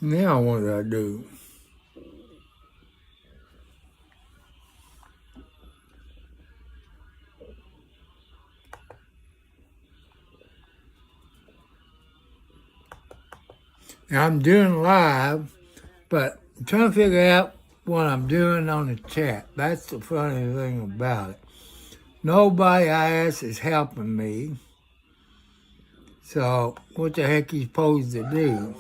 Now what do I do? Now I'm doing live, but I'm trying to figure out what I'm doing on the chat. That's the funny thing about it. Nobody I ask is helping me. So what the heck you supposed to do?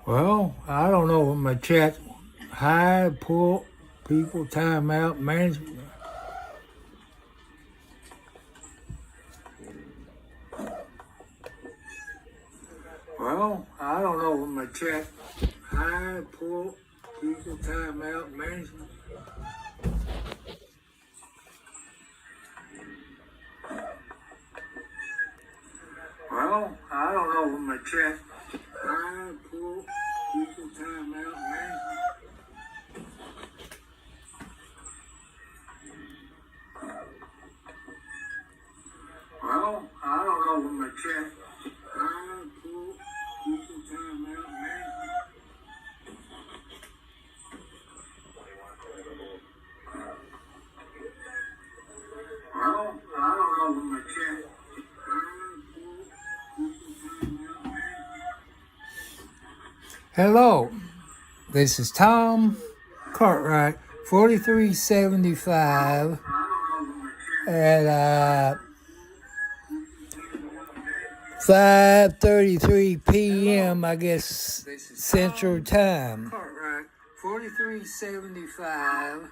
Well, I don't know what my chat. Hide, pull, people, timeout, management. Well, I don't know what my chat. Hide, pull, people, timeout, management. Well, I don't know what my chat. Hide, pull, people, timeout, management. Well, I don't know what my chat. Hide, pull, people, timeout, management. Well, I don't know what my chat. Hello, this is Tom Cartwright, 4375 at 5:33 p.m. I guess Central Time. Cartwright, 4375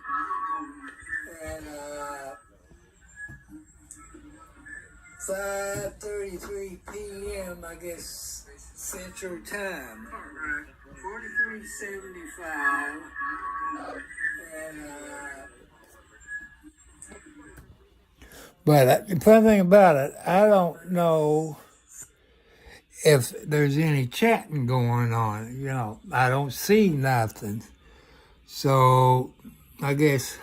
at 5:33 p.m. I guess Central Time. 4375 and but the funny thing about it, I don't know if there's any chatting going on. You know, I don't see nothing. So I guess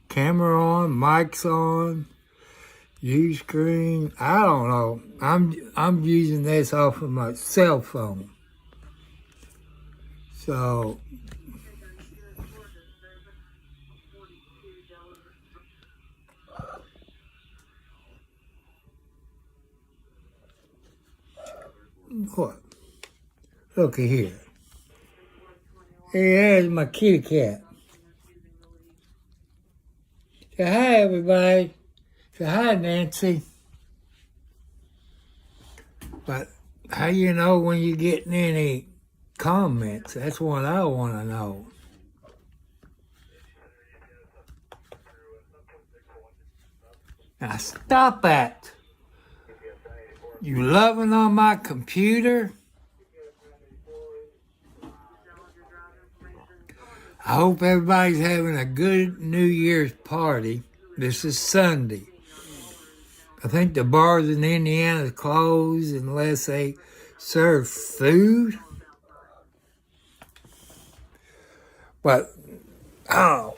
camera on, mics on. Use screen. I don't know. I'm using this off of my cell phone. So what? Look at here. Hey, there's my kitty cat. Say hi, everybody. Say hi, Nancy. But how you know when you're getting any comments? That's what I want to know. Now stop that. You loving on my computer? I hope everybody's having a good New Year's party. This is Sunday. I think the bars in Indiana close unless they serve food. But, oh,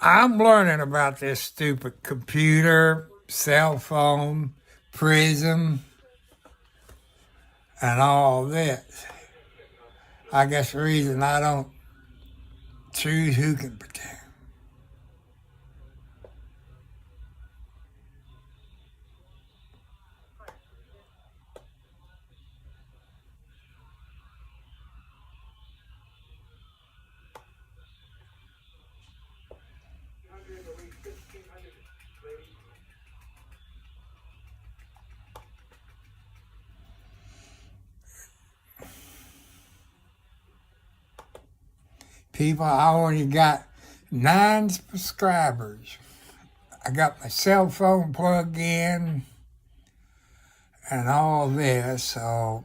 I'm learning about this stupid computer, cell phone, prism, and all this. I guess the reason I don't choose who can protect. People, I already got 9 subscribers. I got my cell phone plugged in and all this, so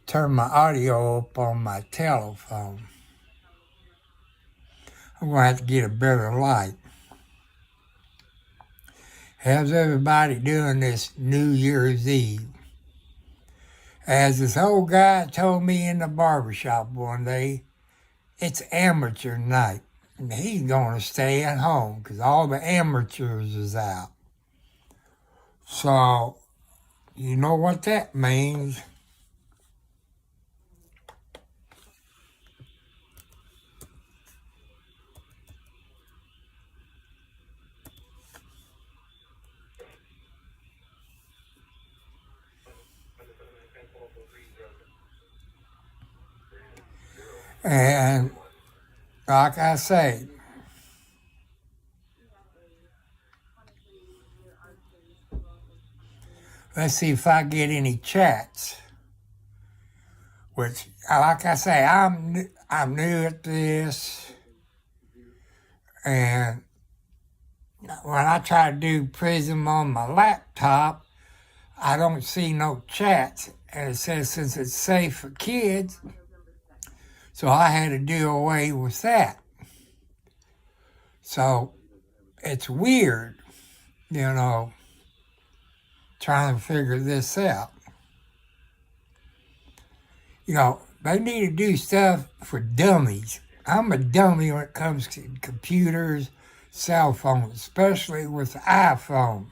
turn my audio up on my telephone. I'm going to have to get a better light. How's everybody doing this New Year's Eve? As this old guy told me in the barbershop one day, it's amateur night. And he's going to stay at home because all the amateurs is out. So, you know what that means. And like I say, let's see if I get any chats. Which, like I say, I'm new at this, and when I try to do Prism on my laptop, I don't see no chats, and it says since it's safe for kids, so I had to do away with that. So it's weird, trying to figure this out. They need to do stuff for dummies. I'm a dummy when it comes to computers, cell phones, especially with the iPhone.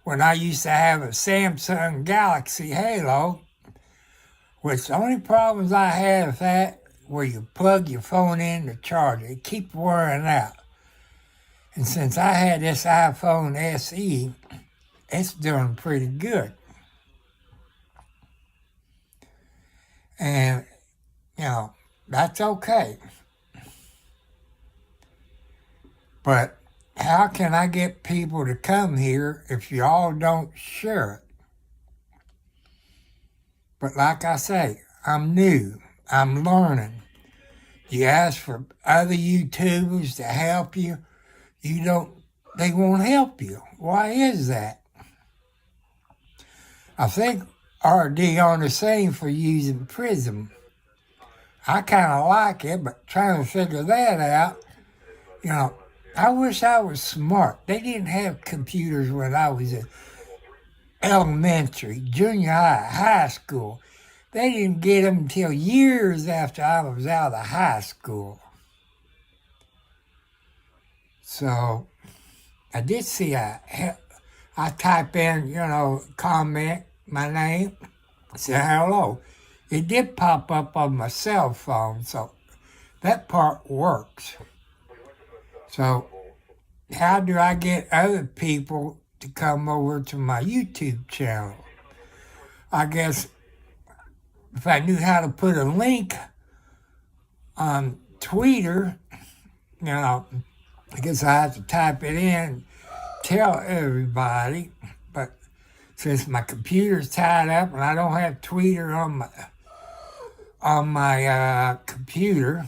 When I used to have a Samsung Galaxy Halo, which the only problems I had with that where you plug your phone in to charge it, it keeps wearing out. And since I had this iPhone SE, it's doing pretty good. And, that's okay. But how can I get people to come here if y'all don't share it? But like I say, I'm new. I'm learning. You ask for other YouTubers to help you, they won't help you. Why is that? I think RD on the same for using Prism. I kind of like it, but trying to figure that out, I wish I was smart. They didn't have computers when I was in elementary, junior high, high school. They didn't get them until years after I was out of high school. So I did see I type in, comment, my name, say hello. It did pop up on my cell phone, so that part works. So how do I get other people to come over to my YouTube channel? I guess if I knew how to put a link on Twitter, I guess I have to type it in, tell everybody. But since my computer's tied up and I don't have Twitter on my computer,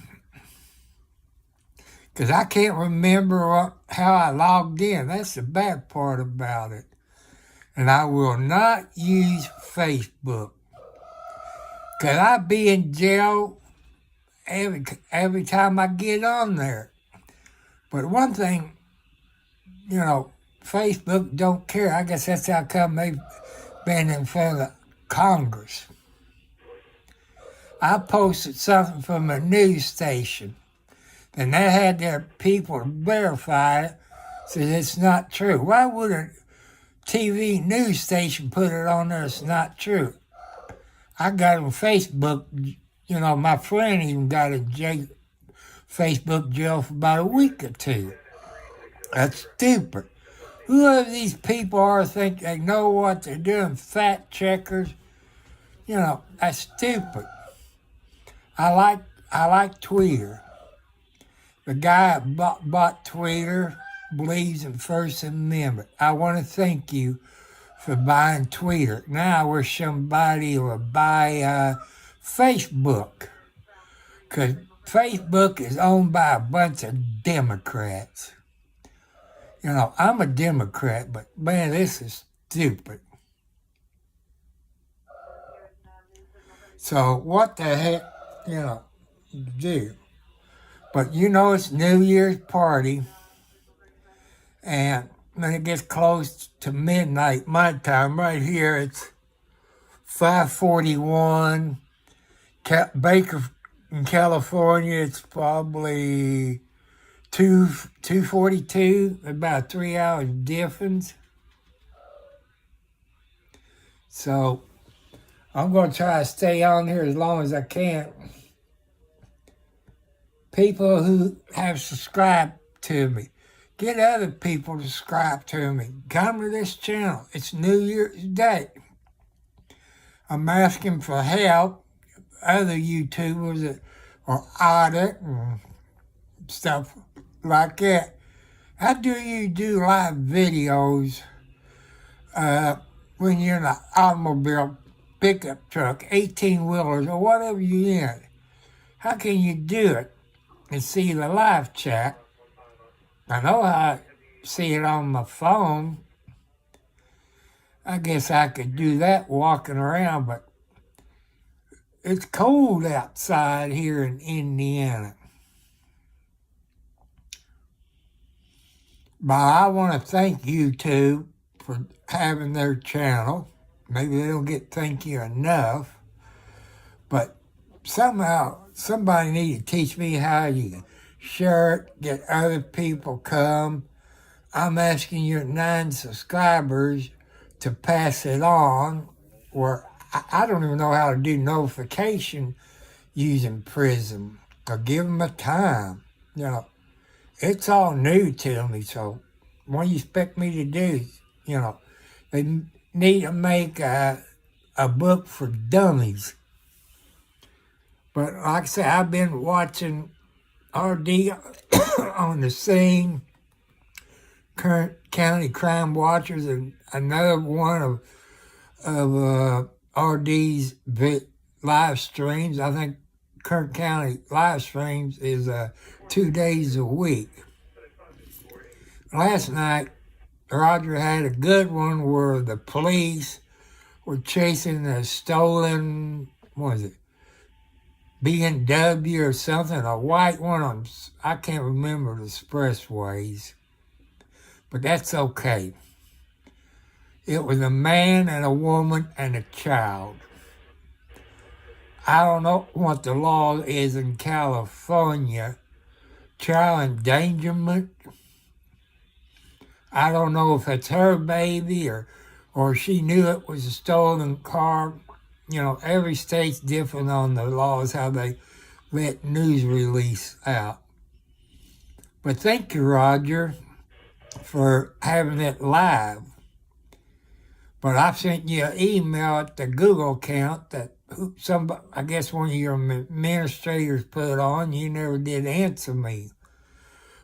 because I can't remember how I logged in. That's the bad part about it. And I will not use Facebook. Because I'd be in jail every time I get on there. But one thing, Facebook don't care. I guess that's how come they've been in front of Congress. I posted something from a news station, and they had their people verify it, said it's not true. Why would a TV news station put it on there? It's not true. I got on Facebook. My friend even got in Facebook jail for about a week or two. That's stupid. Whoever these people are think they know what they're doing, fact checkers. That's stupid. I like Twitter. The guy bought Twitter believes in First Amendment. I want to thank you for buying Twitter. Now I wish somebody would buy Facebook, because Facebook is owned by a bunch of Democrats. I'm a Democrat, but man, this is stupid. So what the heck, do? But it's New Year's party, and when it gets close to midnight, my time, right here, it's 5:41. Baker in California, it's probably 2:42, about 3 hours difference. So I'm going to try to stay on here as long as I can. People who have subscribed to me, get other people to subscribe to me. Come to this channel. It's New Year's Day. I'm asking for help. Other YouTubers that are audit and stuff like that. How do you do live videos when you're in an automobile, pickup truck, 18-wheelers, or whatever you're in? How can you do it and see the live chat? I know how I see it on my phone. I guess I could do that walking around, but it's cold outside here in Indiana. But I want to thank YouTube for having their channel. Maybe they don't get thank you enough. But somehow, somebody need to teach me how you share it, get other people come. I'm asking your 9 subscribers to pass it on, or I don't even know how to do notification using Prism, or give them a time. It's all new to me, so what do you expect me to do? They need to make a book for dummies. But like I said, I've been watching RD on the scene, Current County Crime Watchers, and another one of RD's live streams. I think Kern County live streams is 2 days a week. Last night, Roger had a good one where the police were chasing a stolen, BMW or something, a white one I can't remember the expressways, but that's okay. It was a man and a woman and a child. I don't know what the law is in California. Child endangerment. I don't know if it's her baby or she knew it was a stolen car. Every state's different on the laws, how they let news release out. But thank you, Roger, for having it live. But I sent you an email at the Google account that I guess one of your administrators put on. You never did answer me.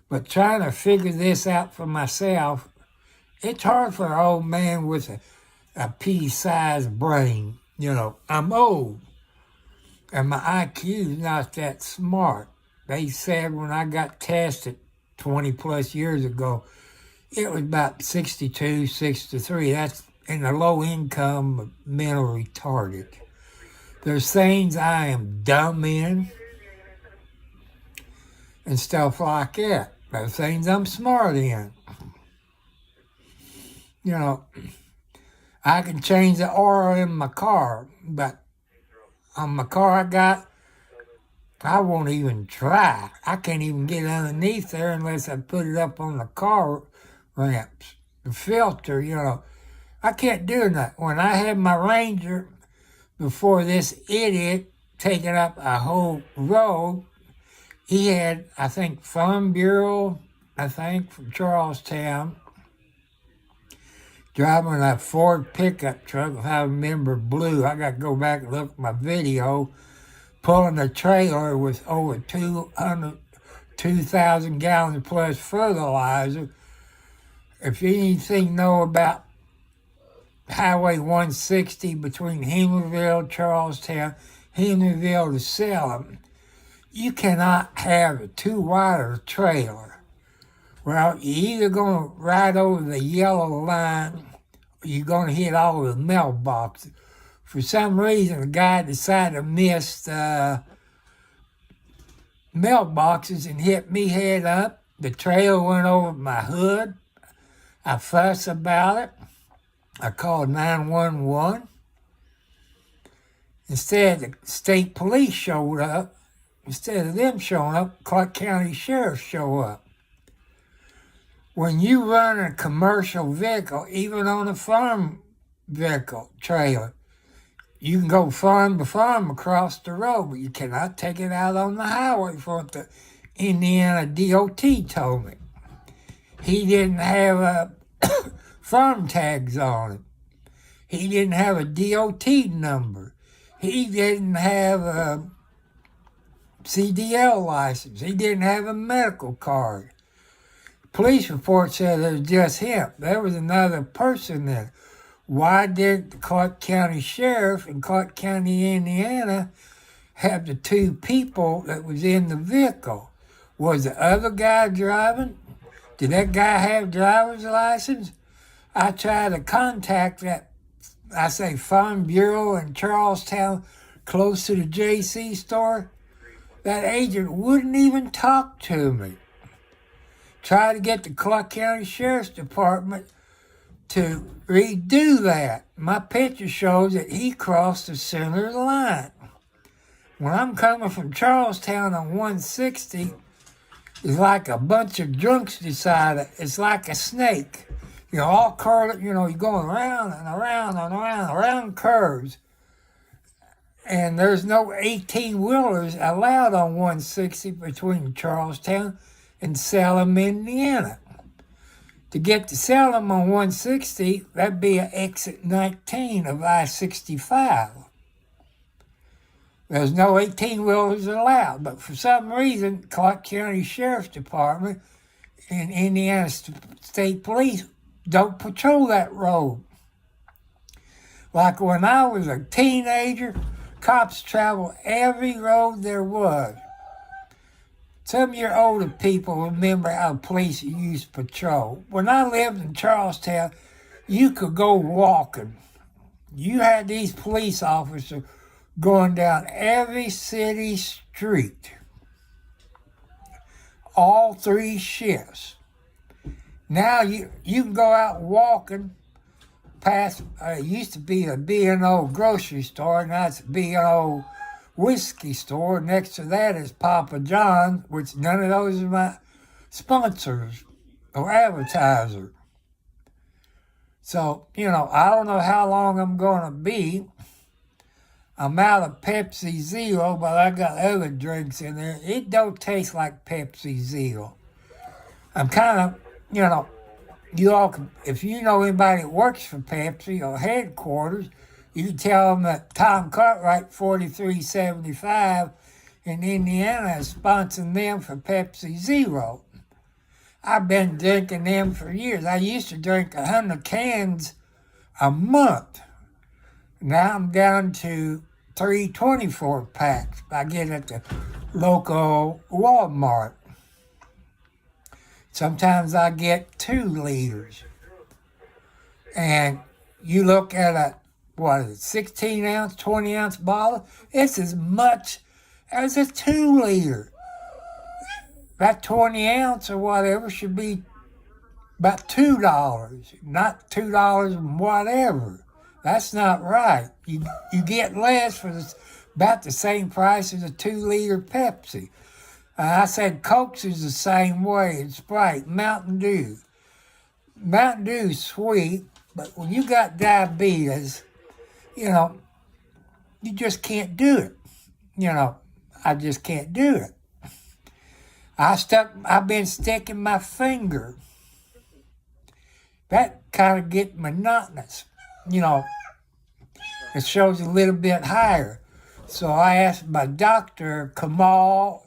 But trying to figure this out for myself, it's hard for an old man with a pea-sized brain. I'm old, and my IQ is not that smart. They said when I got tested 20 plus years ago, it was about 62, 63. That's in the low income mental retarded. There's things I am dumb in, and stuff like that. Those things I'm smart in. You know, I can change the oil in my car, but on my car I won't even try. I can't even get underneath there unless I put it up on the car ramps. The filter, I can't do that. When I had my Ranger, before this idiot taking up a whole road, he had, I think, Farm Bureau, from Charlestown, driving a Ford pickup truck, if I remember, blue. I got to go back and look at my video. Pulling a trailer with over 2,000 gallons plus fertilizer. If you anything know about Highway 160 between Henryville, Charlestown, Henryville to Salem, you cannot have a too-wide trailer. Well, you're either going to ride over the yellow line or you're going to hit all the mailboxes. For some reason, the guy decided to miss the mailboxes and hit me head up. The trailer went over my hood. I fussed about it. I called 911. Instead, the state police showed up. Instead of them showing up, Clark County Sheriff showed up. When you run a commercial vehicle, even on a farm vehicle trailer, you can go farm to farm across the road, but you cannot take it out on the highway for what the Indiana DOT told me. He didn't have farm tags on it. He didn't have a DOT number. He didn't have a CDL license. He didn't have a medical card. Police report said it was just him. There was another person there. Why did the Clark County Sheriff in Clark County, Indiana, have the two people that was in the vehicle? Was the other guy driving? Did that guy have driver's license? I tried to contact that, Farm Bureau in Charlestown, close to the JC store. That agent wouldn't even talk to me. Tried to get the Clark County Sheriff's Department to redo that. My picture shows that he crossed the center of the line. When I'm coming from Charlestown on 160, it's like a bunch of drunks decided. It's like a snake. All curled, you're going around and around and around curves. And there's no 18-wheelers allowed on 160 between Charlestown and Salem, Indiana. To get to Salem on 160, that'd be an exit 19 of I-65. There's no 18-wheelers allowed, but for some reason, Clark County Sheriff's Department and Indiana State Police don't patrol that road. Like when I was a teenager, cops traveled every road there was. Some of your older people remember how police used to patrol. When I lived in Charlestown, you could go walking. You had these police officers going down every city street, all 3 shifts. Now you can go out walking past, it used to be a B&O grocery store, now it's a B&O whiskey store. Next to that is Papa John's, which none of those are my sponsors or advertisers. So, I don't know how long I'm going to be. I'm out of Pepsi Zero, but I got other drinks in there. It don't taste like Pepsi Zero. I'm kind of, you all can, if you know anybody that works for Pepsi or headquarters, you can tell them that Tom Cartwright 4375 in Indiana is sponsoring them for Pepsi Zero. I've been drinking them for years. I used to drink 100 cans a month. Now I'm down to 324 packs I get at the local Walmart. Sometimes I get 2 liters. And you look at a 16-ounce, 20-ounce bottle, it's as much as a 2 liter. that 20 ounce or whatever should be about $2, not $2 and whatever. That's not right. You get less for about the same price as a 2-liter Pepsi. I said Coke's is the same way. It's Sprite, Mountain Dew. Mountain Dew's sweet, but when you got diabetes, you know, you just can't do it. You know, I just can't do it. I've been sticking my finger. That kind of gets monotonous. You know, it shows a little bit higher. So I asked my doctor, Kamal,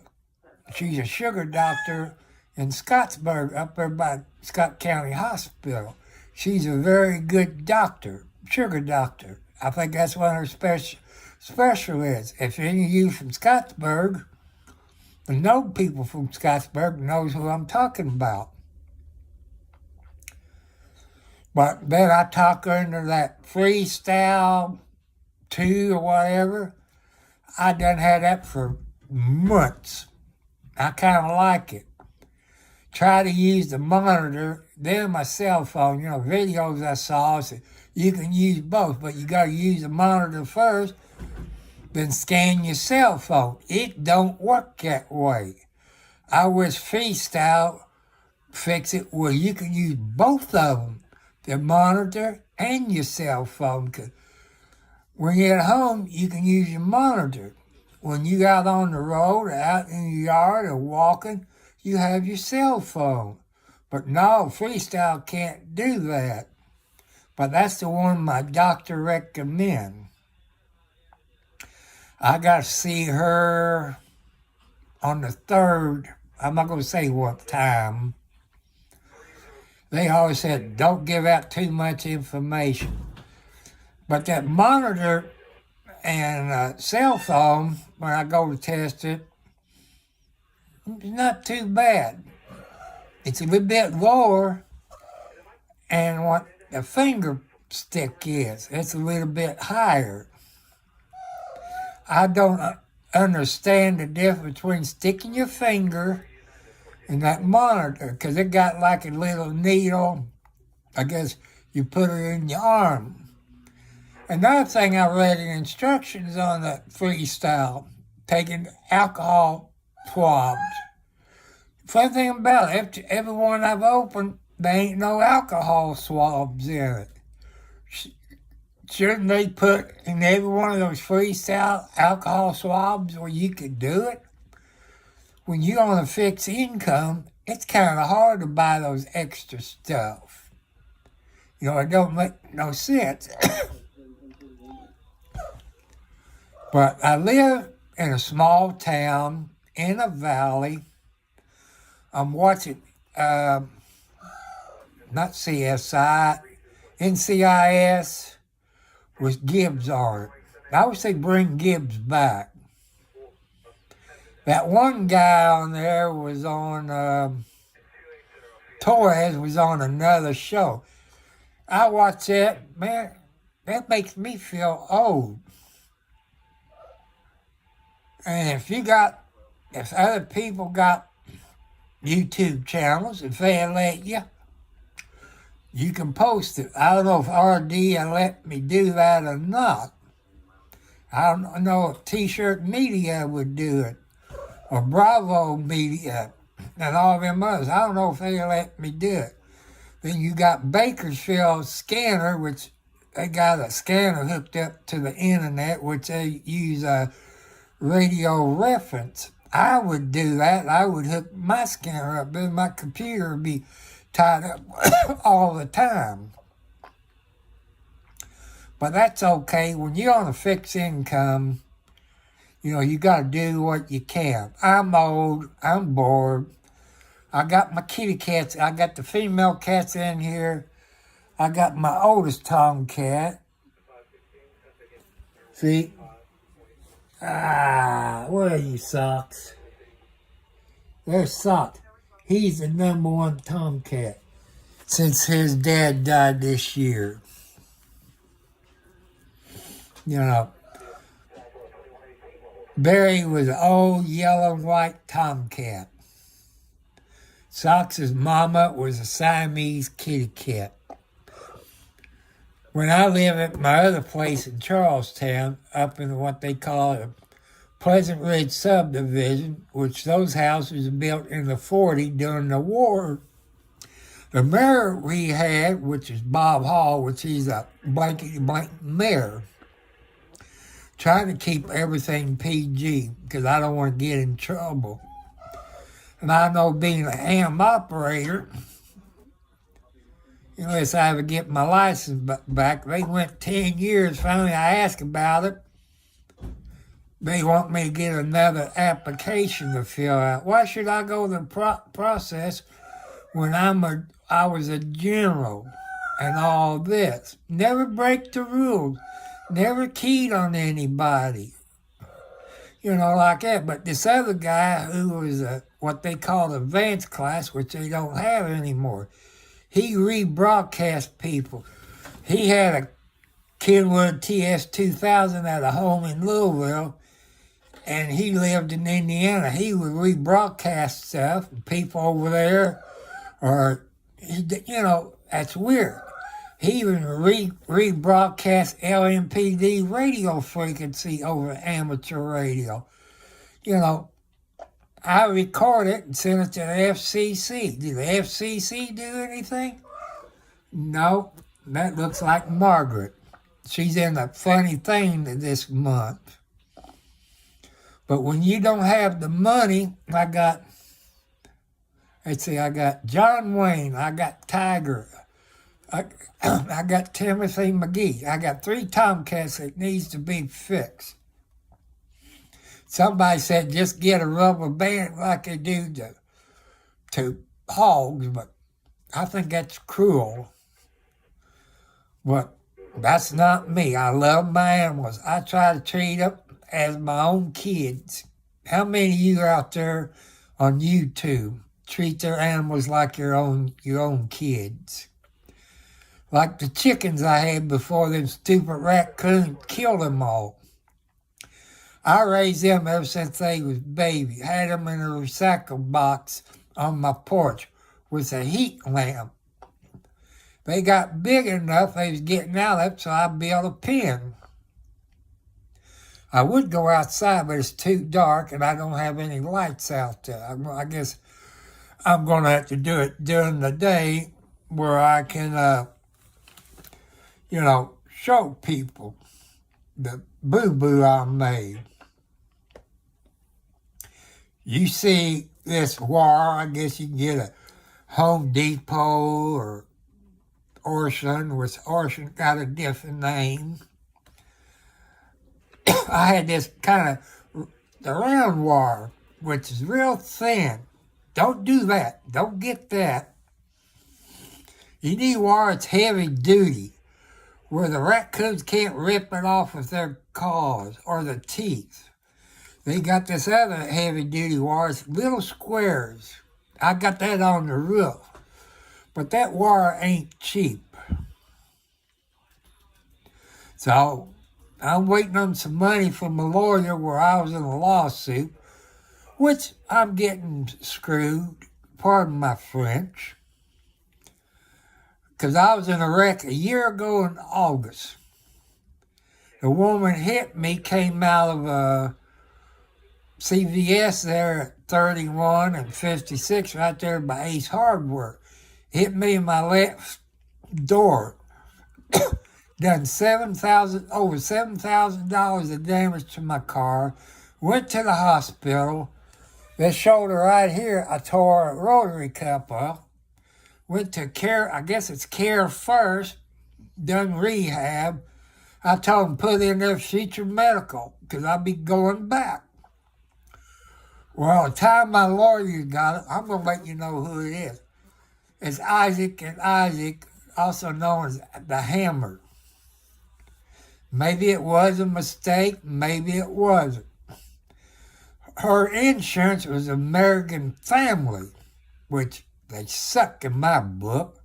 she's a sugar doctor in Scottsburg, up there by Scott County Hospital. She's a very good doctor, sugar doctor. I think that's one of her specialists. If any of you from Scottsburg, know people from Scottsburg, knows who I'm talking about. But then I talk her into that Freestyle 2 or whatever. I done had that for months. I kind of like it. Try to use the monitor, then my cell phone. You know, videos I saw said you can use both, but you got to use the monitor first, then scan your cell phone. It don't work that way. I wish Freestyle fix it where you can use both of them, the monitor and your cell phone. Because when you're at home, you can use your monitor. When you out on the road or out in the yard or walking, you have your cell phone. But no, Freestyle can't do that. But that's the one my doctor recommends. I got to see her on the 3rd. I'm not going to say what time. They always said, don't give out too much information. But that monitor and cell phone, when I go to test it, it's not too bad. It's a little bit lower, and what the finger stick is, it's a little bit higher. I don't understand the difference between sticking your finger and that monitor, because it got like a little needle. I guess you put it in your arm. Another thing I read in instructions on the Freestyle, taking alcohol swabs. Funny thing about it, every one I've opened, there ain't no alcohol swabs in it. Shouldn't they put in every one of those Freestyle alcohol swabs where you could do it? When you're on a fixed income, it's kind of hard to buy those extra stuff. You know, it don't make no sense. But I live in a small town in a valley. I'm watching, not CSI, NCIS with Gibbs on it. I wish they'd bring Gibbs back. That one guy on there was on, Torres was on another show. I watch that, man, that makes me feel old. And if other people got YouTube channels, if they let you, you can post it. I don't know if RD will let me do that or not. I don't know if T-Shirt Media would do it, or Bravo Media, and all them others. I don't know if they'll let me do it. Then you got Bakersfield Scanner, which they got a scanner hooked up to the internet, which they use a radio reference. I would do that. I would hook my scanner up, but my computer would be tied up all the time. But that's okay. When you're on a fixed income, you know, you got to do what you can. I'm old. I'm bored. I got my kitty cats. I got the female cats in here. I got my oldest tomcat. See? Where are you, Socks? There's Socks. He's the number one tomcat since his dad died this year. You know, Barry was an old yellow and white tomcat. Sox's mama was a Siamese kitty cat. When I lived at my other place in Charlestown, up in what they call a Pleasant Ridge subdivision, which those houses were built in the 40s during the war, the mayor we had, which is Bob Hall, which he's a blankety blank mayor, trying to keep everything PG because I don't want to get in trouble. And I know being a ham operator, unless I ever get my license back, they went 10 years. Finally, I asked about it. They want me to get another application to fill out. Why should I go the process when I was a general and all this? Never break the rules. Never keyed on anybody. Like that. But this other guy who was what they call advanced class, which they don't have anymore, he rebroadcast people. He had a Kenwood TS-2000 at a home in Louisville, and he lived in Indiana. He would rebroadcast stuff, and people over there, that's weird. He even rebroadcast LMPD radio frequency over amateur radio. I record it and send it to the FCC. Did the FCC do anything? No, that looks like Margaret. She's in a funny thing this month. But when you don't have the money, I got John Wayne, I got Tiger, I got Timothy McGee. I got 3 Tomcats that needs to be fixed. Somebody said just get a rubber band like they do to hogs, but I think that's cruel. But that's not me. I love my animals. I try to treat them as my own kids. How many of you out there on YouTube treat their animals like your own kids? Like the chickens I had before them stupid raccoons killed them all. I raised them ever since they was baby. Had them in a recycle box on my porch with a heat lamp. They got big enough, they was getting out of it, so I built a pen. I would go outside, but it's too dark and I don't have any lights out there. I guess I'm going to have to do it during the day where I can, show people the boo-boo I made. You see this wire, I guess you can get a Home Depot or Orson, which Orson got a different name. I had this kind of the round wire, which is real thin. Don't do that. Don't get that. You need wire that's heavy duty, where the raccoons can't rip it off with their claws or the teeth. They got this other heavy duty wire, it's little squares. I got that on the roof. But that wire ain't cheap. So I'm waiting on some money from a lawyer where I was in a lawsuit, which I'm getting screwed, pardon my French, because I was in a wreck a year ago in August. The woman hit me, came out of CVS there at 31 and 56, right there by Ace Hardware. Hit me in my left door. Done over $7,000 of damage to my car. Went to the hospital. This shoulder right here, I tore a rotary cup off. Went to Care, I guess it's Care First. Done rehab. I told them put in their future medical because I'll be going back. Well, the time my lawyer got it, I'm going to let you know who it is. It's Isaac and Isaac, also known as the Hammer. Maybe it was a mistake, maybe it wasn't. Her insurance was American Family, which they suck in my book,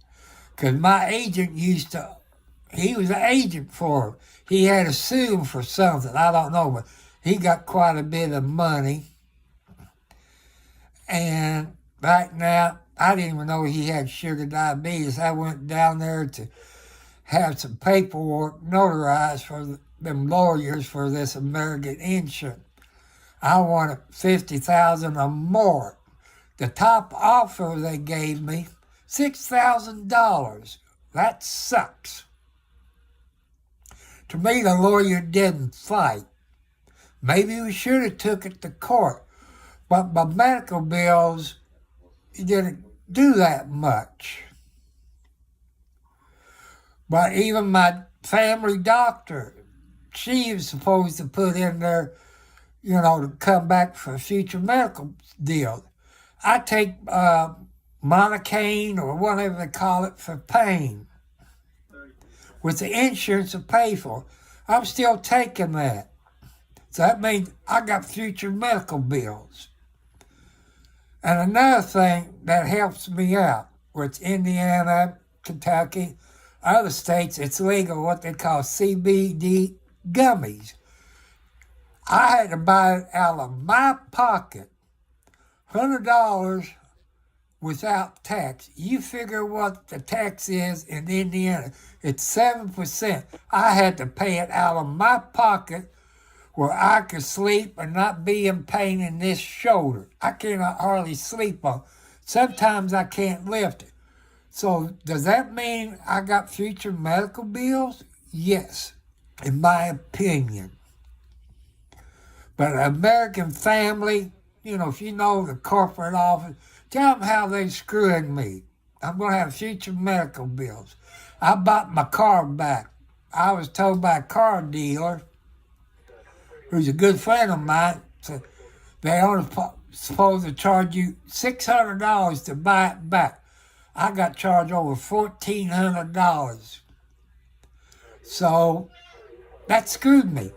because my agent he was an agent for him. He had to sue him for something, I don't know, but he got quite a bit of money. And right now, I didn't even know he had sugar diabetes. I went down there to have some paperwork notarized for them lawyers for this American insurance. I wanted $50,000 or more. The top offer they gave me, $6,000. That sucks. To me, the lawyer didn't fight. Maybe we should have took it to court, but my medical bills didn't do that much. But even my family doctor, she was supposed to put in there, to come back for a future medical deal. I take Monocaine or whatever they call it for pain, with the insurance to pay for. I'm still taking that. So that means I got future medical bills. And another thing that helps me out, with Indiana, Kentucky, other states, it's legal what they call CBD gummies. I had to buy it out of my pocket, $100 without tax. You figure what the tax is in Indiana. It's 7%. I had to pay it out of my pocket where I could sleep and not be in pain in this shoulder. I cannot hardly sleep on. Sometimes I can't lift it. So does that mean I got future medical bills? Yes, in my opinion. But an American family, if you know the corporate office, tell them how they screwing me. I'm going to have future medical bills. I bought my car back. I was told by a car dealer, who's a good friend of mine, so they only supposed to charge you $600 to buy it back. I got charged over $1,400. So that screwed me.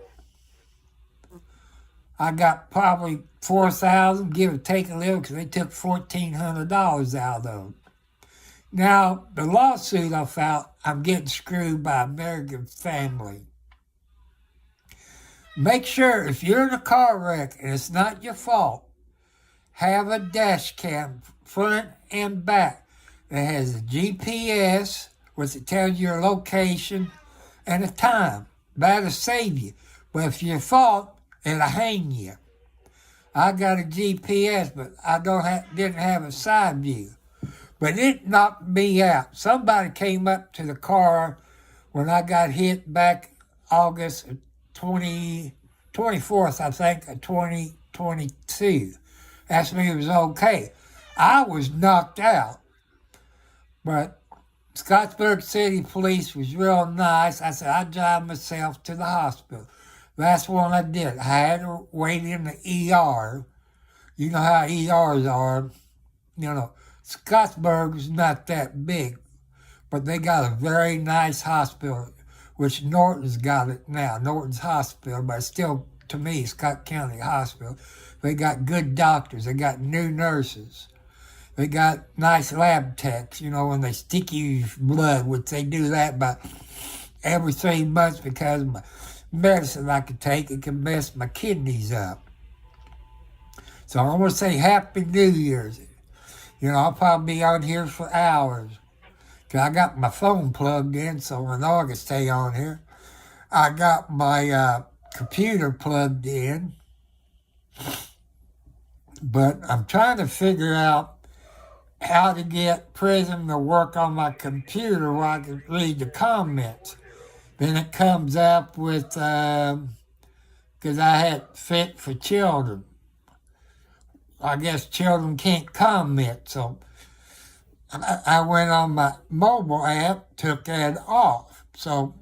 I got probably $4,000, give or take a little, because they took $1,400 out of them. Now, the lawsuit I filed, I'm getting screwed by American family. Make sure if you're in a car wreck and it's not your fault, have a dash cam front and back that has a GPS, which it tells your location and a time. That'll save you. But if your fault, it'll hang you. I got a GPS, but I didn't have a side view. But it knocked me out. Somebody came up to the car when I got hit back August 24th, I think, of 2022. Asked me if it was okay. I was knocked out. But Scottsburg City Police was real nice. I said, I'd drive myself to the hospital. That's what I did. I had to wait in the ER. You know how ERs are. Scottsburg is not that big, but they got a very nice hospital, which Norton's got it now. Norton's Hospital, but still, to me, Scott County Hospital. They got good doctors. They got new nurses. They got nice lab techs, when they stick you blood, which they do that about every 3 months because of my medicine I could take. It can mess my kidneys up. So I want to say Happy New Year's. I'll probably be on here for hours. Because I got my phone plugged in, so I know I can stay on here. I got my computer plugged in. But I'm trying to figure out how to get Prism to work on my computer where I can read the comments. Then it comes up with, because I had Fit for Children. I guess children can't comment, so I went on my mobile app, took that off. So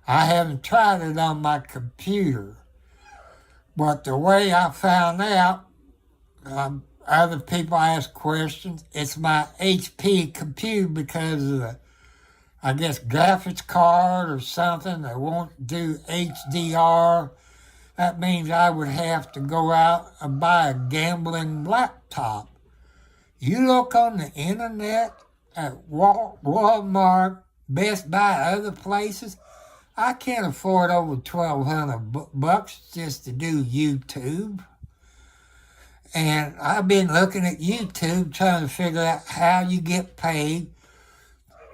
I haven't tried it on my computer. But the way I found out, other people ask questions. It's my HP computer because of the, I guess, graphics card or something. They won't do HDR. That means I would have to go out and buy a gambling laptop. You look on the internet at Walmart, Best Buy, other places, I can't afford over $1,200 just to do YouTube. And I've been looking at YouTube trying to figure out how you get paid.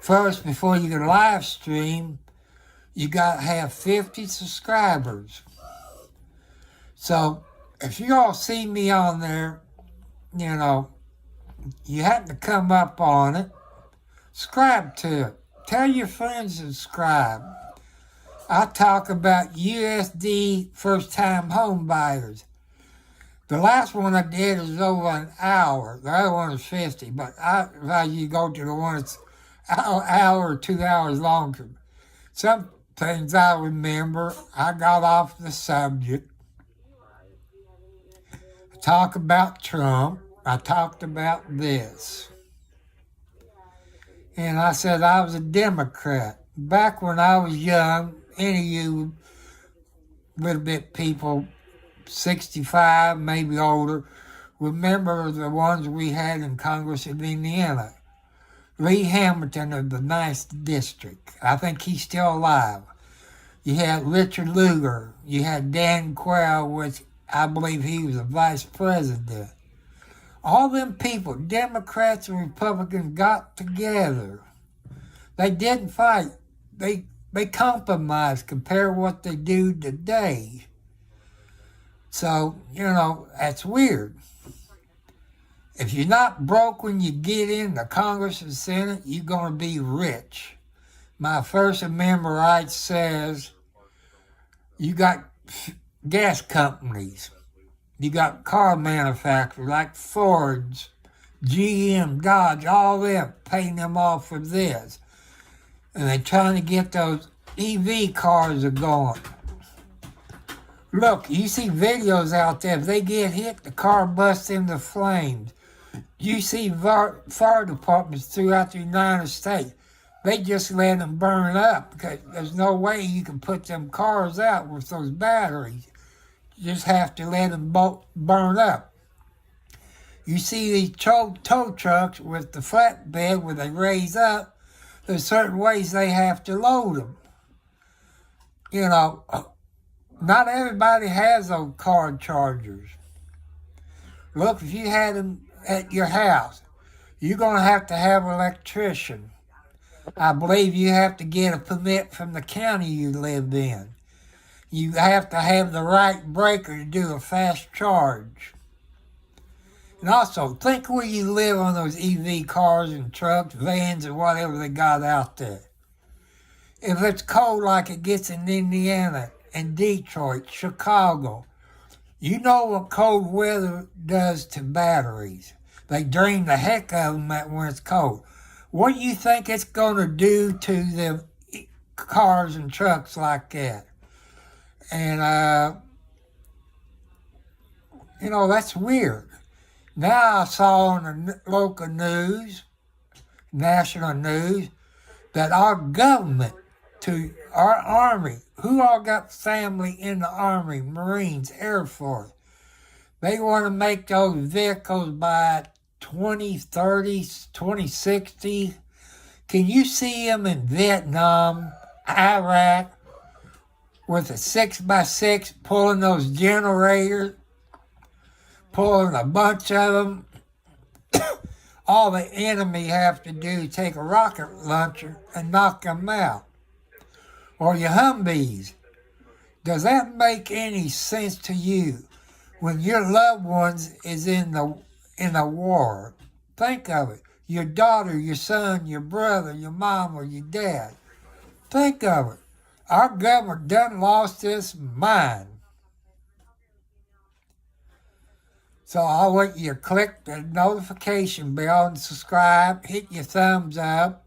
First, before you can live stream, you got to have 50 subscribers. So if you all see me on there, you have to come up on it, subscribe to it. Tell your friends to subscribe. I talk about USD first-time home buyers. The last one I did is over an hour. The other one is 50, but I advise you go to the one that's an hour or 2 hours longer. Some things I remember, I got off the subject. I talk about Trump. I talked about this. And I said I was a Democrat. Back when I was young, any of you little bit people, 65, maybe older, remember the ones we had in Congress in Indiana. Lee Hamilton of the 9th District. I think he's still alive. You had Richard Lugar. You had Dan Quayle, which I believe he was the vice president. All them people, Democrats and Republicans, got together. They didn't fight. They compromised compared to what they do today. So, that's weird. If you're not broke when you get into Congress and Senate, you're going to be rich. My First Amendment right says you got gas companies. You got car manufacturers like Ford's, GM, Dodge, all them, paying them off for this. And they're trying to get those EV cars going. Look, you see videos out there. If they get hit, the car busts into flames. You see fire departments throughout the United States. They just let them burn up because there's no way you can put them cars out with those batteries. You just have to let them burn up. You see these tow trucks with the flatbed where they raise up. There's certain ways they have to load them. Not everybody has those car chargers. Look, if you had them at your house, you're going to have an electrician. I believe you have to get a permit from the county you live in. You have to have the right breaker to do a fast charge. And also, think where you live on those EV cars and trucks, vans, and whatever they got out there. If it's cold like it gets in Indiana and Detroit, Chicago, you know what cold weather does to batteries. They drain the heck out of them when it's cold. What do you think it's going to do to the cars and trucks like that? And, that's weird. Now I saw on the local news, national news, that our government, our Army, who all got family in the Army, Marines, Air Force, they want to make those vehicles by 2030, 2060. Can you see them in Vietnam, Iraq, with a 6x6 pulling those generators, pulling a bunch of them? All the enemy have to do is take a rocket launcher and knock them out. Or your Humvees. Does that make any sense to you when your loved ones is in a war? Think of it. Your daughter, your son, your brother, your mom, or your dad. Think of it. Our government done lost its mind. So I want you to click the notification bell and subscribe. Hit your thumbs up.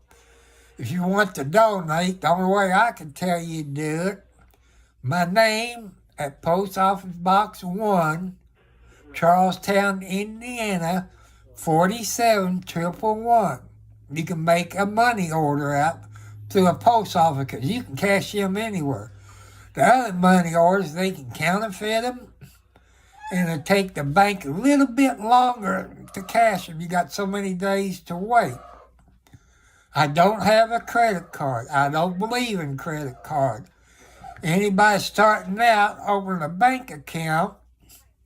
If you want to donate, the only way I can tell you to do it, my name at Post Office Box 1, Charlestown, Indiana, 47111. You can make a money order out through a post office because you can cash them anywhere. The other money orders, they can counterfeit them, and it'll take the bank a little bit longer to cash them. You got so many days to wait. I don't have a credit card. I don't believe in credit card. Anybody starting out, opening a bank account,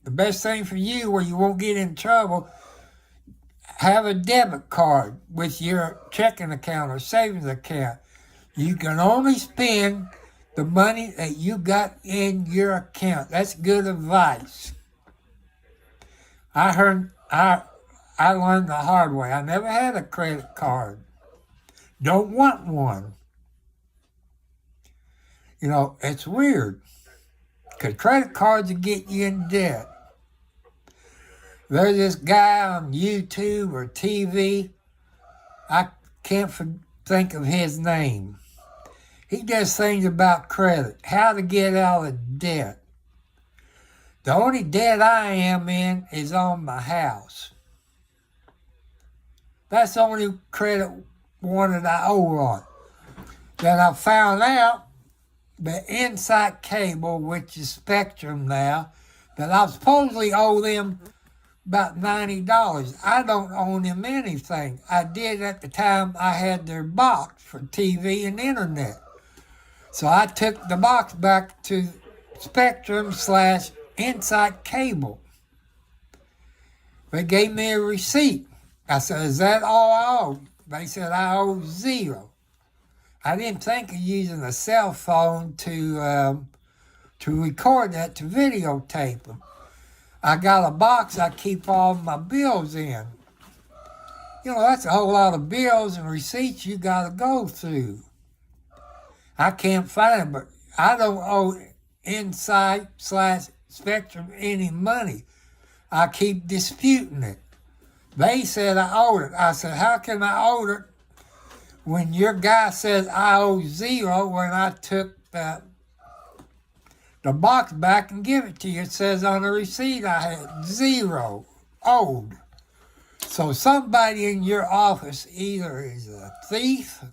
the best thing for you where you won't get in trouble, have a debit card with your checking account or savings account. You can only spend the money that you got in your account. That's good advice. I learned the hard way. I never had a credit card. Don't want one. You know, it's weird. Because credit cards will get you in debt. There's this guy on YouTube or TV. I can't think of his name. He does things about credit, how to get out of debt. The only debt I am in is on my house. That's the only credit one that I owe on. Then I found out the Insight Cable, which is Spectrum now, that I supposedly owe them about $90. I don't owe them anything. I did at the time I had their box for TV and internet. So I took the box back to Spectrum/Insight Cable. They gave me a receipt. I said, is that all I owe? They said, I owe $0. I didn't think of using a cell phone to record that, to videotape them. I got a box I keep all my bills in. You know, that's a whole lot of bills and receipts you got to go through. I can't find it, but I don't owe Insight/Spectrum any money. I keep disputing it. They said I owed it. I said, how can I owe it when your guy says I owe $0 when I took the box back and give it to you? It says on the receipt I had $0 owed. So somebody in your office either is a thief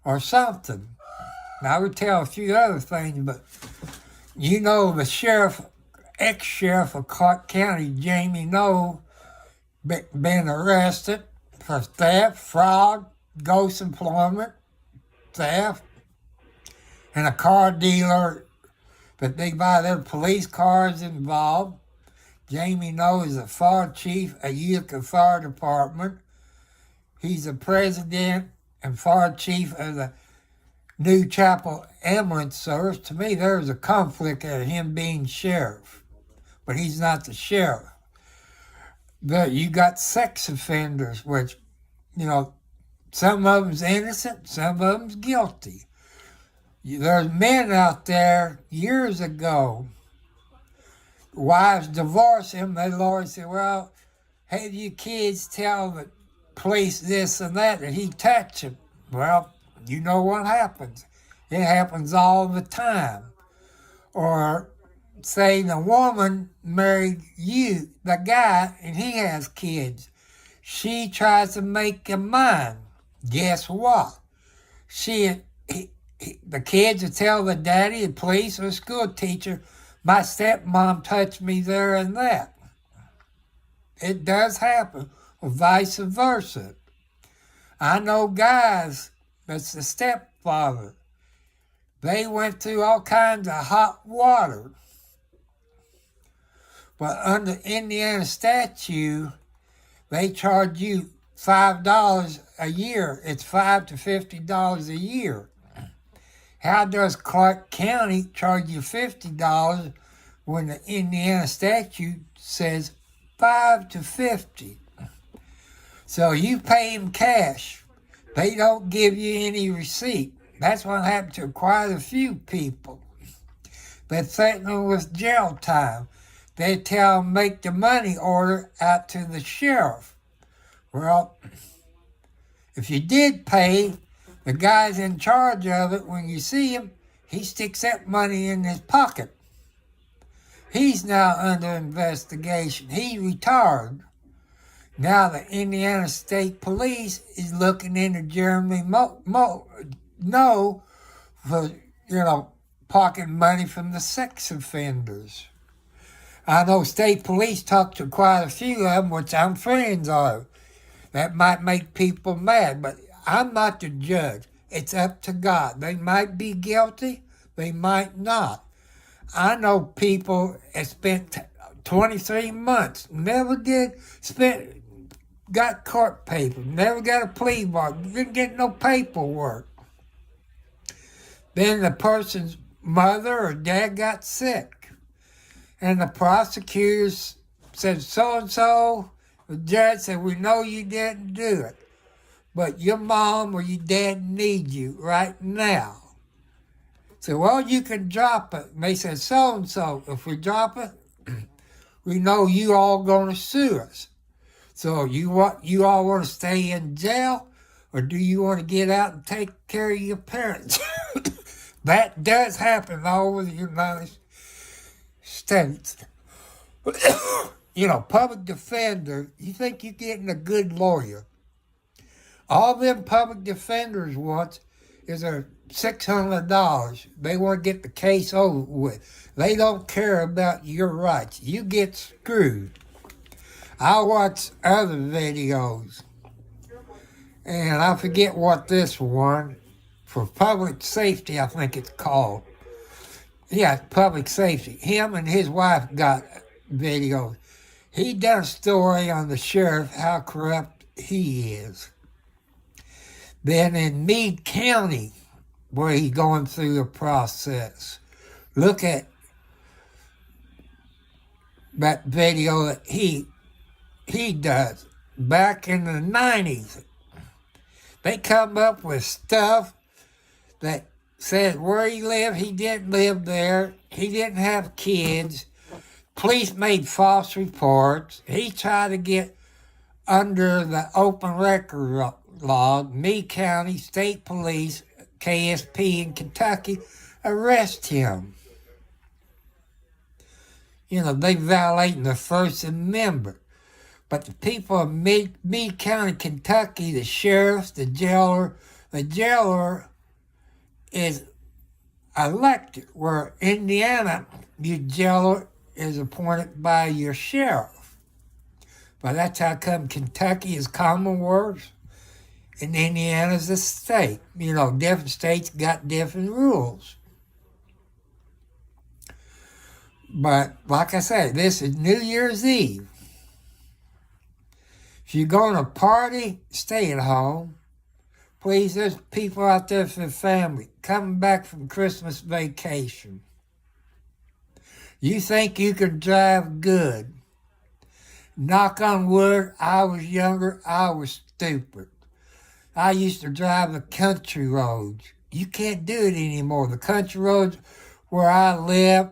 or something. Now I would tell a few other things, but you know the ex-sheriff of Clark County, Jamie Noe, been arrested for theft, fraud, ghost employment, theft, and a car dealer that they buy their police cars involved. Jamie Noe is the fire chief at Utica Fire Department. He's the president and fire chief of the New Chapel Ambulance Service. To me, there's a conflict of him being sheriff, but he's not the sheriff. But you got sex offenders, which, you know, some of them's innocent, some of them's guilty. There's men out there years ago, wives divorce him, the lawyer said, well, have your kids tell the police this and that he touched him. Well, you know what happens. It happens all the time. Or say the woman married you, the guy, and he has kids. She tries to make him mine. Guess what? The kids will tell the daddy, the police, or the school teacher, my stepmom touched me there and that. It does happen, or vice versa. I know guys that's the stepfather. They went through all kinds of hot water. But under Indiana statute, they charge you $5 a year. It's $5 to $50 a year. How does Clark County charge you $50 when the Indiana statute says $5 to $50? So you pay them cash. They don't give you any receipt. That's what happened to quite a few people. They threaten them with jail time. They tell them make the money order out to the sheriff. Well, if you did pay, the guy's in charge of it. When you see him, he sticks that money in his pocket. He's now under investigation. He retired. Now the Indiana State Police is looking into Jeremy Noe for, pocketing money from the sex offenders. I know state police talk to quite a few of them, which I'm friends of. That might make people mad, but I'm not the judge. It's up to God. They might be guilty, they might not. I know people that spent 23 months. Never got court paper. Never got a plea bargain. Didn't get no paperwork. Then the person's mother or dad got sick. And the prosecutors said, so-and-so, the judge said, we know you didn't do it, but your mom or your dad need you right now. So, well, you can drop it. And they said, so-and-so, if we drop it, we know you all going to sue us. So you all want to stay in jail, or do you want to get out and take care of your parents? That does happen all over the United States. Public defender, you think you're getting a good lawyer. All them public defenders want is a $600. They want to get the case over with. They don't care about your rights. You get screwed. I watch other videos, and I forget what this one, for public safety, I think it's called. Yeah, public safety. Him and his wife got videos. He done a story on the sheriff, how corrupt he is. Then in Meade County, where he's going through the process, look at that video that he does. Back in the 90s, they come up with stuff that said where he lived, he didn't live there, he didn't have kids, police made false reports, he tried to get under the open record law. Meade County State Police, KSP in Kentucky, arrest him. They violating the First Amendment. But the people of Meade County, Kentucky, the sheriff, the jailer is elected, where Indiana, your jailer is appointed by your sheriff. But that's how come Kentucky is Commonwealth and Indiana's a state. Different states got different rules. But like I said, this is New Year's Eve. If you're going to party, stay at home. Please, there's people out there for family coming back from Christmas vacation. You think you can drive good. Knock on wood, I was younger, I was stupid. I used to drive the country roads. You can't do it anymore. The country roads where I live,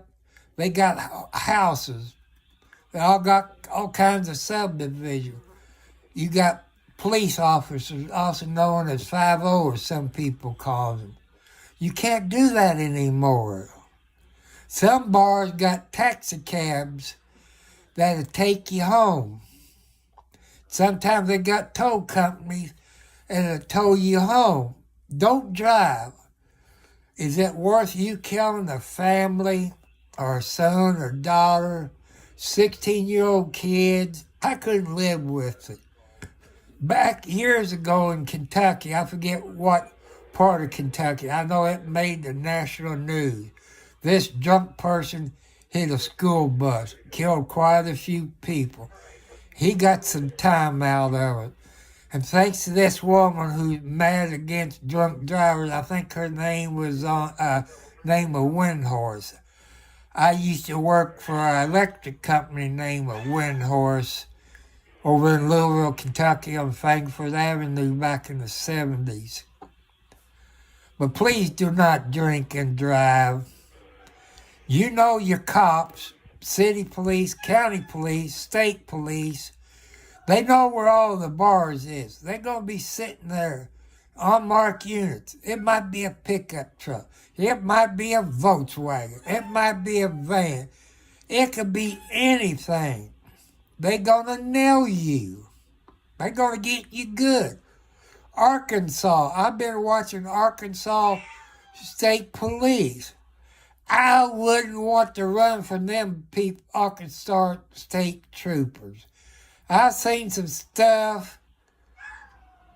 they got houses. They all got all kinds of subdivisions. You got police officers, also known as 5-0, or some people call them. You can't do that anymore. Some bars got taxi cabs that'll take you home. Sometimes they got tow companies that'll tow you home. Don't drive. Is it worth you killing a family or a son or daughter, 16-year-old kids? I couldn't live with it. Back years ago in Kentucky, I forget what part of Kentucky, I know it made the national news. This drunk person hit a school bus, killed quite a few people. He got some time out of it. And thanks to this woman who's mad against drunk drivers, I think her name was name of Windhorse. I used to work for an electric company named Windhorse over in Louisville, Kentucky on Frankfort Avenue back in the 70s. But please do not drink and drive. Your cops, city police, county police, state police, they know where all the bars is. They're going to be sitting there on marked units. It might be a pickup truck. It might be a Volkswagen. It might be a van. It could be anything. They're going to nail you. They're going to get you good. Arkansas. I've been watching Arkansas State Police. I wouldn't want to run from them people, Arkansas State Troopers. I've seen some stuff.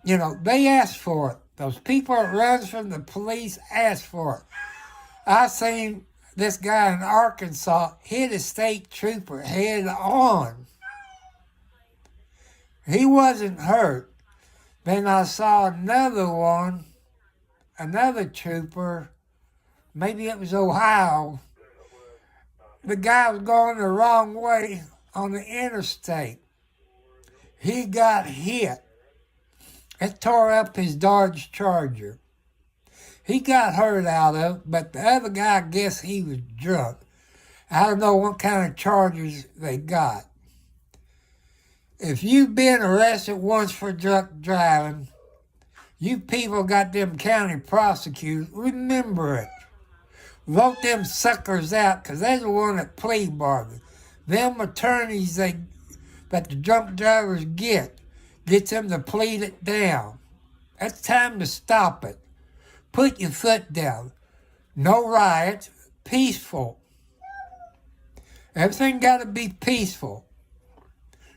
They ask for it. Those people that run from the police ask for it. I seen this guy in Arkansas hit a state trooper head on. He wasn't hurt. Then I saw another one, another trooper, maybe it was Ohio. The guy was going the wrong way on the interstate. He got hit. It tore up his Dodge Charger. He got hurt out of it, but the other guy, I guess he was drunk. I don't know what kind of charges they got. If you've been arrested once for drunk driving, you people got them county prosecutors, remember it. Vote them suckers out, because they're the one that plea bargain. Them attorneys that the drunk drivers gets them to plead it down. It's time to stop it. Put your foot down. No riots. Peaceful. Everything got to be peaceful.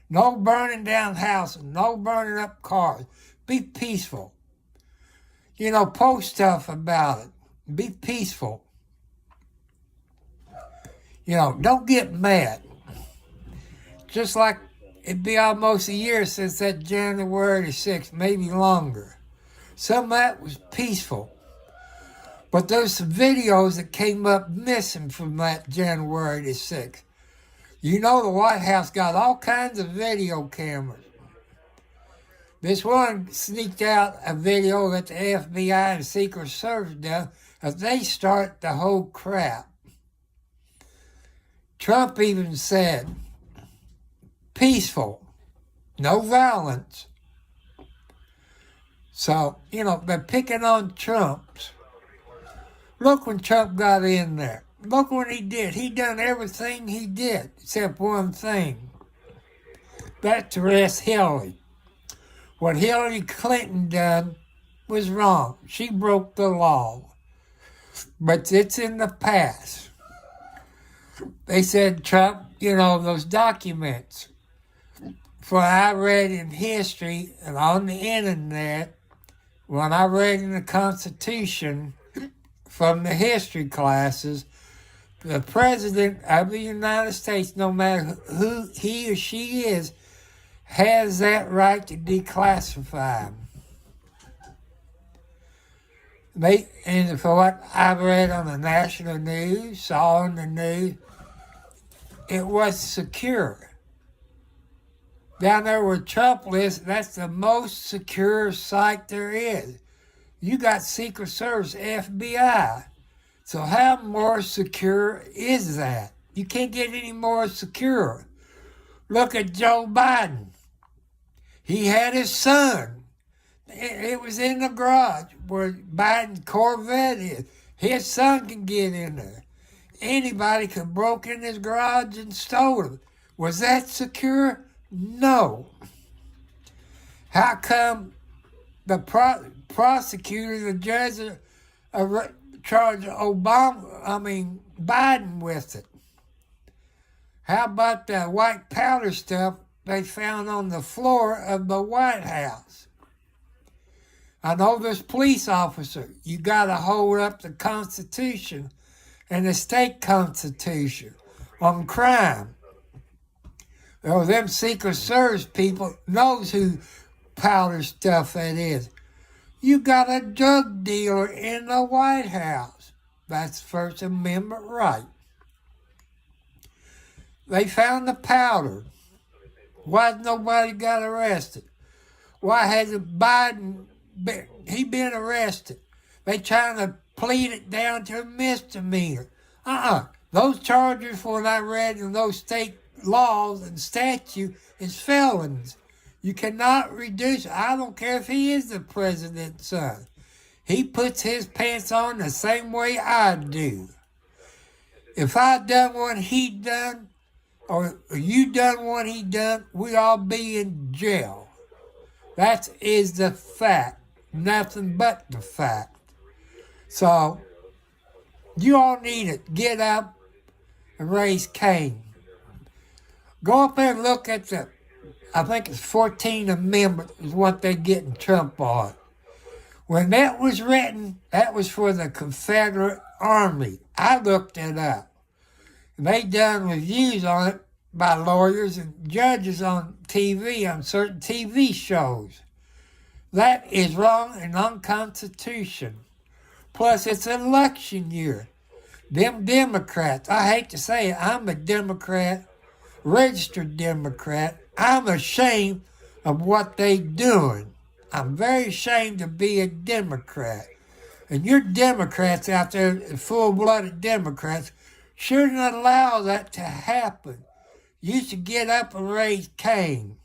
No burning down houses. No burning up cars. Be peaceful. Post stuff about it. Be peaceful. Don't get mad. Just like it'd be almost a year since that January 6th, maybe longer. Some of that was peaceful. But there's some videos that came up missing from that January 6th. The White House got all kinds of video cameras. This one sneaked out a video that the FBI and Secret Service done as they start the whole crap. Trump even said, peaceful, no violence. So, they're picking on Trump's. Look when Trump got in there. Look what he did. He done everything he did, except one thing. That's to arrest Hillary. What Hillary Clinton done was wrong. She broke the law. But it's in the past. They said Trump, those documents. For I read in history and on the internet, when I read in the Constitution from the history classes, the President of the United States, no matter who he or she is, has that right to declassify them. And for what I've read on the national news, saw on the news, it was secure. Down there where Trump lives, that's the most secure site there is. You got Secret Service, FBI. So how more secure is that? You can't get any more secure. Look at Joe Biden. He had his son. It was in the garage where Biden's Corvette is. His son can get in there. Anybody could broke in his garage and stole it. Was that secure? No. How come the prosecutor, the judge, charged Biden with it? How about the white powder stuff they found on the floor of the White House? I know this police officer, you got to hold up the Constitution and the state constitution on crime. Well, them Secret Service people knows who powder stuff that is. You got a drug dealer in the White House. That's First Amendment right. They found the powder. Why nobody got arrested? Why hasn't Biden been arrested? They trying to plead it down to a misdemeanor. Those charges, when I read in those state laws and statutes, is felons. You cannot reduce it. I don't care if he is the president's son. He puts his pants on the same way I do. If I done what he done, or you done what he done, we all be in jail. That is the fact. Nothing but the fact. So, you all need to get up and raise Cain. Go up there and look at I think it's 14 Amendment is what they're getting Trump on. When that was written, that was for the Confederate Army. I looked it up. They done reviews on it by lawyers and judges on TV, on certain TV shows. That is wrong and unconstitutional. Plus, it's an election year. Them Democrats, I hate to say it, I'm a Democrat, registered Democrat. I'm ashamed of what they doing. I'm very ashamed to be a Democrat. And your Democrats out there, full-blooded Democrats, should not allow that to happen. You should get up and raise Cain.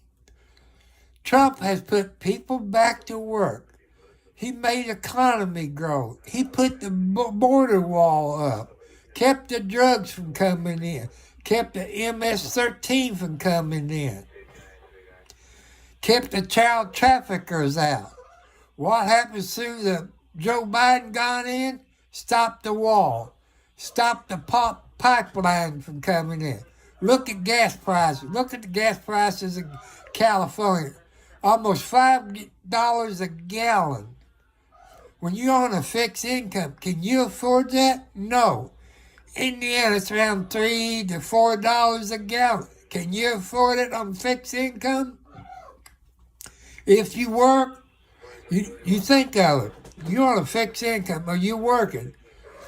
Trump has put people back to work. He made economy grow. He put the border wall up, kept the drugs from coming in, kept the MS-13 from coming in, kept the child traffickers out. What happened as soon as Joe Biden got in? Stopped the wall, stopped the pipeline from coming in. Look at gas prices. Look at the gas prices in California. Almost $5 a gallon. When you're on a fixed income, can you afford that? No. Indiana, it's around $3 to $4 a gallon. Can you afford it on fixed income? If you work, you think of it. You're on a fixed income or you're working.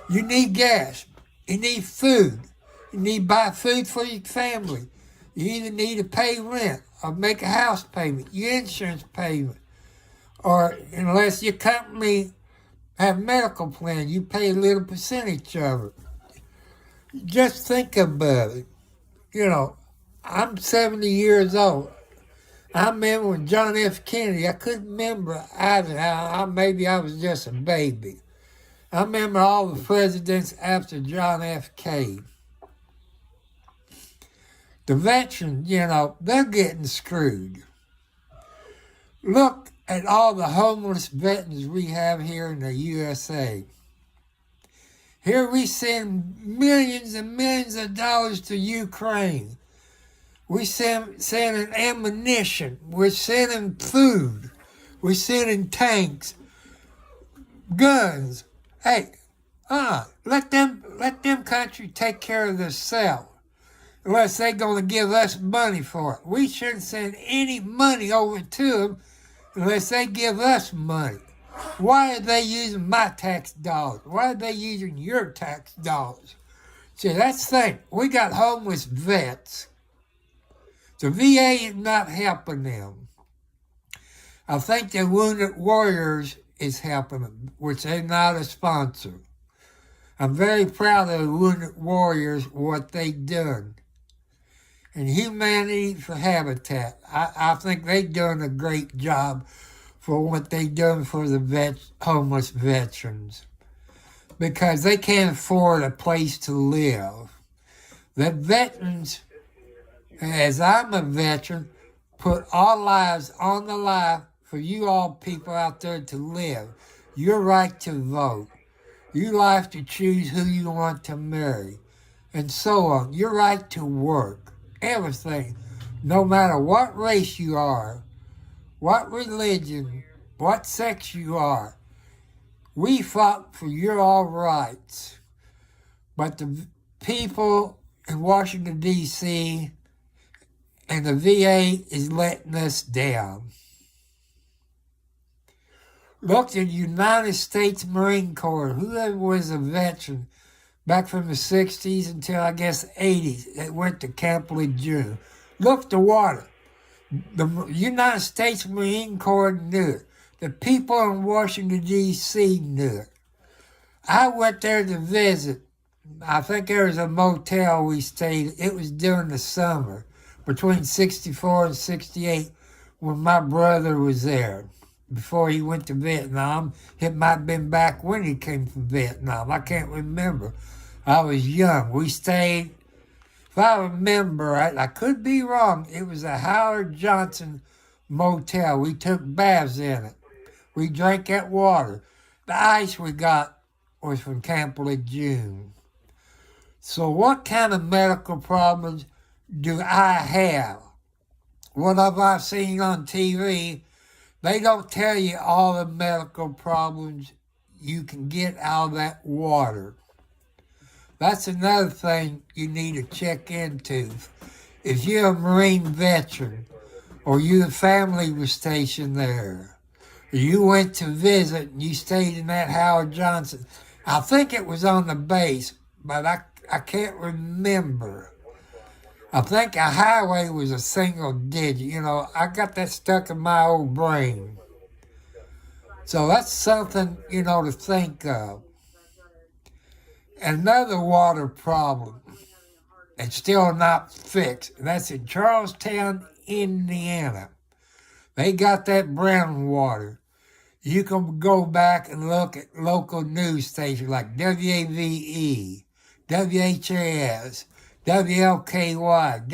You need gas. You need food. You need to buy food for your family. You either need to pay rent or make a house payment, your insurance payment. Or unless your company have medical plan, you pay a little percentage of it. Just think about it. You know, I'm 70 years old. I remember when John F. Kennedy, I couldn't remember either. Maybe I was just a baby. I remember all the presidents after John F. came. The veterans, you know, they're getting screwed. Look at all the homeless veterans we have here in the USA. Here we send millions and millions of dollars to Ukraine. We sending ammunition. We're sending food. We're sending tanks, guns. Hey, let them country take care of themselves. Unless they're going to give us money for it. We shouldn't send any money over to them unless they give us money. Why are they using my tax dollars? Why are they using your tax dollars? See, that's the thing. We got homeless vets. The VA is not helping them. I think the Wounded Warriors is helping them, which they're not a sponsor. I'm very proud of the Wounded Warriors, what they done. And Humanity for Habitat. I think they done a great job for what they done for the homeless veterans. Because they can't afford a place to live. The veterans, as I'm a veteran, put our lives on the line for you all people out there to live. Your right to vote. Your right to choose who you want to marry. And so on. Your right to work. Everything, no matter what race you are, what religion, what sex you are, we fought for your all rights. But the people in Washington, D.C. and the VA is letting us down. Look at the United States Marine Corps, whoever was a veteran, back from the 60s until, I guess, 80s. It went to Camp Lejeune. Look, the water. The United States Marine Corps knew it. The people in Washington, D.C. knew it. I went there to visit. I think there was a motel we stayed. It was during the summer, between 64 and 68, when my brother was there, before he went to Vietnam. It might have been back when he came from Vietnam. I can't remember. I was young. We stayed, if I remember right, I could be wrong, it was a Howard Johnson motel. We took baths in it. We drank that water. The ice we got was from Camp Lejeune. So what kind of medical problems do I have? What have I seen on TV? They don't tell you all the medical problems you can get out of that water. That's another thing you need to check into. If you're a Marine veteran or your family was stationed there, or you went to visit and you stayed in that Howard Johnson, I think it was on the base, but I can't remember. I think a highway was a single digit. You know, I got that stuck in my old brain. So that's something, to think of. Another water problem, it's still not fixed. That's in Charlestown, Indiana. They got that brown water. You can go back and look at local news stations like WAVE, WHAS, WLKY,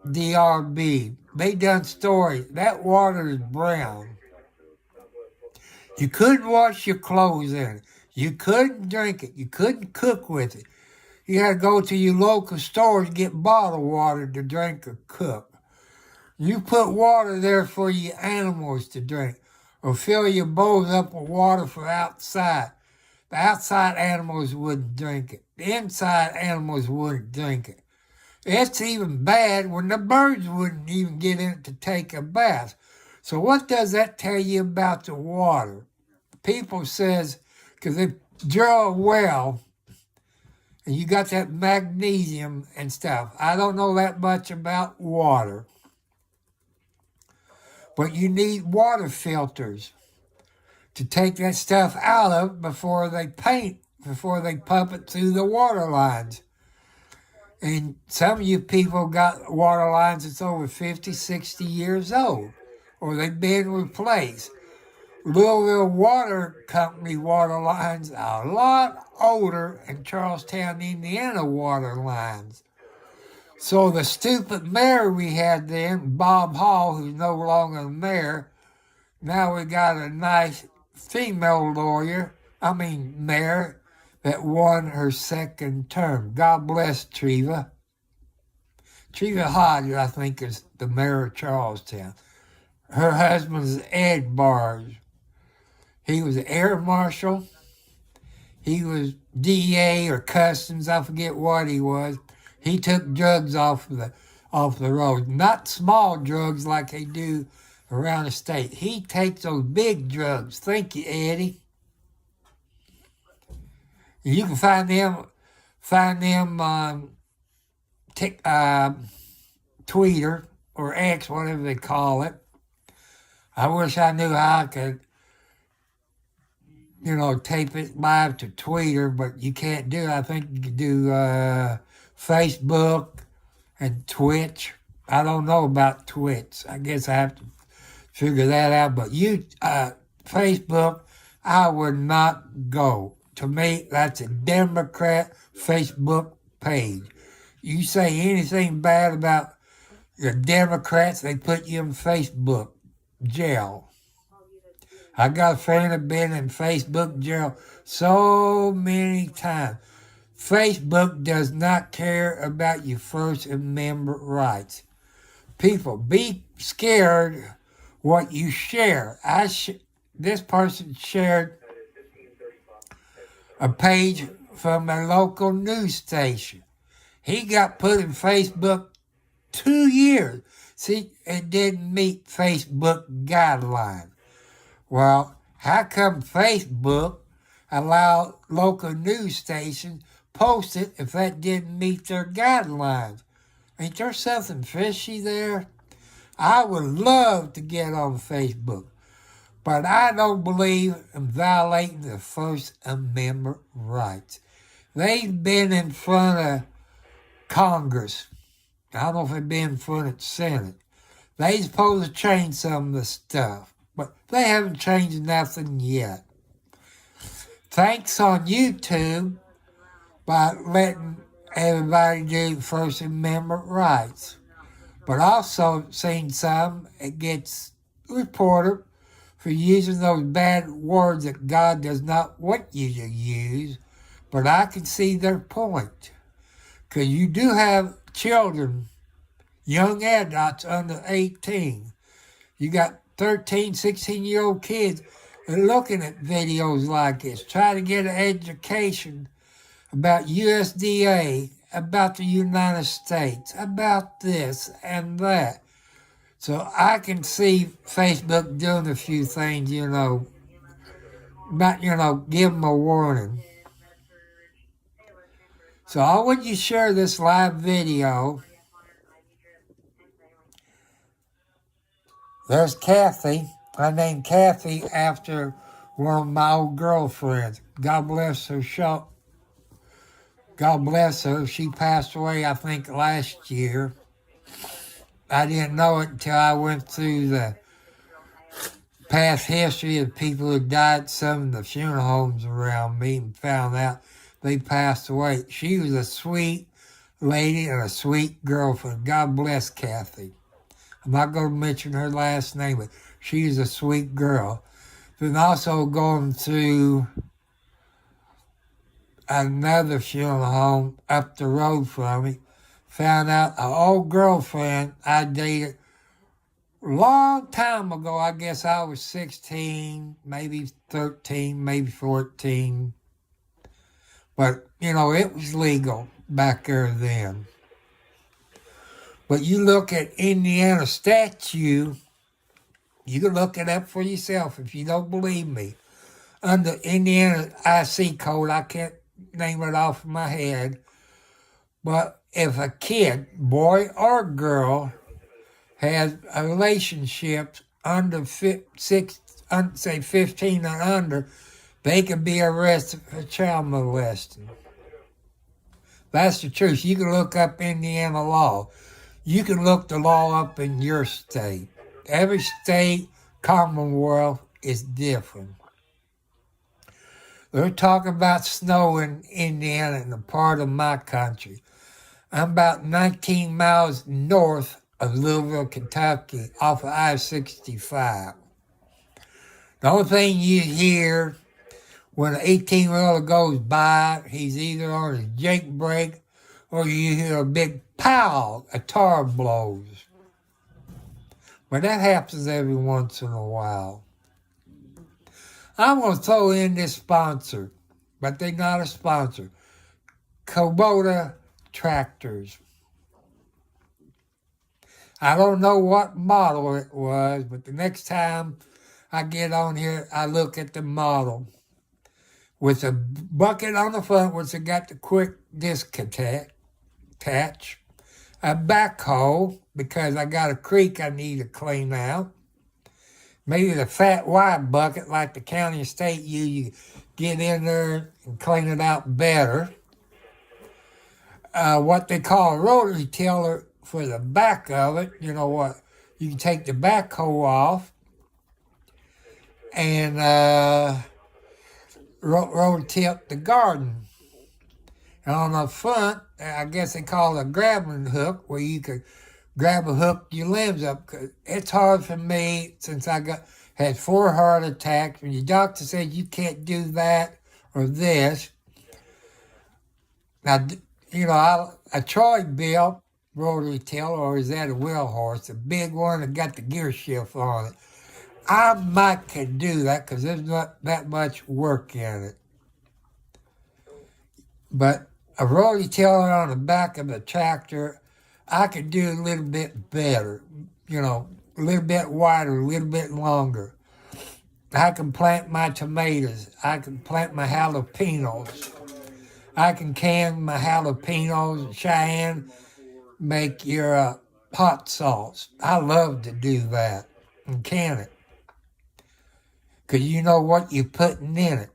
WRDRB. They done stories. That water is brown. You couldn't wash your clothes in it. You couldn't drink it. You couldn't cook with it. You had to go to your local store to get bottled water to drink or cook. You put water there for your animals to drink, or fill your bowls up with water for outside. The outside animals wouldn't drink it. The inside animals wouldn't drink it. It's even bad when the birds wouldn't even get in it to take a bath. So what does that tell you about the water? People says, because they drill a well, and you got that magnesium and stuff. I don't know that much about water. But you need water filters to take that stuff out of before they pump it through the water lines. And some of you people got water lines that's over 50, 60 years old, or they've been replaced. Louisville Water Company water lines are a lot older than Charlestown, Indiana water lines. So the stupid mayor we had then, Bob Hall, who's no longer the mayor, now we got a nice female mayor, that won her second term. God bless Treva. Treva Hodges, I think, is the mayor of Charlestown. Her husband is Ed Barrs. He was air marshal. He was DEA or customs, I forget what he was. He took drugs off the road. Not small drugs like they do around the state. He takes those big drugs. Thank you, Eddie. You can find them on Twitter or X, whatever they call it. I wish I knew how I could, tape it live to Twitter, but you can't do it. I think you can do Facebook and Twitch. I don't know about Twitch. I guess I have to figure that out. But Facebook, I would not go. To me, that's a Democrat Facebook page. You say anything bad about the Democrats, they put you in Facebook jail. I got a friend that been in Facebook jail so many times. Facebook does not care about your First Amendment rights. People, be scared what you share. This person shared a page from a local news station. He got put in Facebook 2 years. See, it didn't meet Facebook guidelines. Well, how come Facebook allowed local news stations post it if that didn't meet their guidelines? Ain't there something fishy there? I would love to get on Facebook, but I don't believe in violating the First Amendment rights. They've been in front of Congress. I don't know if they've been in front of the Senate. They're supposed to change some of the stuff, but they haven't changed nothing yet. Thanks on YouTube by letting everybody do the First Amendment rights. But also seen some, it gets reported for using those bad words that God does not want you to use. But I can see their point. Because you do have children, young adults under 18. You got 13, 16-year-old kids, looking at videos like this. Try to get an education about USDA, about the United States, about this and that. So I can see Facebook doing a few things, about, give them a warning. So I want you to share this live video. There's Kathy. I named Kathy after one of my old girlfriends. God bless her. God bless her. She passed away, I think, last year. I didn't know it until I went through the past history of people who died at some of the funeral homes around me and found out they passed away. She was a sweet lady and a sweet girlfriend. God bless Kathy. I'm not going to mention her last name, but she's a sweet girl. Then also going to another funeral home up the road from me, found out an old girlfriend I dated a long time ago. I guess I was 16, maybe 13, maybe 14. But, it was legal back there then. But you look at Indiana statute, you can look it up for yourself if you don't believe me. Under Indiana IC code, I can't name it off of my head, but if a kid, boy or girl, has a relationship under say 15 and under, they can be arrested for child molesting. That's the truth. You can look up Indiana law. You can look the law up in your state. Every state, commonwealth is different. They're talking about snow in Indiana in a part of my country. I'm about 19 miles north of Louisville, Kentucky, off of I-65. The only thing you hear when an 18-wheeler goes by, he's either on his jake brake or you hear a big pow, a tar blows. But that happens every once in a while. I'm going to throw in this sponsor, but they're not a sponsor. Kubota Tractors. I don't know what model it was, but the next time I get on here, I look at the model. With a bucket on the front, which has got the quick disc attach, a backhoe, because I got a creek I need to clean out. Maybe the fat wide bucket like the county and state you get in there and clean it out better. What they call a rotary tiller for the back of it, you can take the backhoe off and rotary tip the garden. And on the front, I guess they call it a grappling hook, where you could grab a hook your limbs up. 'Cause it's hard for me since I had 4 heart attacks. When your doctor said you can't do that or this. Now, a Troy built rotary tiller, or is that a wheel horse? A big one that got the gear shift on it. I might could do that because there's not that much work in it. But a rotary tiller on the back of a tractor, I could do a little bit better, a little bit wider, a little bit longer. I can plant my tomatoes. I can plant my jalapenos. I can can my jalapenos, Cheyenne, make your hot sauce. I love to do that and can it. Because you know what you're putting in it.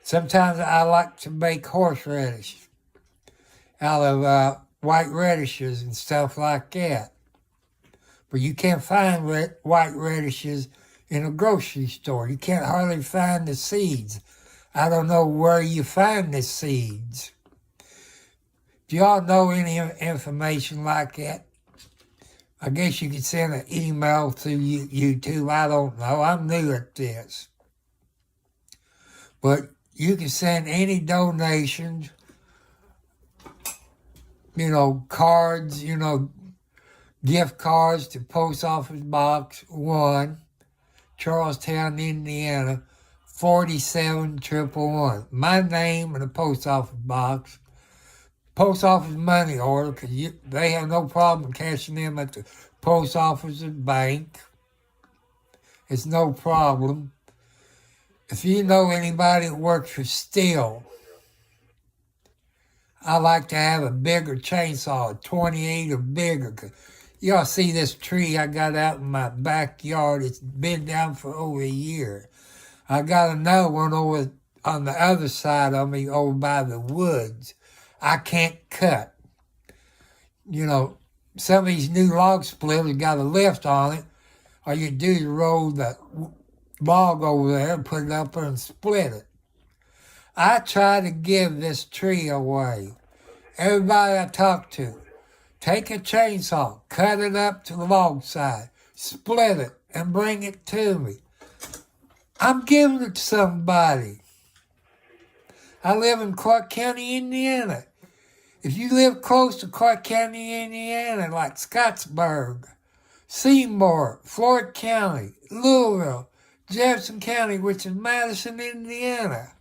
Sometimes I like to make horseradish out of white radishes and stuff like that. But you can't find white radishes in a grocery store. You can't hardly find the seeds. I don't know where you find the seeds. Do y'all know any information like that? I guess you could send an email through YouTube. I don't know. I'm new at this. But you can send any donations, cards, gift cards to Post Office Box 1, Charlestown, Indiana, 47111. My name in the post office box. Post office money order, because they have no problem cashing them at the post office and bank. It's no problem. If you know anybody that works for steel, I like to have a bigger chainsaw, 28 or bigger. Cause y'all see this tree I got out in my backyard. It's been down for over a year. I got another one over on the other side of me, over by the woods. I can't cut. You know, some of these new log splitters got a lift on it. All you do is roll the log over there and put it up there and split it. I try to give this tree away. Everybody I talk to, take a chainsaw, cut it up to the log side, split it, and bring it to me. I'm giving it to somebody. I live in Clark County, Indiana. If you live close to Clark County, Indiana, like Scottsburg, Seymour, Floyd County, Louisville, Jefferson County, which is Madison, Indiana,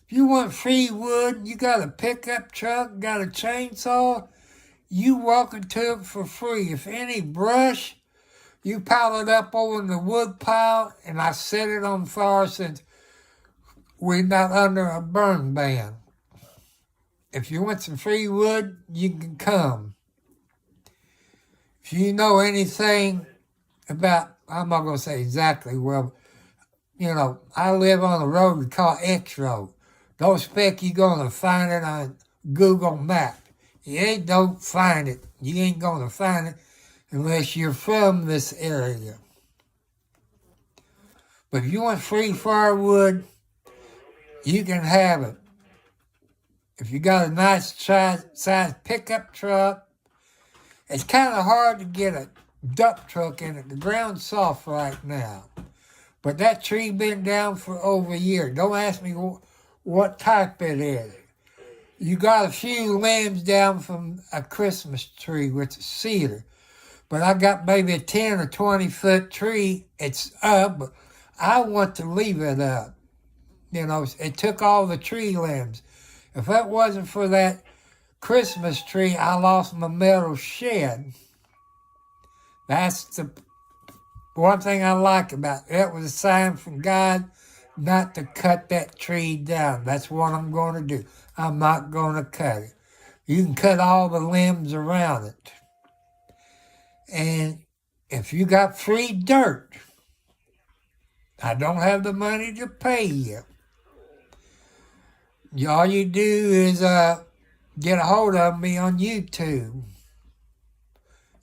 if you want free wood, you got a pickup truck, got a chainsaw, you welcome to it for free. If any brush, you pile it up over in the wood pile, and I set it on fire since we're not under a burn ban. If you want some free wood, you can come. If you know anything about, I'm not going to say exactly, well, you know, I live on a road we call X Road. Don't expect you're going to find it on Google Maps. You don't find it. You ain't going to find it unless you're from this area. But if you want free firewood, you can have it. If you got a nice size pickup truck, it's kind of hard to get a dump truck in it. The ground's soft right now. But that tree been down for over a year. Don't ask me what type it is. You got a few limbs down from a Christmas tree, which is cedar. But I got maybe a 10 or 20 foot tree. It's up, but I want to leave it up. You know, it took all the tree limbs. If it wasn't for that Christmas tree, I lost my metal shed. That's the one thing I like about it. It was a sign from God not to cut that tree down. That's what I'm going to do. I'm not going to cut it. You can cut all the limbs around it. And if you got free dirt, I don't have the money to pay you. All you do is get a hold of me on YouTube.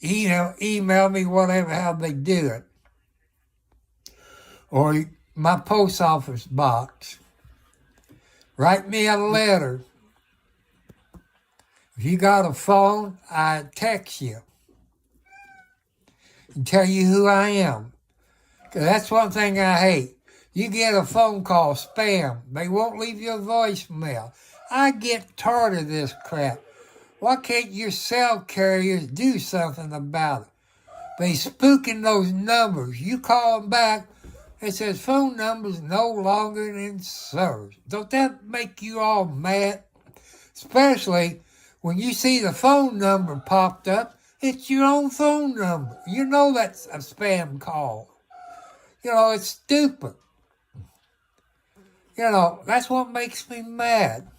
Email me, whatever, how they do it. Or my post office box. Write me a letter. If you got a phone, I text you and tell you who I am. 'Cause that's one thing I hate. You get a phone call, spam. They won't leave you a voicemail. I get tired of this crap. Why can't your cell carriers do something about it? They spooking those numbers. You call them back, it says phone numbers no longer in service. Don't that make you all mad? Especially when you see the phone number popped up, it's your own phone number. You know that's a spam call. You know, it's stupid. You know, that's what makes me mad.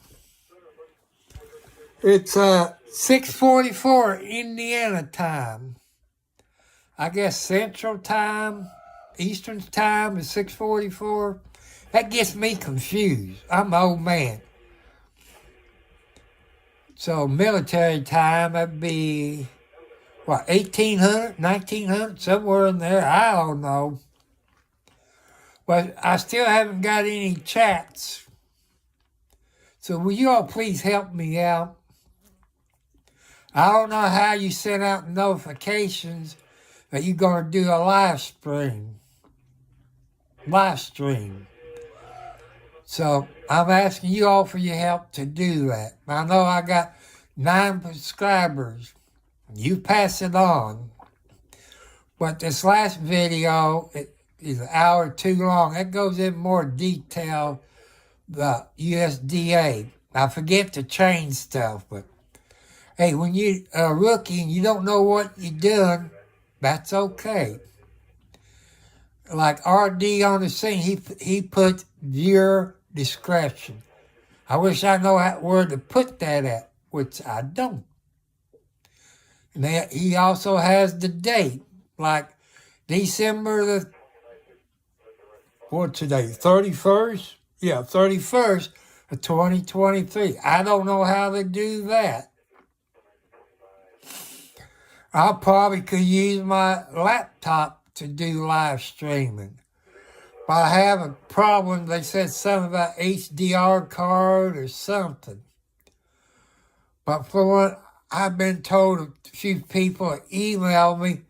It's 6:44 Indiana time. I guess Central time, Eastern time is 6:44. That gets me confused. I'm an old man. So military time, that'd be, 1800, 1900, somewhere in there. I don't know. But I still haven't got any chats. So will you all please help me out? I don't know how you send out notifications that you're going to do a live stream. So I'm asking you all for your help to do that. I know I got 9 subscribers. You pass it on. But this last video, is an hour too long. That goes in more detail, the USDA. I forget to change stuff, but hey, when you're a rookie and you don't know what you're doing, that's okay. Like RD on the scene, he put your discretion. I wish I know where to put that at, which I don't. And he also has the date, like December the, what's today, 31st? Yeah, 31st of 2023. I don't know how to do that. I probably could use my laptop to do live streaming. But I have a problem. They said something about HDR card or something. But for what I've been told, a few people emailed me,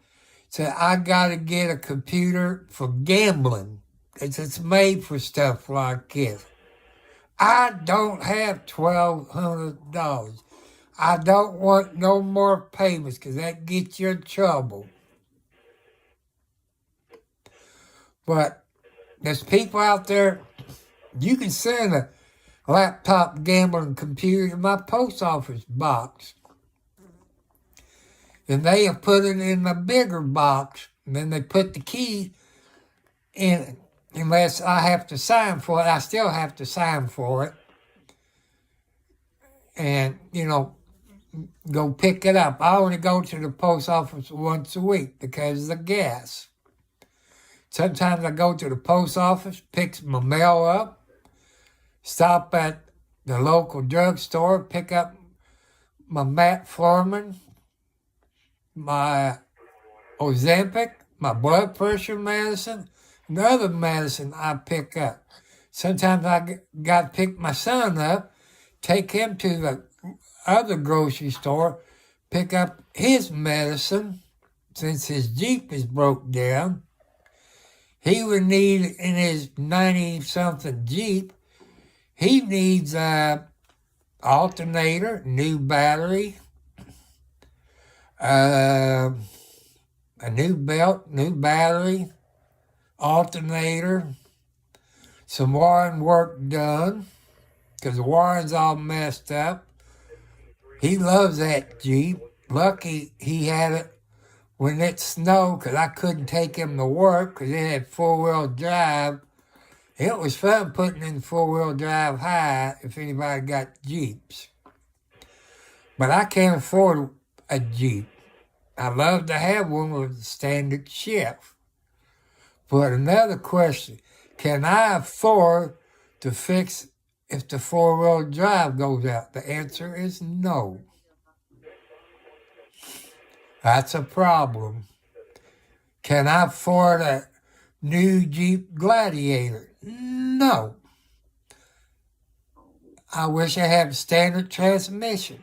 said I got to get a computer for gambling. It's made for stuff like this. I don't have $1,200. I don't want no more payments because that gets you in trouble. But there's people out there, you can send a laptop gambling computer to my post office box. And they have put it in a bigger box, and then they put the key in it. Unless I have to sign for it, I still have to sign for it. And, go pick it up. I only go to the post office once a week because of the gas. Sometimes I go to the post office, pick my mail up, stop at the local drugstore, pick up my metformin, my Ozempic, my blood pressure medicine, and other medicine I pick up. Sometimes I got to pick my son up, take him to the other grocery store, pick up his medicine, since his Jeep is broke down. He would need, in his 90-something Jeep, he needs a alternator, new battery, a new belt, new battery, alternator, some wiring work done, because the wiring's all messed up. He loves that Jeep. Lucky he had it when it snowed, because I couldn't take him to work because it had four-wheel drive. It was fun putting in four-wheel drive high if anybody got Jeeps. But I can't afford a Jeep. I love to have one with a standard shift. But another question, can I afford to fix if the four-wheel drive goes out? The answer is no. That's a problem. Can I afford a new Jeep Gladiator? No. I wish I had a standard transmission.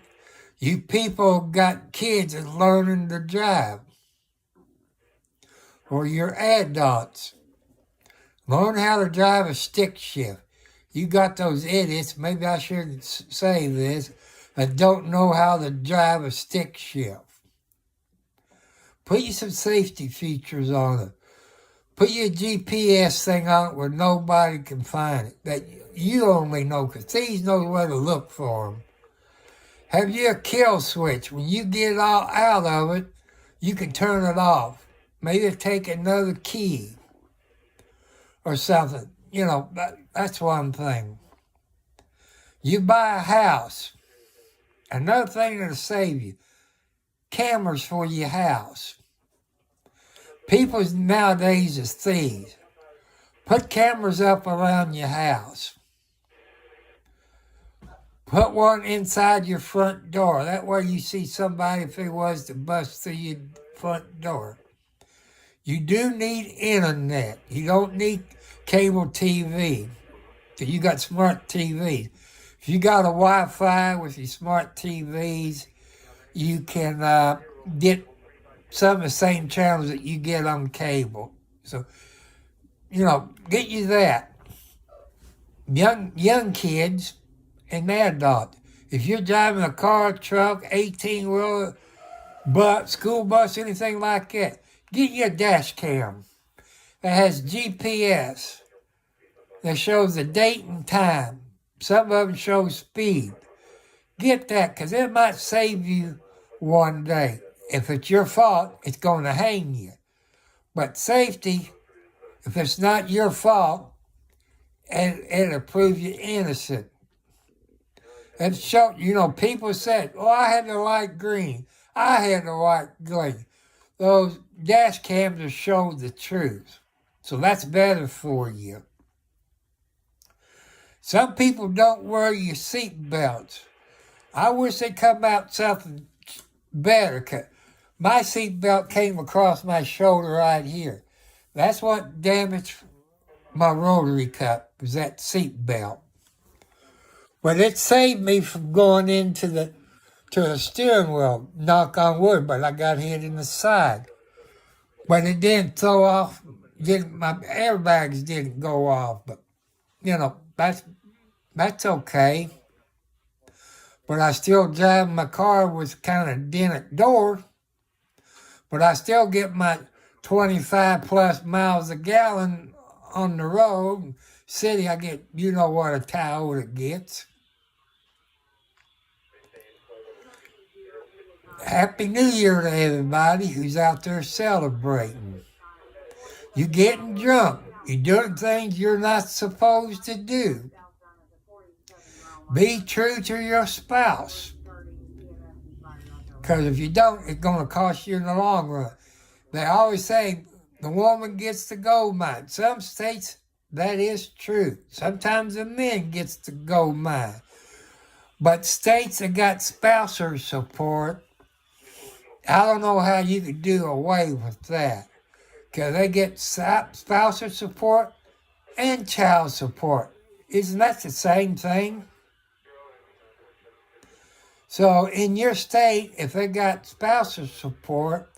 You people got kids that's learning to drive. Or you're adults. Learn how to drive a stick shift. You got those idiots, maybe I shouldn't say this, that don't know how to drive a stick shift. Put you some safety features on it. Put your GPS thing on it where nobody can find it. That you only know, because thieves know where to look for them. Have you a kill switch? When you get all out of it, you can turn it off. Maybe take another key or something. That's one thing. You buy a house. Another thing that'll save you. Cameras for your house. People nowadays is thieves. Put cameras up around your house. Put one inside your front door. That way you see somebody if it was to bust through your front door. You do need internet. You don't need cable TV. If you got smart TVs. If you got a Wi-Fi with your smart TVs, you can get some of the same channels that you get on cable. So, get you that. Young kids and adults. If you're driving a car, truck, 18-wheeler, school bus, anything like that, get you a dash cam. that has GPS that shows the date and time. Some of them show speed. Get that, because it might save you one day. If it's your fault, it's going to hang you. But safety, if it's not your fault, it'll prove you innocent. And so, people said, oh, I had the light green. I had the light green. Those dash cams show the truth. So that's better for you. Some people don't wear your seat belts. I wish they'd come out something better. 'Cause my seat belt came across my shoulder right here. That's what damaged my rotary cup, was that seat belt. But it saved me from going into the steering wheel, knock on wood, but I got hit in the side. But it didn't throw off, my airbags didn't go off, but, that's okay. But I still drive my car with kind of dented door, but I still get my 25 plus miles a gallon on the road. City, I get, what a Toyota gets. Happy New Year to everybody who's out there celebrating. You're getting drunk. You're doing things you're not supposed to do. Be true to your spouse. Because if you don't, it's going to cost you in the long run. They always say the woman gets the gold mine. Some states, that is true. Sometimes the men gets the gold mine. But states that got spousal support, I don't know how you could do away with that. Because they get spousal support and child support. Isn't that the same thing? So in your state, if they got spousal support,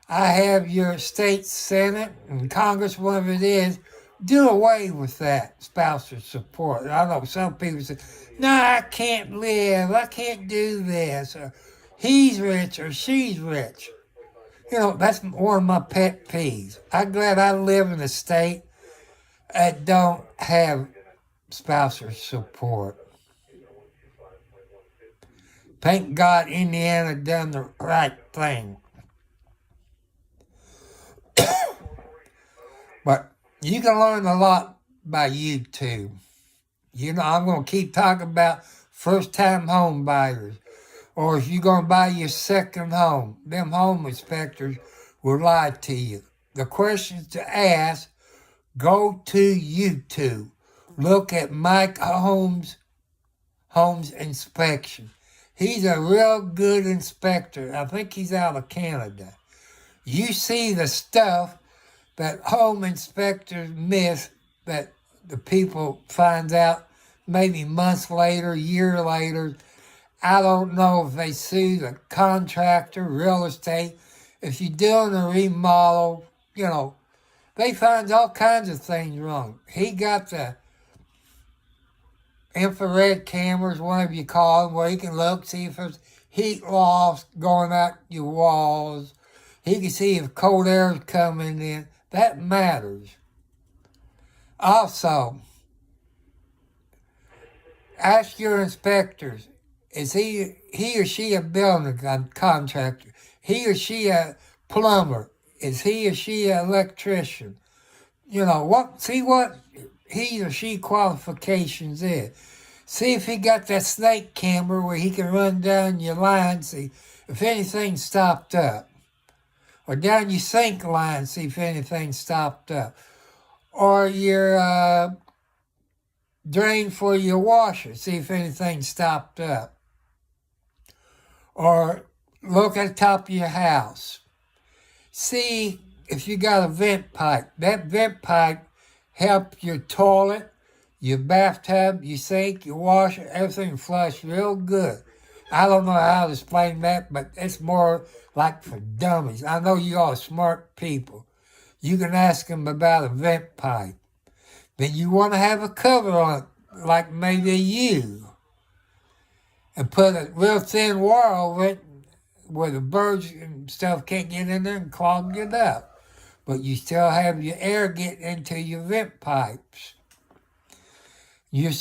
I have your state Senate and Congress, whatever it is, do away with that spousal support. I know some people say, no, I can't live, I can't do this, or he's rich or she's rich. That's one of my pet peeves. I'm glad I live in a state that don't have spousal support. Thank God Indiana done the right thing. But you can learn a lot by YouTube. I'm going to keep talking about first-time home buyers. Or if you're going to buy your second home, them home inspectors will lie to you. The questions to ask, go to YouTube. Look at Mike Holmes Inspection. He's a real good inspector. I think he's out of Canada. You see the stuff that home inspectors miss that the people find out maybe months later, year later. I don't know if they sue the contractor, real estate. If you're doing a remodel, they find all kinds of things wrong. He got the infrared cameras, whatever you call them, where he can look, see if there's heat loss going out your walls. He can see if cold air is coming in. That matters. Also, ask your inspectors, is he or she a building contractor? He or she a plumber? Is he or she an electrician? See what he or she qualifications is. See if he got that snake camera where he can run down your line, see if anything's stopped up. Or down your sink line, see if anything's stopped up. Or your drain for your washer, see if anything's stopped up. Or look at the top of your house. See if you got a vent pipe. That vent pipe helps your toilet, your bathtub, your sink, your washer, everything flush real good. I don't know how to explain that, but it's more like for dummies. I know you all smart people. You can ask them about a vent pipe. Then you want to have a cover on it, like maybe you. And put a real thin wire over it where the birds and stuff can't get in there and clog it up. but you still have your air getting into your vent pipes. Your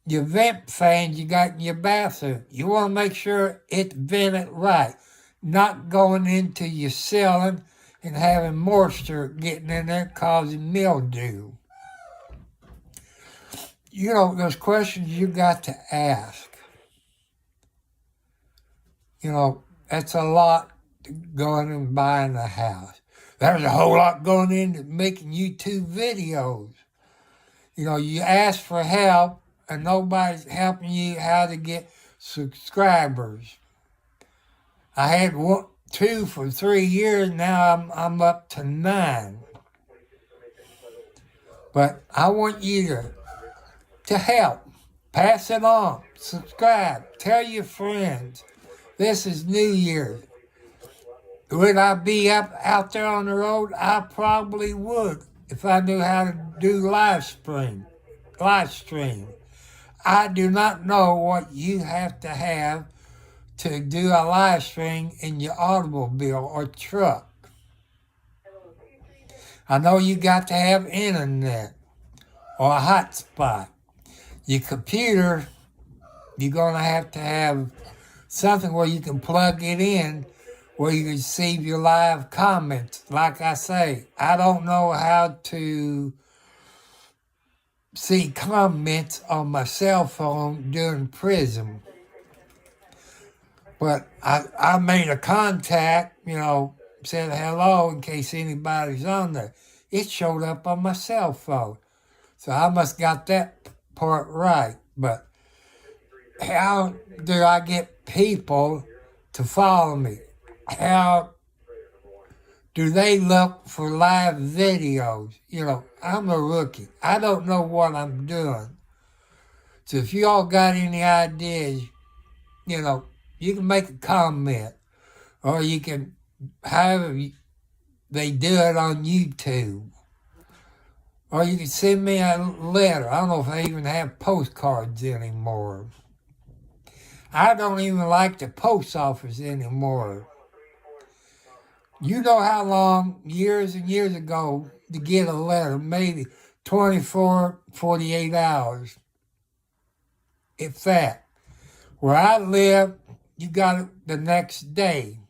vent fans you got in your bathroom, you want to make sure it's vented right, not going into your ceiling and having moisture getting in there causing mildew. There's questions you got to ask. That's a lot going and buying a house. There's a whole lot going into making YouTube videos. You ask for help and nobody's helping you how to get subscribers. I had 2 for 3 years, now I'm up to 9. But I want you to help. Pass it on. Subscribe. Tell your friends. This is New Year's. Would I be out there on the road? I probably would if I knew how to do live stream. I do not know what you have to do a live stream in your automobile or truck. I know you got to have internet or a hotspot. Your computer, you're going to have something where you can plug it in where you can receive your live comments. Like I say, I don't know how to see comments on my cell phone during prison. But I made a contact, said hello in case anybody's on there. It showed up on my cell phone. So I must got that part right. But how do I get people to follow me? How do they look for live videos? I'm a rookie. I don't know what I'm doing. So if you all got any ideas, you can make a comment. Or you can, however they do it on YouTube. Or you can send me a letter. I don't know if they even have postcards anymore. I don't even like the post office anymore. You know how long, years and years ago, to get a letter, maybe 24, 48 hours. If that. Where I live, you got it the next day.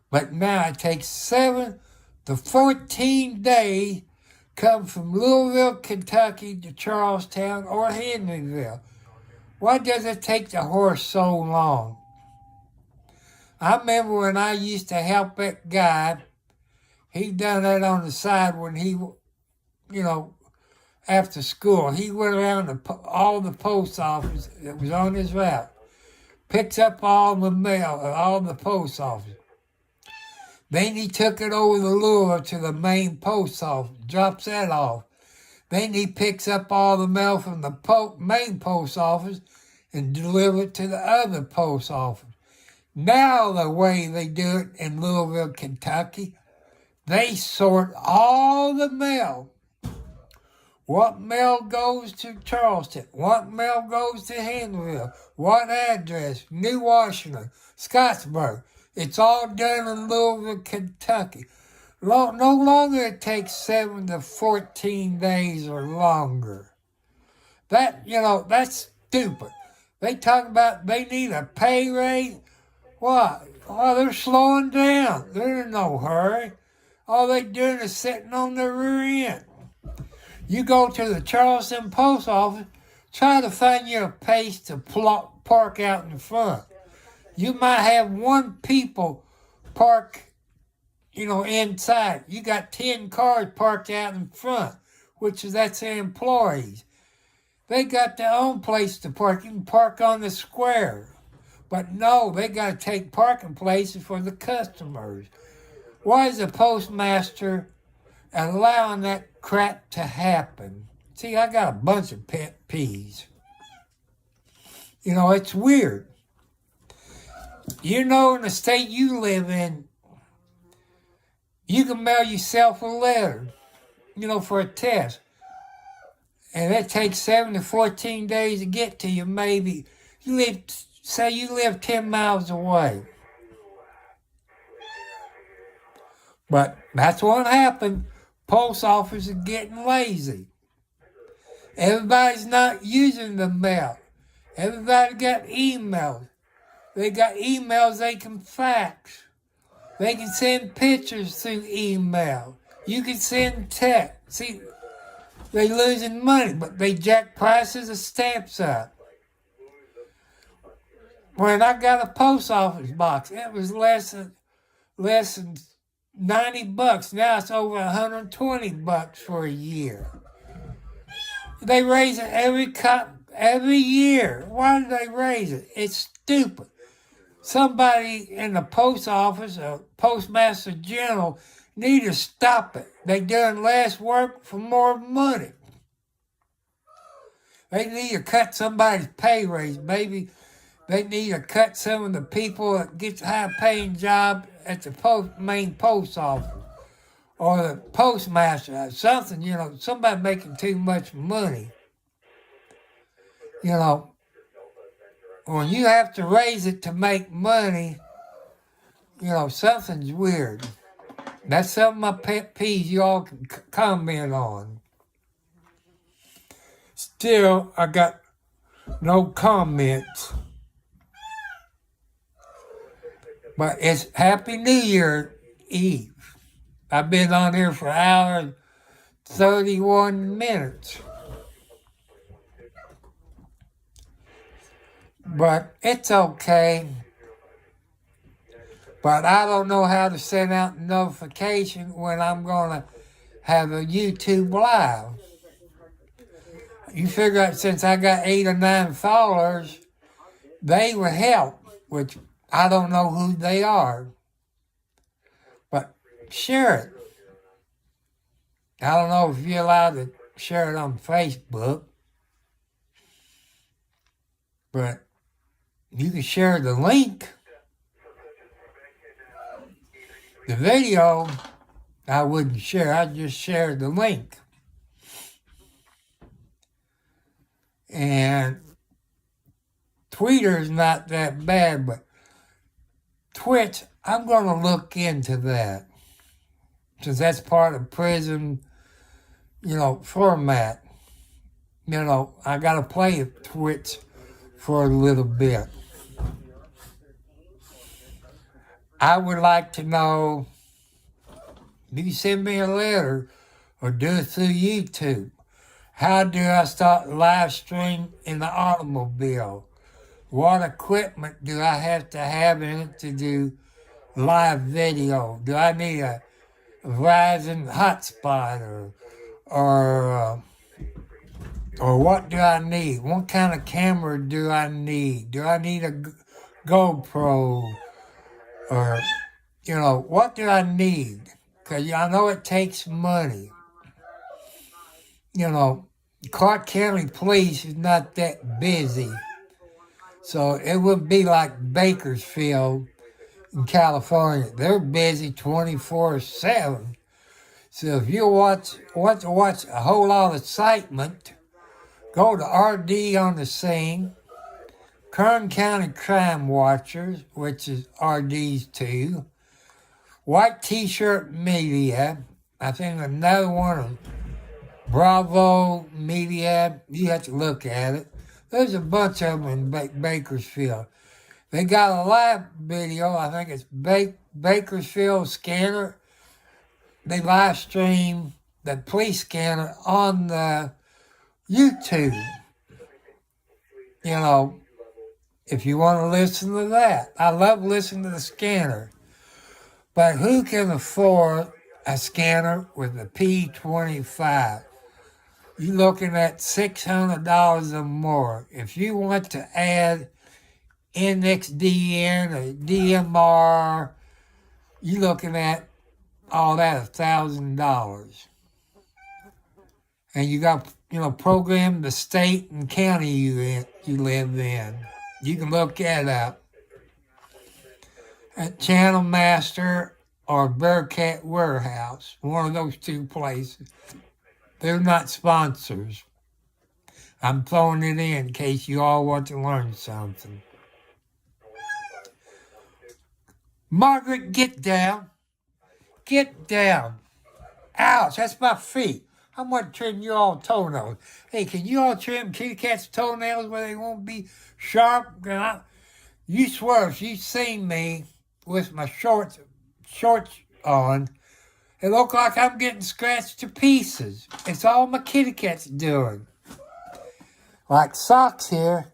But now it takes 7 to 14 days come from Louisville, Kentucky to Charlestown or Henryville. Why does it take the horse so long? I remember when I used to help that guy, he done that on the side when he, after school. He went around to all the post office that was on his route, picks up all the mail at all the post office. Then he took it over the Louisville to the main post office, drops that off. Then he picks up all the mail from the main post office and delivers it to the other post office. Now the way they do it in Louisville, Kentucky, they sort all the mail. What mail goes to Charleston? What mail goes to Henryville? What address? New Washington, Scottsburg. It's all done in Louisville, Kentucky. No longer it takes 7 to 14 days or longer. That's stupid. They talk about they need a pay raise. What? Oh, they're slowing down. They're in no hurry. All they doing is sitting on their rear end. You go to the Charleston post office, try to find you a place to park out in front. You might have 1 people park, inside. You got 10 cars parked out in front, that's their employees. They got their own place to park. You can park on the square. But no, they got to take parking places for the customers. Why is the postmaster allowing that crap to happen? See, I got a bunch of pet peeves. It's weird. In the state you live in, you can mail yourself a letter, for a test. And it takes 7 to 14 days to get to you, maybe. Say you live 10 miles away. But that's what happened. Post office is getting lazy. Everybody's not using the mail. Everybody got emails. They got emails they can fax. They can send pictures through email. You can send text. See, they losing money, but they jack prices of stamps up. When I got a post office box, it was less than $90. Now it's over $120 for a year. They raise it every year. Why do they raise it? It's stupid. Somebody in the post office, or postmaster general, need to stop it. They doing less work for more money. They need to cut somebody's pay raise. Maybe they need to cut some of the people that get a high-paying job at the main post office or the postmaster. Something, somebody making too much money. When you have to raise it to make money, something's weird. That's some of my pet peeves you all can comment on. Still, I got no comments. But it's Happy New Year Eve. I've been on here for an hour and 31 minutes. But it's okay. But I don't know how to send out notification when I'm going to have a YouTube Live. You figure out since I got 8 or 9 followers, they would help, which I don't know who they are. But share it. I don't know if you're allowed to share it on Facebook. But you can share the link. The video, I wouldn't share. I'd just share the link. And Twitter's not that bad, but Twitch, I'm going to look into that. Since that's part of Prism, format. I got to play Twitch for a little bit. I would like to know, you can send me a letter or do it through YouTube. How do I start live stream in the automobile? What equipment do I have to have in it to do live video? Do I need a Verizon hotspot or what do I need? What kind of camera do I need? Do I need a GoPro? Or, what do I need? Because I know it takes money. Clark County Police is not that busy. So it would be like Bakersfield in California. They're busy 24/7. So if you want to watch a whole lot of excitement, go to RD on the Scene, Kern County Crime Watchers, which is RD's too, White T-Shirt Media, I think another one of Bravo Media, you have to look at it. There's a bunch of them in Bakersfield. They got a live video, I think it's Bakersfield Scanner. They live stream the police scanner on the YouTube. If you want to listen to that. I love listening to the scanner. But who can afford a scanner with a P25? You're looking at $600 or more. If you want to add NXDN or DMR, you're looking at all that $1,000. And you got, program the state and county you live in. You can look that up at Channel Master or Bearcat Warehouse, one of those two places. They're not sponsors. I'm throwing it in case you all want to learn something. Margaret Get Down Get down. Ouch, that's my feet. I'm going to trim your all toenails. Hey, can you all trim kitty cat's toenails where they won't be sharp? You swear, if you seen me with my shorts on, it look like I'm getting scratched to pieces. It's all my kitty cat's doing. Like Socks here.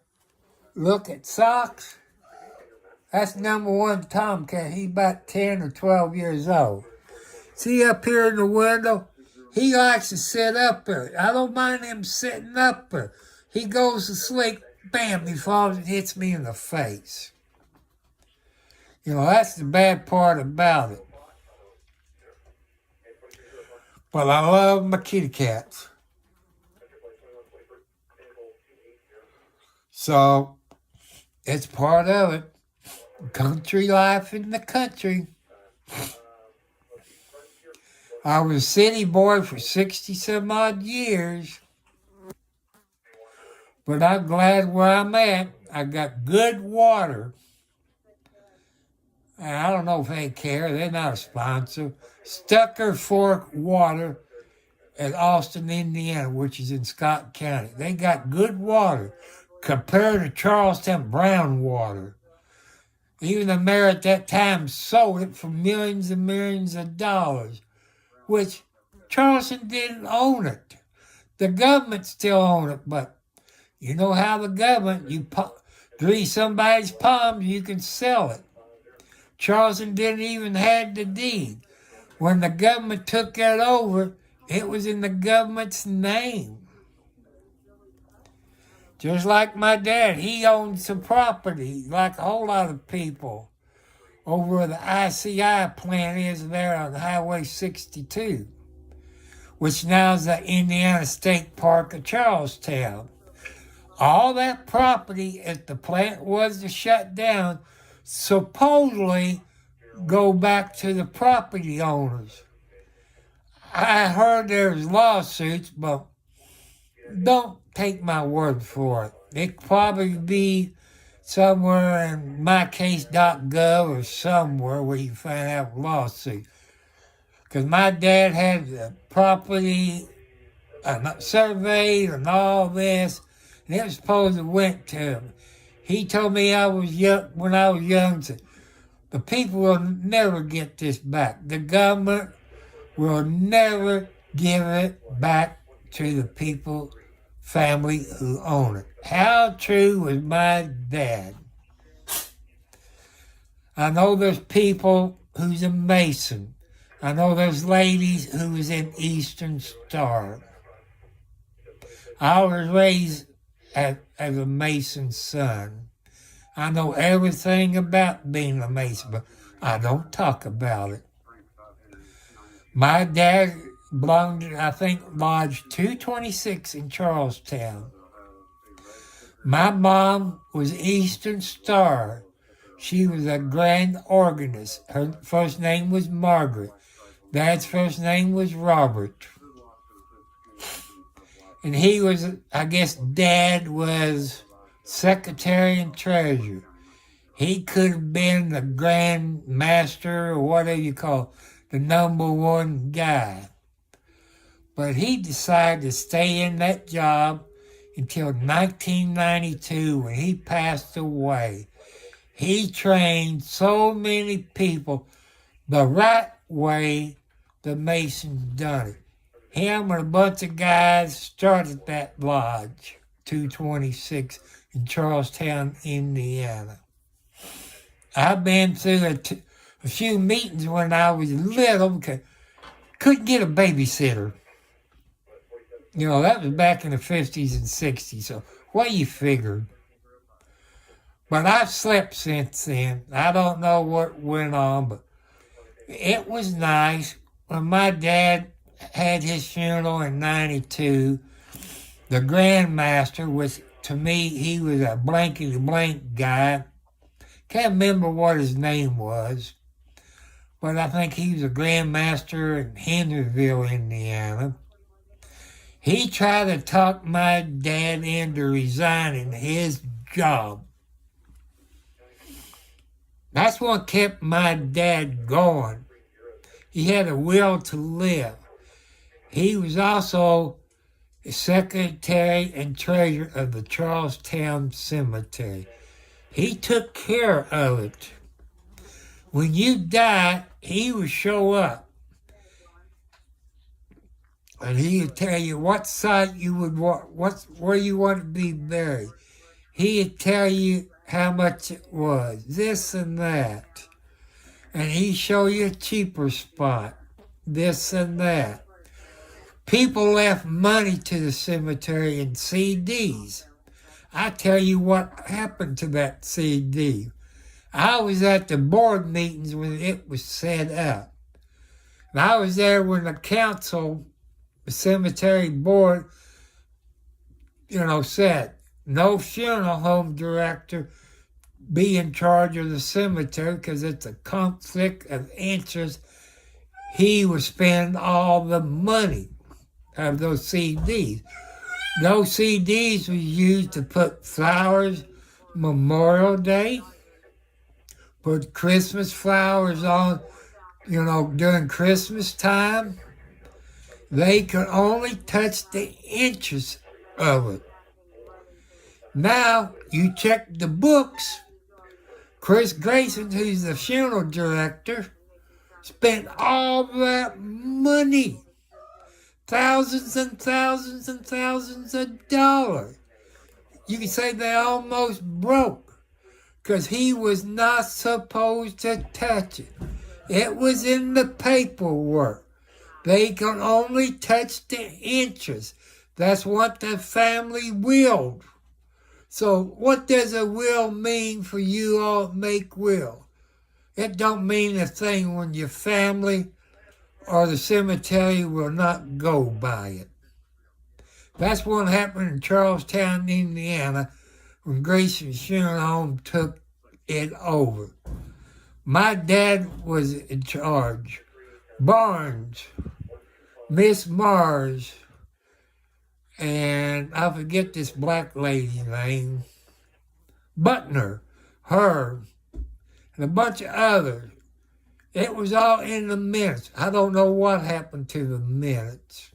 Look at Socks. That's number one tomcat. He's about 10 or 12 years old. See up here in the window? He likes to sit up there. I don't mind him sitting up there. He goes to sleep, bam, he falls and hits me in the face. You know, that's the bad part about it. But I love my kitty cats. So, it's part of it. Country life in the country. I was a city boy for 60-some odd years. But I'm glad where I'm at. I got good water. And I don't know if they care. They're not a sponsor. Stucker Fork Water at Austin, Indiana, which is in Scott County. They got good water compared to Charlestown Brown water. Even the mayor at that time sold it for millions and millions of dollars, which Charleston didn't own it. The government still owned it, but you know how the government, you grease somebody's palms, you can sell it. Charleston didn't even have the deed. When the government took that over, it was in the government's name. Just like my dad, he owned some property, like a whole lot of people, over where the ICI plant is there on Highway 62, which now is the Indiana State Park of Charlestown. All that property, if the plant was to shut down, supposedly go back to the property owners. I heard there's lawsuits, but don't take my word for it. It could probably be somewhere in mycase.gov or somewhere where you find out lawsuits. Because my dad had the property surveyed and all this, and it was supposed to went to him. He told me when I was young, said, the people will never get this back. The government will never give it back to the people, family who own it. How true was my dad? I know there's people who's a Mason. I know there's ladies who was in Eastern Star. I was raised as a Mason's son. I know everything about being a Mason, but I don't talk about it. My dad belonged to, I think, Lodge 226 in Charlestown. My mom was Eastern Star. She was a grand organist. Her first name was Margaret. Dad's first name was Robert. And he was, I guess, Dad was secretary and treasurer. He could have been the grand master or whatever you call the number one guy. But he decided to stay in that job until 1992 when he passed away. He trained so many people the right way the Masons done it. Him and a bunch of guys started that lodge, 226 in Charlestown, Indiana. I've been through a few meetings when I was little because couldn't get a babysitter. You know, that was back in the 50s and 60s, so what you figured? But I've slept since then. I don't know what went on, but it was nice. When my dad had his funeral in 92, the Grand Master was, to me, he was a blankety-blank guy. Can't remember what his name was, but I think he was a Grand Master in Henryville, Indiana. He tried to talk my dad into resigning his job. That's what kept my dad going. He had a will to live. He was also the secretary and treasurer of the Charlestown Cemetery. He took care of it. When you die, he would show up. And he would tell you what site you would want, where you want to be buried. He'd tell you how much it was, this and that. And he'd show you a cheaper spot, this and that. People left money to the cemetery in CDs. I tell you what happened to that CD. I was at the board meetings when it was set up. And I was there when the council, the cemetery board, said no funeral home director be in charge of the cemetery because it's a conflict of interest. He would spend all the money of those CDs. Those CDs were used to put flowers Memorial Day, put Christmas flowers on, during Christmas time. They could only touch the interest of it. Now, you check the books. Chris Grayson, who's the funeral director, spent all that money. Thousands and thousands and thousands of dollars. You can say they almost broke because he was not supposed to touch it. It was in the paperwork. They can only touch the interest. That's what the family willed. So what does a will mean for you all that make will? It don't mean a thing when your family or the cemetery will not go by it. That's what happened in Charlestown, Indiana, when Grayson's Funeral Home took it over. My dad was in charge. Barnes, Miss Mars, and I forget this black lady's name, Butner, her, and a bunch of others. It was all in the minutes. I don't know what happened to the minutes.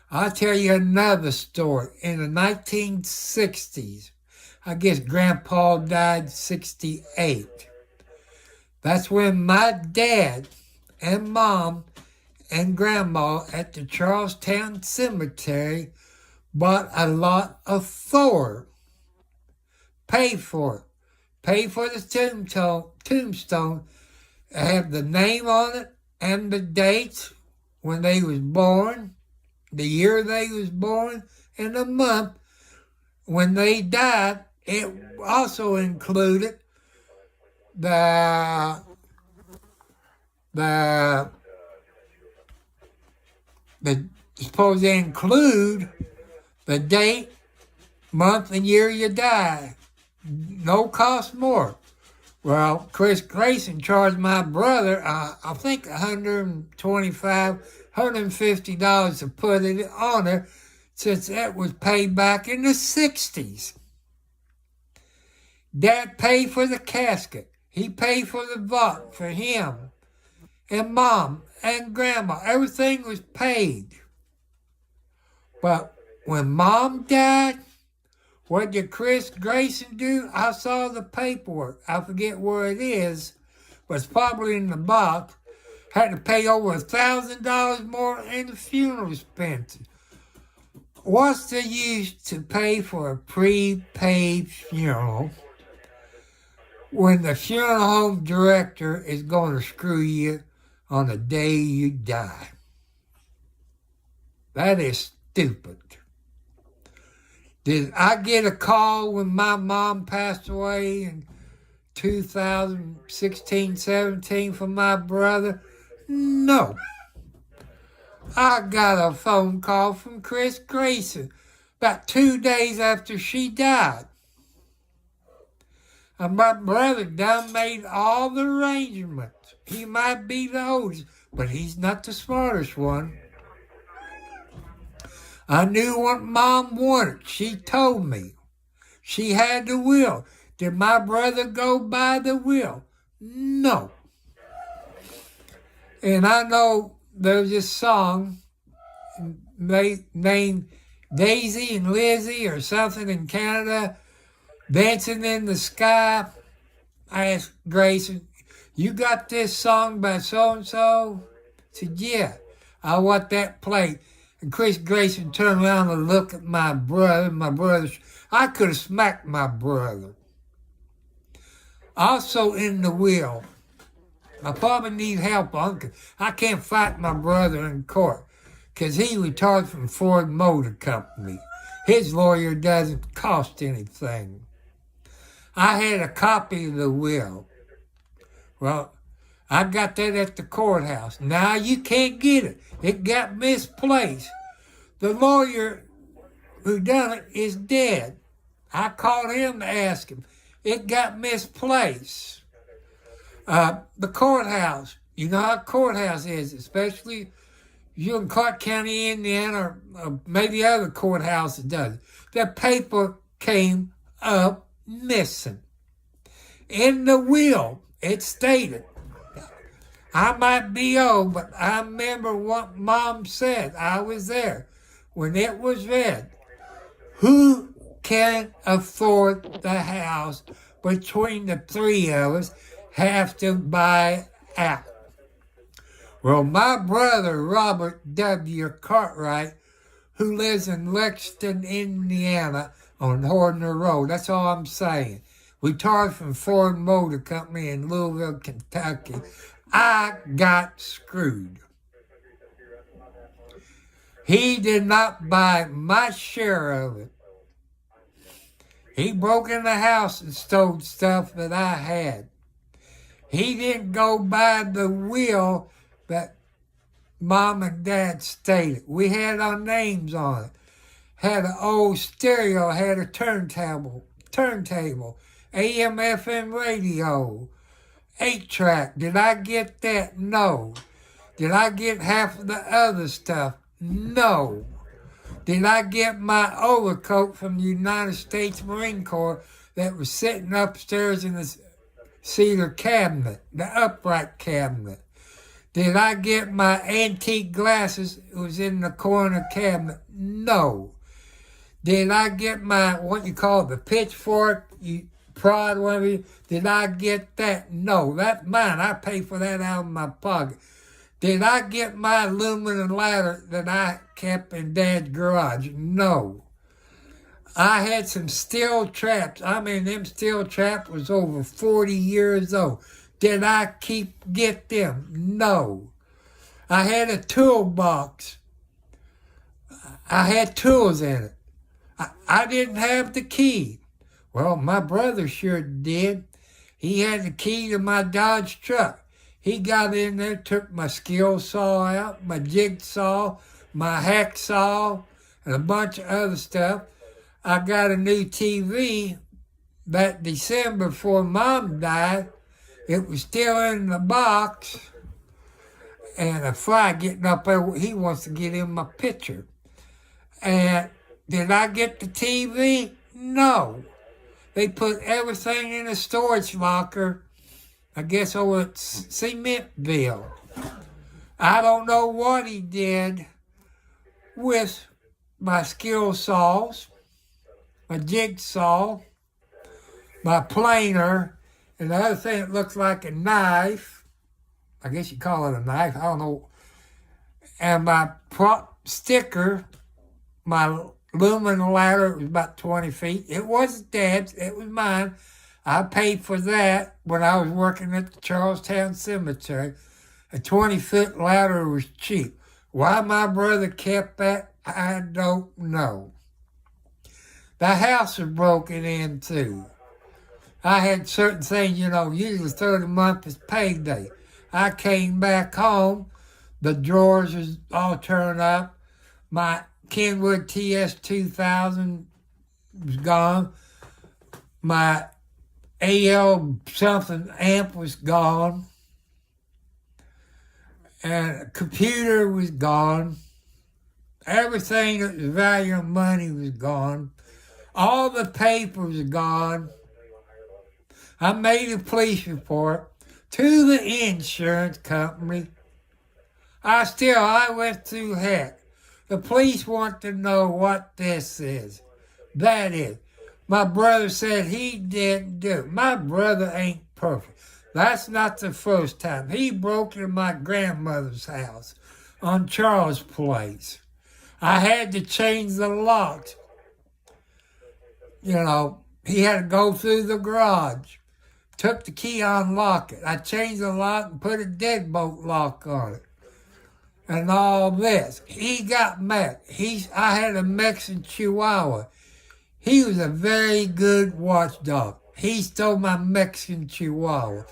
I'll tell you another story. In the 1960s, I guess Grandpa died 68. That's when my dad and Mom and Grandma at the Charlestown Cemetery bought a lot of Thor. Paid for it. Paid for the tombstone. Have the name on it and the dates when they was born, the year they was born, and the month when they died. It also included the supposed to include the date, month, and year you died. No cost more. Well, Chris Grayson charged my brother, I think $125, $150 to put it on there, since that was paid back in the 60s. Dad paid for the casket. He paid for the vault for him and Mom and Grandma. Everything was paid. But when Mom died, what did Chris Grayson do? I saw the paperwork. I forget where it is, but it's probably in the box. Had to pay over $1,000 more in the funeral expenses. What's the use to pay for a prepaid funeral when the funeral home director is going to screw you on the day you die? That is stupid. Did I get a call when my mom passed away in 2016, 17 from my brother? No. I got a phone call from Chris Grayson about 2 days after she died. And my brother done made all the arrangements. He might be the oldest, but he's not the smartest one. I knew what Mom wanted. She told me. She had the will. Did my brother go by the will? No. And I know there's this song named Daisy and Lizzie or something in Canada, Dancing in the Sky. I asked Grayson, you got this song by so-and-so? He said, yeah, I want that played. And Chris Grayson turned around and looked at my brother. My brother, I could have smacked my brother. Also in the will, I probably need help on it. I can't fight my brother in court because he retired from Ford Motor Company. His lawyer doesn't cost anything. I had a copy of the will. Well, I got that at the courthouse. Now you can't get it. It got misplaced. The lawyer who done it is dead. I called him to ask him. It got misplaced. The courthouse. You know how a courthouse is, especially you in Clark County, Indiana, or maybe other courthouses does. The paper came up missing. In the will, it stated, I might be old, but I remember what Mom said. I was there when it was read. Who can afford the house between the three of us have to buy out? Well, my brother, Robert W. Cartwright, who lives in Lexington, Indiana, on Horner Road. That's all I'm saying. Retired from Ford Motor Company in Louisville, Kentucky. I got screwed. He did not buy my share of it. He broke in the house and stole stuff that I had. He didn't go by the will that Mom and Dad stated. We had our names on it. Had an old stereo, had a turntable, AM, FM radio, 8-track. Did I get that? No. Did I get half of the other stuff? No. Did I get my overcoat from the United States Marine Corps that was sitting upstairs in the cedar cabinet, the upright cabinet? Did I get my antique glasses? It was in the corner cabinet. No. Did I get my, what you call it, the pitchfork, prod, whatever you, did I get that? No, that's mine. I pay for that out of my pocket. Did I get my aluminum ladder that I kept in Dad's garage? No. I had some steel traps. I mean, them steel traps was over 40 years old. Did I get them? No. I had a toolbox. I had tools in it. I didn't have the key. Well, my brother sure did. He had the key to my Dodge truck. He got in there, took my skill saw out, my jigsaw, my hacksaw, and a bunch of other stuff. I got a new TV that December before Mom died. It was still in the box. And a fly getting up there, he wants to get in my picture. And did I get the TV? No. They put everything in a storage locker, I guess over at Cementville. I don't know what he did with my skill saws, my jigsaw, my planer, and the other thing that looks like a knife. I guess you call it a knife, I don't know. And my prop sticker, my aluminum ladder, it was about 20 feet. It wasn't Dad's, it was mine. I paid for that when I was working at the Charlestown Cemetery. A 20-foot ladder was cheap. Why my brother kept that, I don't know. The house was broken into. I had certain things, usually third of the month is payday. I came back home, the drawers was all turned up. My Kenwood TS2000 was gone. My AL something amp was gone. And a computer was gone. Everything that was value of money was gone. All the papers were gone. I made a police report to the insurance company. I went through heck. The police want to know what this is. That is. My brother said he didn't do it. My brother ain't perfect. That's not the first time. He broke into my grandmother's house on Charles Place. I had to change the locks. You know, he had to go through the garage. Took the key, unlock it. I changed the lock and put a deadbolt lock on it. And all this. He got mad. I had a Mexican Chihuahua. He was a very good watchdog. He stole my Mexican Chihuahua.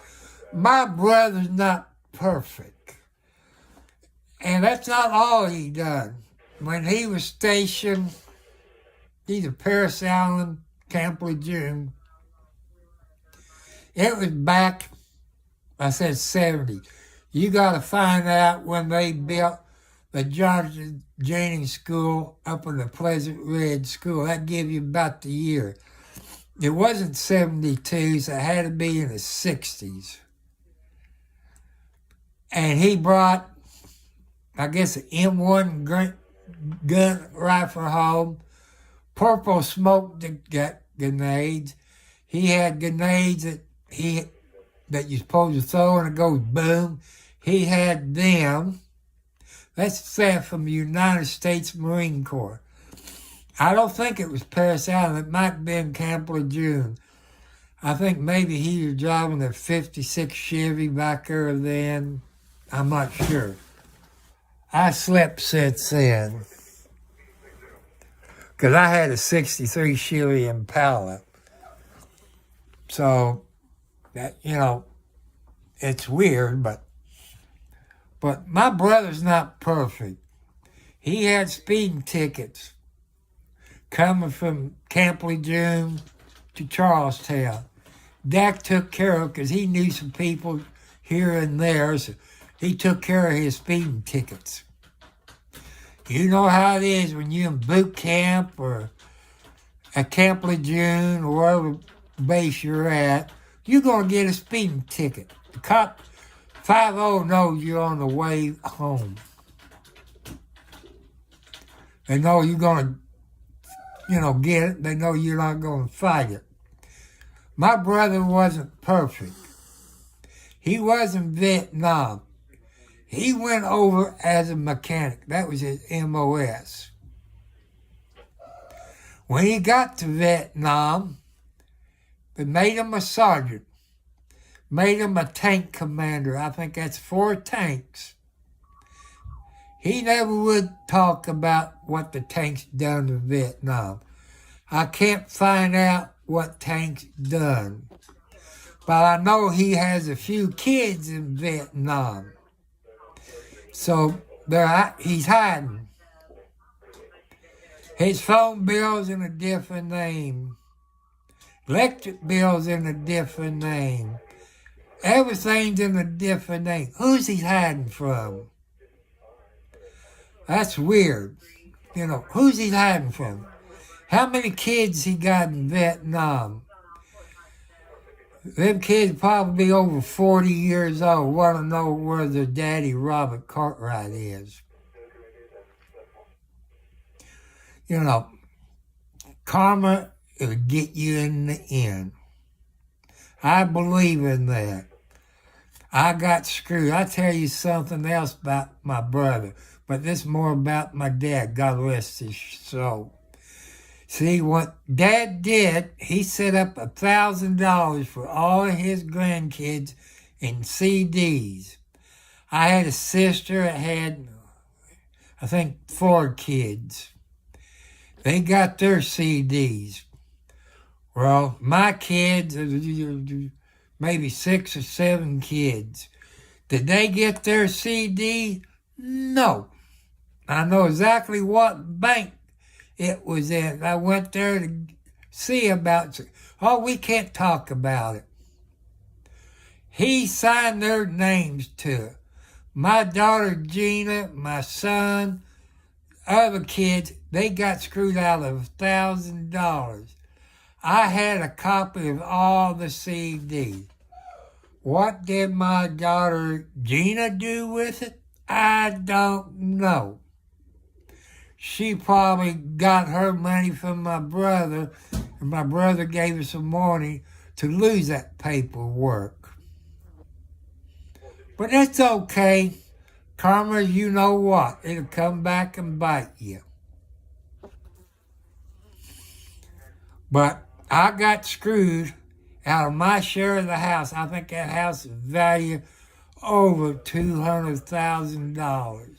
My brother's not perfect. And that's not all he done. When he was stationed, either Parris Island, Camp Lejeune, it was back, I said 70. You got to find out when they built the Jonathan Jennings School up in the Pleasant Ridge School. That give you about the year. It wasn't 72, so it had to be in the 60s. And he brought, I guess, an M1 gun rifle home, purple smoke grenades. He had grenades that you're supposed to throw and it goes boom. He had them. That's sent from the United States Marine Corps. I don't think it was Parris Island. It might have been Camp Lejeune. I think maybe he was driving a 56 Chevy back there then. I'm not sure. I slept since then. Because I had a 63 Chevy Impala. So, that, you know, it's weird, but my brother's not perfect. He had speeding tickets coming from Camp Lejeune to Charlestown. Dak took care of it because he knew some people here and there, so he took care of his speeding tickets. You know how it is when you're in boot camp or at Camp Lejeune or wherever base you're at, you're going to get a speeding ticket. The cop 5-0 knows you're on the way home. They know you're going to, get it. They know you're not going to fight it. My brother wasn't perfect. He was in Vietnam. He went over as a mechanic. That was his MOS. When he got to Vietnam, they made him a sergeant. Made him a tank commander. I think that's 4 tanks. He never would talk about what the tanks done in Vietnam. I can't find out what tanks done. But I know he has a few kids in Vietnam. So he's hiding. His phone bill's in a different name. Electric bill's in a different name. Everything's in a different name. Who's he hiding from? That's weird. Who's he hiding from? How many kids he got in Vietnam? Them kids probably over 40 years old want to know where their daddy Robert Cartwright is. Karma will get you in the end. I believe in that. I got screwed. I'll tell you something else about my brother, but this is more about my dad. God rest his soul. See, what Dad did, he set up $1,000 for all of his grandkids in CDs. I had a sister that had, I think, 4 kids. They got their CDs. Well, my kids, maybe 6 or 7 kids. Did they get their CD? No. I know exactly what bank it was in. I went there to see about it. Oh, we can't talk about it. He signed their names to it. My daughter Gina, my son, other kids, they got screwed out of $1,000. I had a copy of all the CDs. What did my daughter Gina do with it? I don't know. She probably got her money from my brother, and my brother gave her some money to lose that paperwork. But it's okay. Karma, you know what? It'll come back and bite you. But I got screwed out of my share of the house. I think that house is valued over $200,000.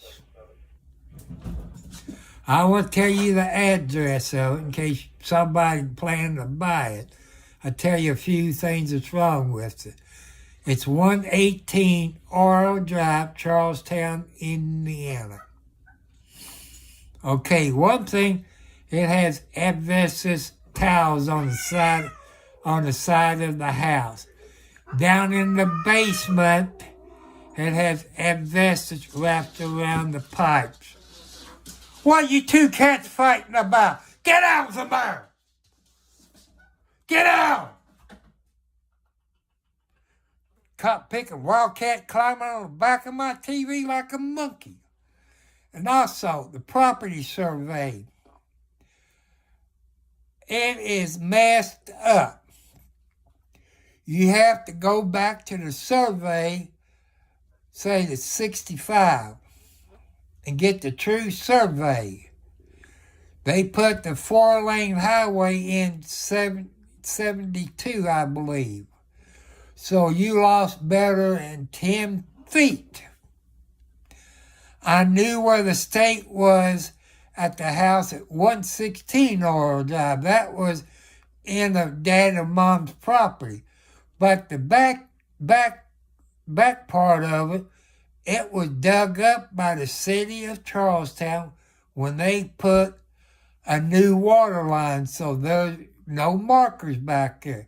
I want to tell you the address of it in case somebody planned to buy it. I'll tell you a few things that's wrong with it. It's 118 Oral Drive, Charlestown, Indiana. Okay, one thing, it has asbestos tiles on the side of the house. Down in the basement, it has asbestos wrapped around the pipes. What are you two cats fighting about? Get out from there! Get out! Caught picking wildcat climbing on the back of my TV like a monkey. And also, the property survey. It is messed up. You have to go back to the survey, say the 65, and get the true survey. They put the 4-lane highway in 72, I believe. So you lost better than 10 feet. I knew where the state was at the house at 116 Oral Drive. That was in of Dad and Mom's property. But the back part of it, it was dug up by the city of Charlestown when they put a new water line, so there's no markers back there.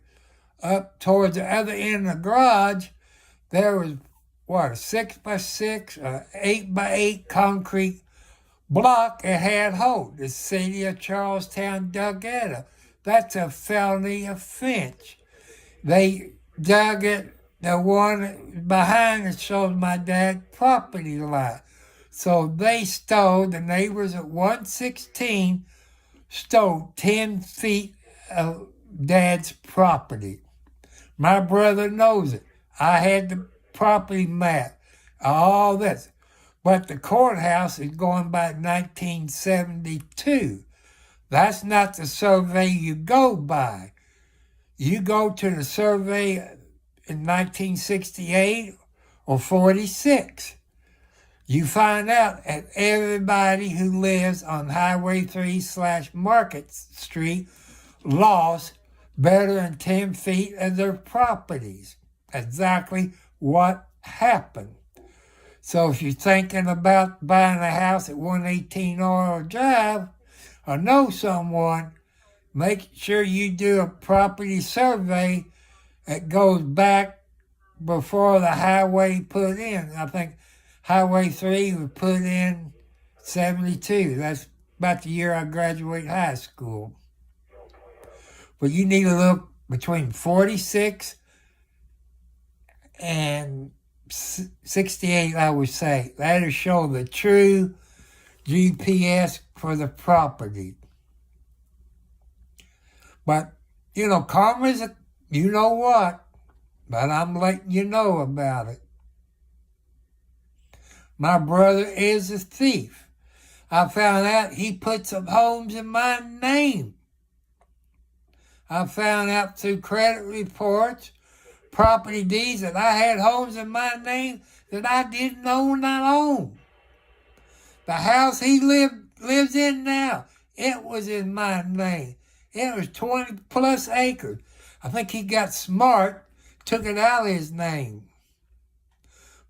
Up towards the other end of the garage, there was, a 6x6, 8x8 concrete block that had holes. The city of Charlestown dug that up. That's a felony offense. They dug it, the one behind it shows my dad's property line. So they stole, the neighbors at 116 stole 10 feet of Dad's property. My brother knows it. I had the property map, all this. But the courthouse is going by 1972. That's not the survey you go by. You go to the survey in 1968 or 46. You find out that everybody who lives on Highway 3/Market Street lost better than 10 feet of their properties. Exactly what happened. So if you're thinking about buying a house at 118 Oral Drive or know someone, make sure you do a property survey that goes back before the highway put in. I think Highway 3 was put in 72. That's about the year I graduated high school. But you need to look between 46 and 68, I would say. That'll show the true GPS for the property. But, karma's you know what, but I'm letting you know about it. My brother is a thief. I found out he put some homes in my name. I found out through credit reports, property deeds, that I had homes in my name that I didn't own. The house he lives in now, it was in my name. It was 20 plus acres. I think he got smart, took it out of his name.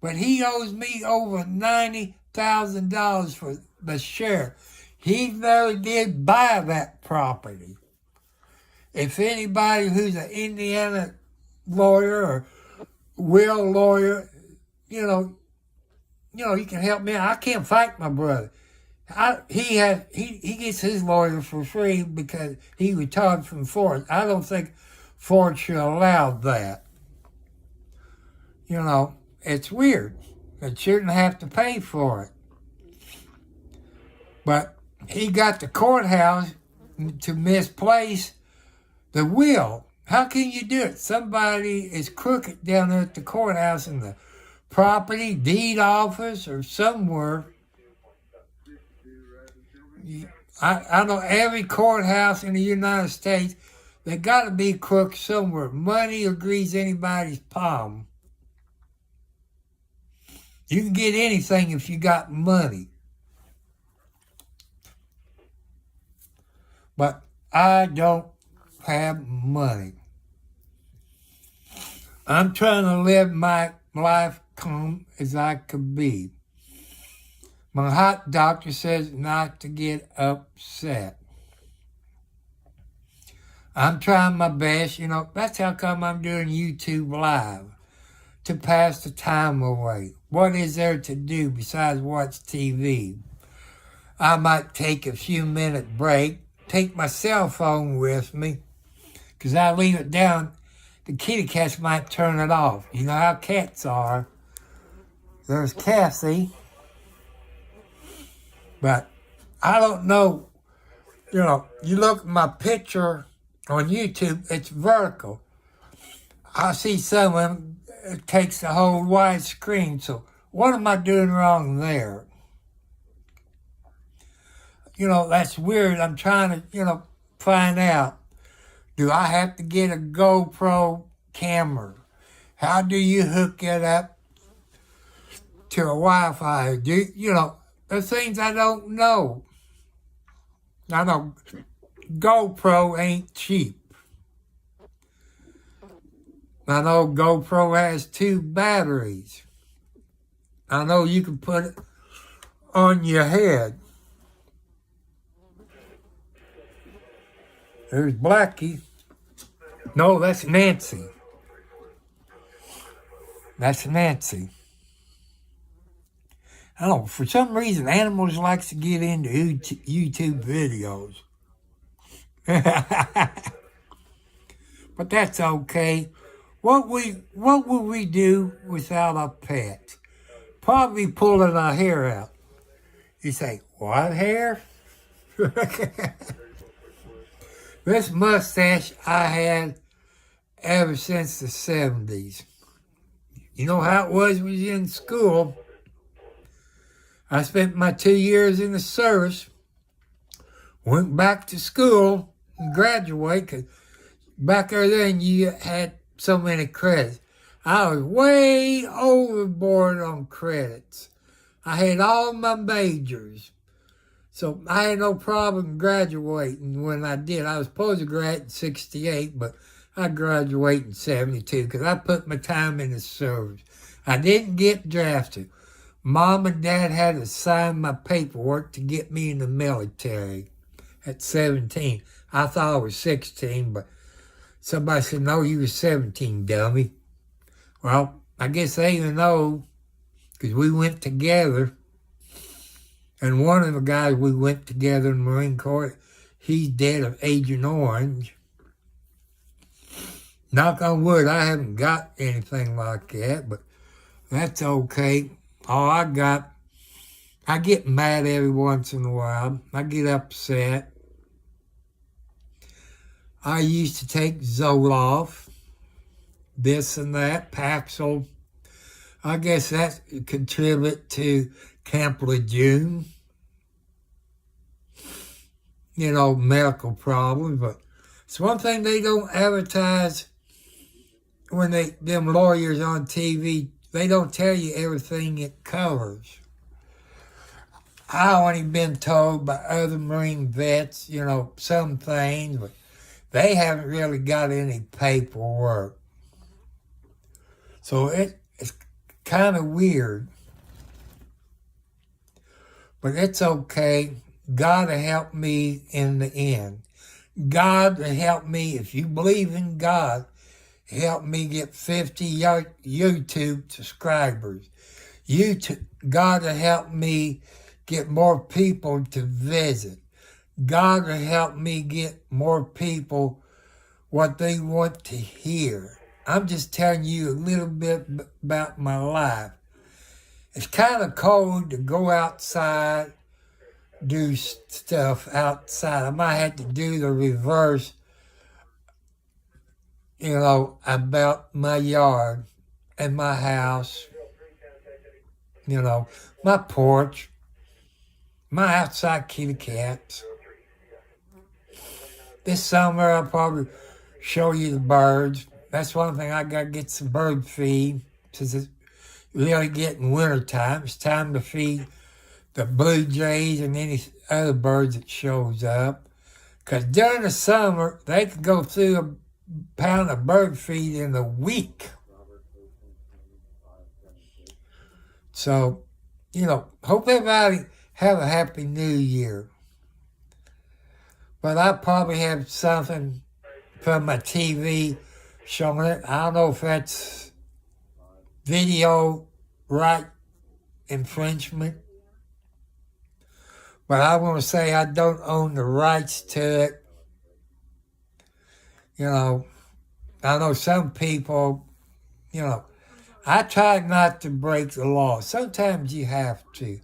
But he owes me over $90,000 for the share. He never did buy that property. If anybody who's an Indiana lawyer or will lawyer, you can help me out. I can't fight my brother. He gets his lawyer for free because he retired from Ford. I don't think Ford should allow that. It's weird. that shouldn't have to pay for it. But he got the courthouse to misplace the will. How can you do it? Somebody is crooked down there at the courthouse in the property deed office or somewhere. I know every courthouse in the United States, they got to be crooked somewhere. Money will grease anybody's palm. You can get anything if you got money. But I don't have money. I'm trying to live my life calm as I could be. My heart doctor says not to get upset. I'm trying my best, that's how come I'm doing YouTube Live, to pass the time away. What is there to do besides watch TV? I might take a few minute break, take my cell phone with me, because I leave it down, the kitty cats might turn it off. You know how cats are. There's Cassie. But I don't know, you look at my picture on YouTube, it's vertical. I see someone it takes the whole wide screen, so what am I doing wrong there? That's weird. I'm trying to, find out. Do I have to get a GoPro camera? How do you hook it up to a Wi-Fi? There's things I don't know. I know GoPro ain't cheap. I know GoPro has 2 batteries. I know you can put it on your head. There's Blackie. No, that's Nancy. That's Nancy. I don't know, for some reason, animals likes to get into YouTube videos. But that's okay. What would we do without a pet? Probably pulling our hair out. You say, what hair? This mustache I had ever since the 70s. You know how it was in school? I spent my 2 years in the service, went back to school and graduated, because back there then you had so many credits. I was way overboard on credits. I had all my majors. So I had no problem graduating when I did. I was supposed to graduate in 68, but I graduated in 72 because I put my time in the service. I didn't get drafted. Mom and Dad had to sign my paperwork to get me in the military at 17. I thought I was 16, but somebody said, no, you were 17, dummy. Well, I guess they even know because we went together. And one of the guys we went together in the Marine Corps, he's dead of Agent Orange. Knock on wood, I haven't got anything like that, but that's okay. I get mad every once in a while. I get upset. I used to take Zoloft, this and that, Paxil. I guess that contributed to Camp Lejeune. Medical problems, but it's one thing they don't advertise when them lawyers on TV, they don't tell you everything it covers. I only been told by other Marine vets, some things, but they haven't really got any paperwork. So it's kind of weird. But it's okay. God will help me in the end. God will help me, if you believe in God, help me get 50 YouTube subscribers. God will help me get more people to visit. God will help me get more people what they want to hear. I'm just telling you a little bit about my life. It's kind of cold to go outside, do stuff outside. I might have to do the reverse, about my yard and my house, my porch, my outside kitty cats. This summer I'll probably show you the birds. That's one thing, I got to get some bird feed since it's really getting winter time. It's time to feed the blue jays and any other birds that shows up. Because during the summer, they can go through a pound of bird feed in a week. So, hope everybody have a happy new year. But I probably have something from my TV showing it. I don't know if that's video right infringement. But I want to say I don't own the rights to it. I know some people, I try not to break the law. Sometimes you have to.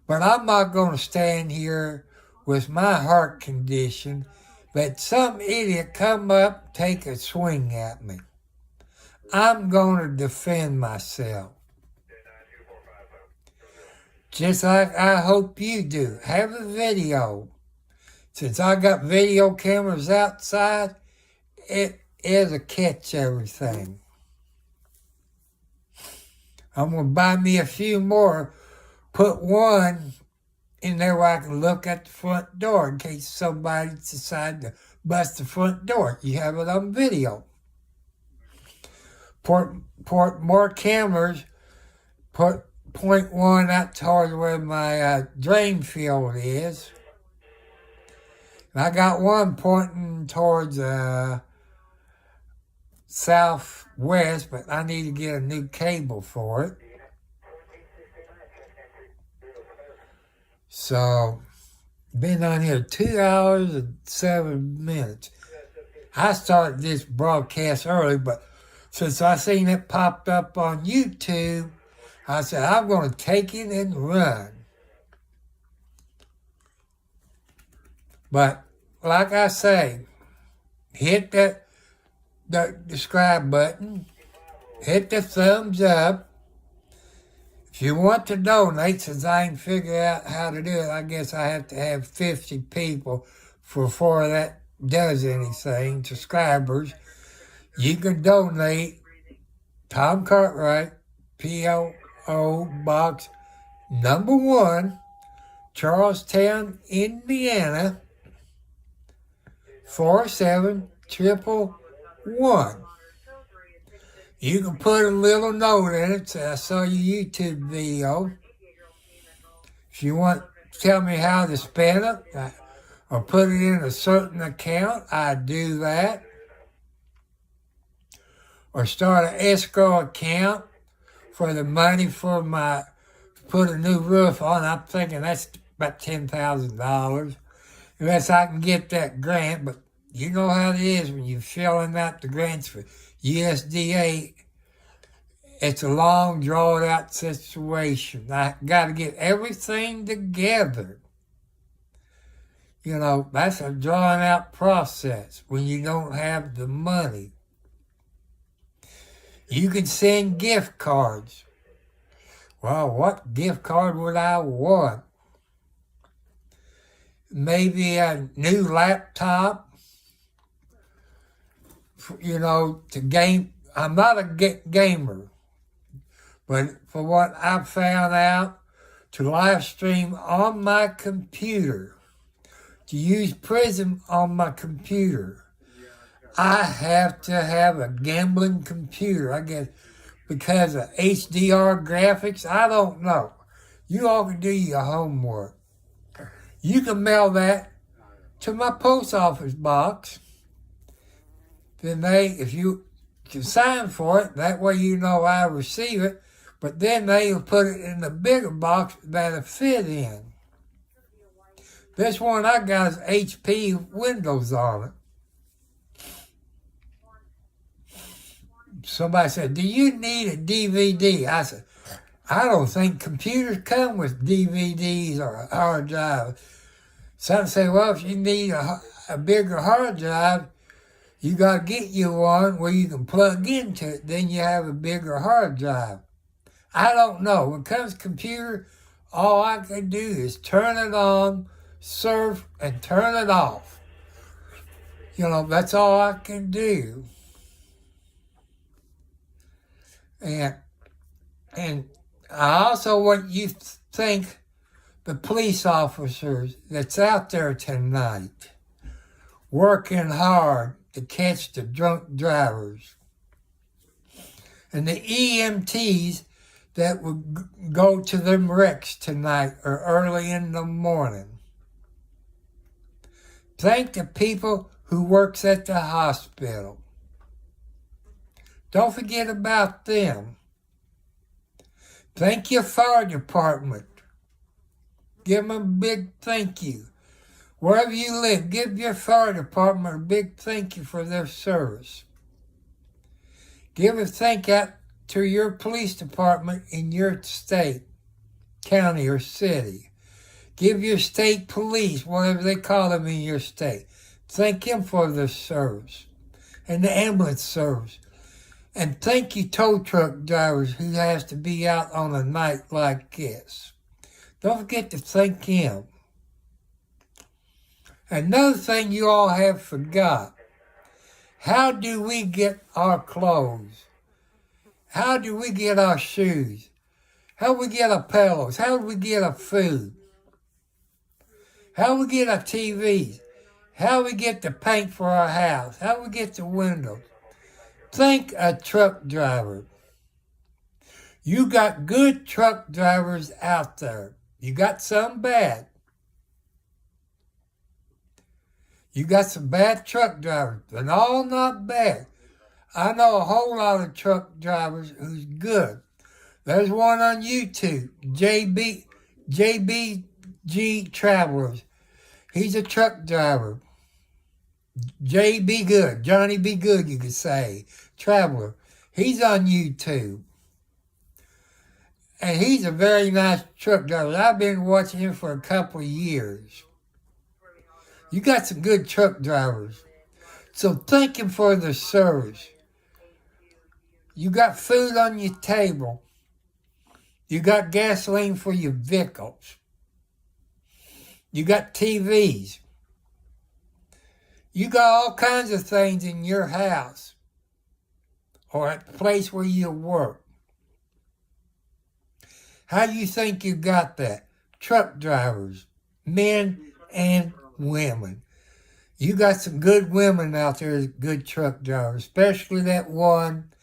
But I'm not going to stand here with my heart condition, let some idiot come up, take a swing at me. I'm going to defend myself. Just like I hope you do. Have a video. Since I got video cameras outside, it'll catch everything. I'm going to buy me a few more, put one in there where I can look at the front door in case somebody decides to bust the front door. You have it on video. Put more cameras, point one out towards where my drain field is. And I got one pointing towards southwest, but I need to get a new cable for it. So, been on here 2 hours and 7 minutes. I started this broadcast early, but since I seen it popped up on YouTube, I said, I'm going to take it and run. But, like I say, hit the subscribe button, hit the thumbs up. If you want to donate, since I ain't figured out how to do it, I guess I have to have 50 people before that does anything, subscribers. You can donate Tom Cartwright, P.O. Box number 1, Charlestown, Indiana, 47111. You can put a little note in it, say I saw your YouTube video. If you want to tell me how to spend it, or put it in a certain account, I do that. Or start an escrow account for the money for put a new roof on. I'm thinking that's about $10,000. Unless I can get that grant, but you know how it is when you're filling out the grants for USDA. It's a long, drawn-out situation. I got to get everything together. That's a drawn-out process when you don't have the money. You can send gift cards. Well, what gift card would I want? Maybe a new laptop. To game. I'm not a gamer, but for what I found out, to live stream on my computer, to use Prism on my computer, I have to have a gambling computer, I guess, because of HDR graphics. I don't know. You all can do your homework. You can mail that to my post office box. Then if you can sign for it, that way you know I receive it, but then they'll put it in the bigger box that'll fit in. This one I got is HP Windows on it. Somebody said, do you need a DVD? I said, I don't think computers come with DVDs or hard drives. Some say, well, if you need a bigger hard drive, you got to get you one where you can plug into it. Then you have a bigger hard drive. I don't know. When it comes to computer, all I can do is turn it on, surf, and turn it off. That's all I can do. And I also want you to think the police officers that's out there tonight working hard to catch the drunk drivers, and the EMTs that would go to them wrecks tonight or early in the morning. Thank the people who works at the hospital. Don't forget about them. Thank your fire department. Give them a big thank you. Wherever you live, give your fire department a big thank you for their service. Give a thank out to your police department in your state, county, or city. Give your state police, whatever they call them in your state. Thank them for their service. And the ambulance service. And thank you tow truck drivers who has to be out on a night like this. Don't forget to thank him. Another thing you all have forgot. How do we get our clothes? How do we get our shoes? How do we get our pillows? How do we get our food? How do we get our TVs? How do we get the paint for our house? How do we get the windows? Think a truck driver. You got good truck drivers out there. You got some bad. You got some bad truck drivers, but all not bad. I know a whole lot of truck drivers who's good. There's one on YouTube, JBG Travelers. He's a truck driver. J.B. Good, Johnny B. Good, you could say, Traveler. He's on YouTube. And he's a very nice truck driver. I've been watching him for a couple of years. You got some good truck drivers. So thank him for the service. You got food on your table. You got gasoline for your vehicles. You got TVs. You got all kinds of things in your house or at the place where you work. How do you think you got that? Truck drivers, men and women. You got some good women out there, good truck drivers, especially that one,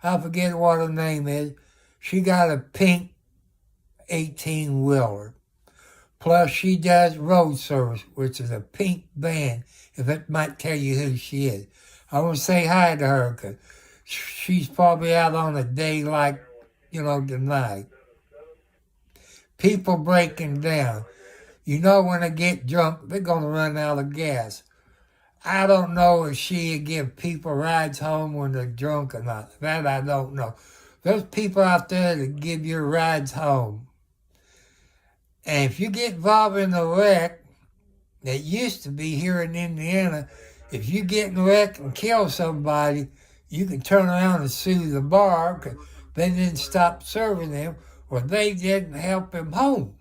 I forget what her name is. She got a pink 18-wheeler. Plus, she does road service, which is a pink van, if it might tell you who she is. I want to say hi to her, because she's probably out on a day like, tonight. People breaking down. When they get drunk, they're going to run out of gas. I don't know if she give people rides home when they're drunk or not. That I don't know. There's people out there that give you rides home. And if you get involved in a wreck, that used to be here in Indiana, if you get in a wreck and kill somebody, you can turn around and sue the bar because they didn't stop serving them or they didn't help him home.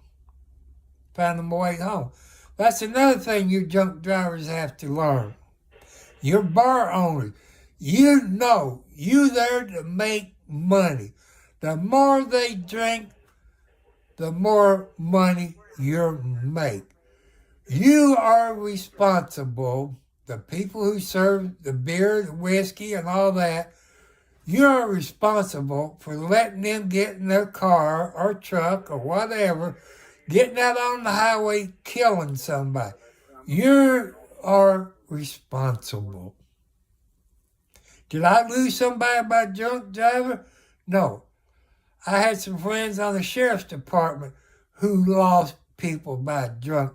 Found him way home. That's another thing you drunk drivers have to learn. You're bar owners. You there to make money. The more they drink, the more money you make. You are responsible, the people who serve the beer, the whiskey, and all that, you are responsible for letting them get in their car or truck or whatever, getting out on the highway, killing somebody. You are responsible. Did I lose somebody by drunk driver? No. I had some friends on the sheriff's department who lost people by drunk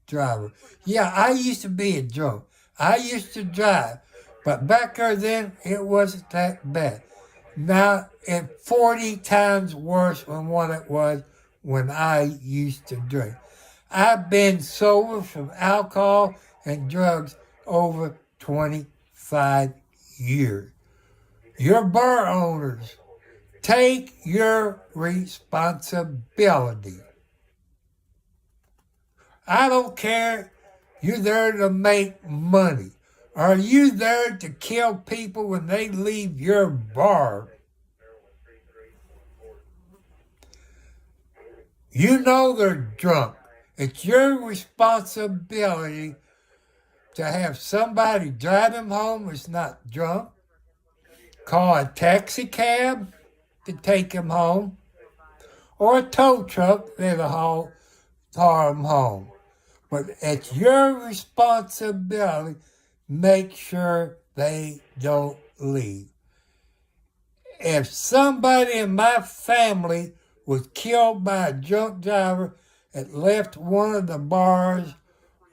driver. Yeah, I used to be a drunk. I used to drive. But back there then, it wasn't that bad. Now it's 40 times worse than what it was when I used to drink. I've been sober from alcohol and drugs over 25 years. Your bar owners, take your responsibility. I don't care. You're there to make money. Are you there to kill people when they leave your bar? You know they're drunk. It's your responsibility to have somebody drive them home that's not drunk. Call a taxi cab to take them home. Or a tow truck that'll haul them home. But it's your responsibility. Make sure they don't leave. If somebody in my family was killed by a drunk driver that left one of the bars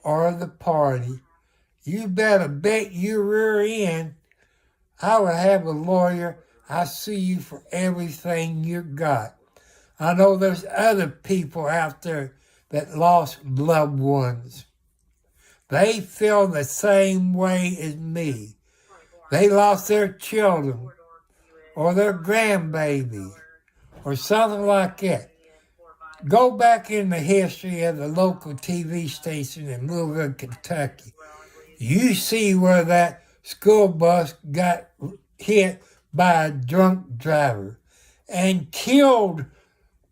or the party, you better bet your rear end I would have a lawyer. I sue you for everything you got. I know there's other people out there that lost loved ones. They feel the same way as me. They lost their children or their grandbabies or something like that. Go back in the history of the local TV station in Louisville, Kentucky. You see where that school bus got hit by a drunk driver and killed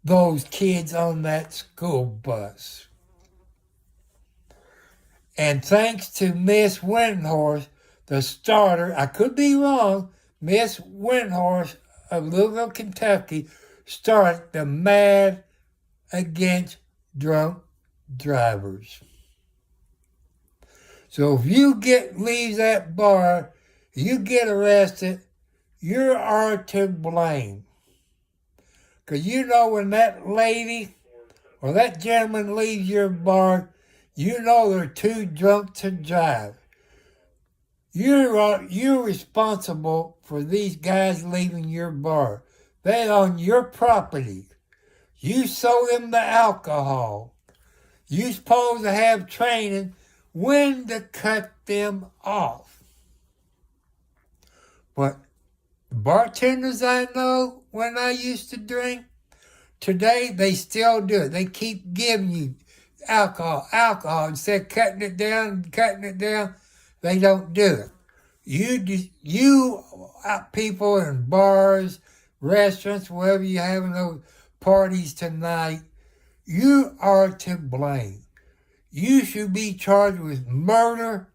those kids on that school bus. And thanks to Miss Windhorse, the starter, I could be wrong, Miss Windhorse of Louisville, Kentucky, started the Mad Against Drunk Drivers. So if you leave that bar, you get arrested, you are to blame. Because you know when that lady or that gentleman leaves your bar, you know they're too drunk to drive. You're responsible for these guys leaving your bar. They're on your property. You sold them the alcohol. You're supposed to have training when to cut them off. But the bartenders I know when I used to drink, today they still do it. They keep giving you alcohol. Instead of cutting it down, they don't do it. You people in bars, restaurants, wherever you're having those parties tonight, you are to blame. You should be charged with murder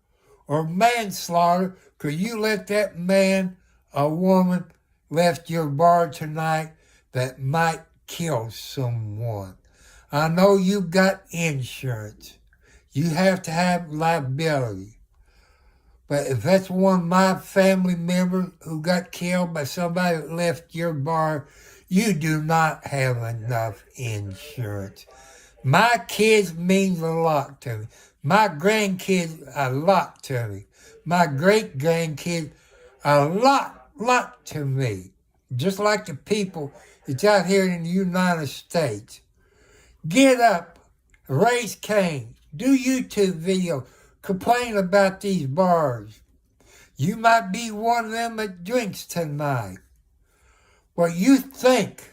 or manslaughter because you let that man or woman left your bar tonight that might kill someone. I know you got insurance. You have to have liability. But if that's one of my family members who got killed by somebody that left your bar, you do not have enough insurance. My kids means a lot to me. My grandkids a lot to me. My great-grandkids a lot to me. Just like the people that's out here in the United States. Get up, raise Cain, do YouTube videos, complain about these bars. You might be one of them that drinks tonight. Well, you think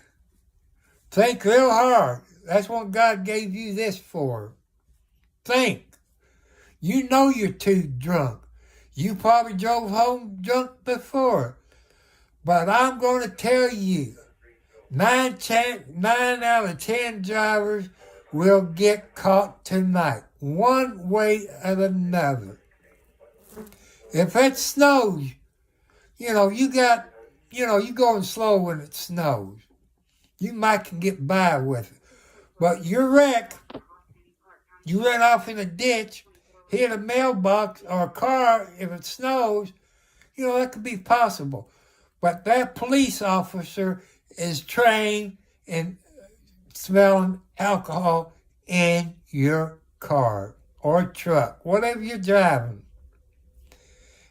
real hard. That's what God gave you this for. Think. You know you're too drunk. You probably drove home drunk before. But I'm going to tell you, 9 out of 10 drivers will get caught tonight, one way or another. If it snows, you going slow when it snows. You might can get by with it. But your wreck, you run off in a ditch, hit a mailbox or a car if it snows, that could be possible. But that police officer is trained in smelling alcohol in your car or truck, whatever you're driving.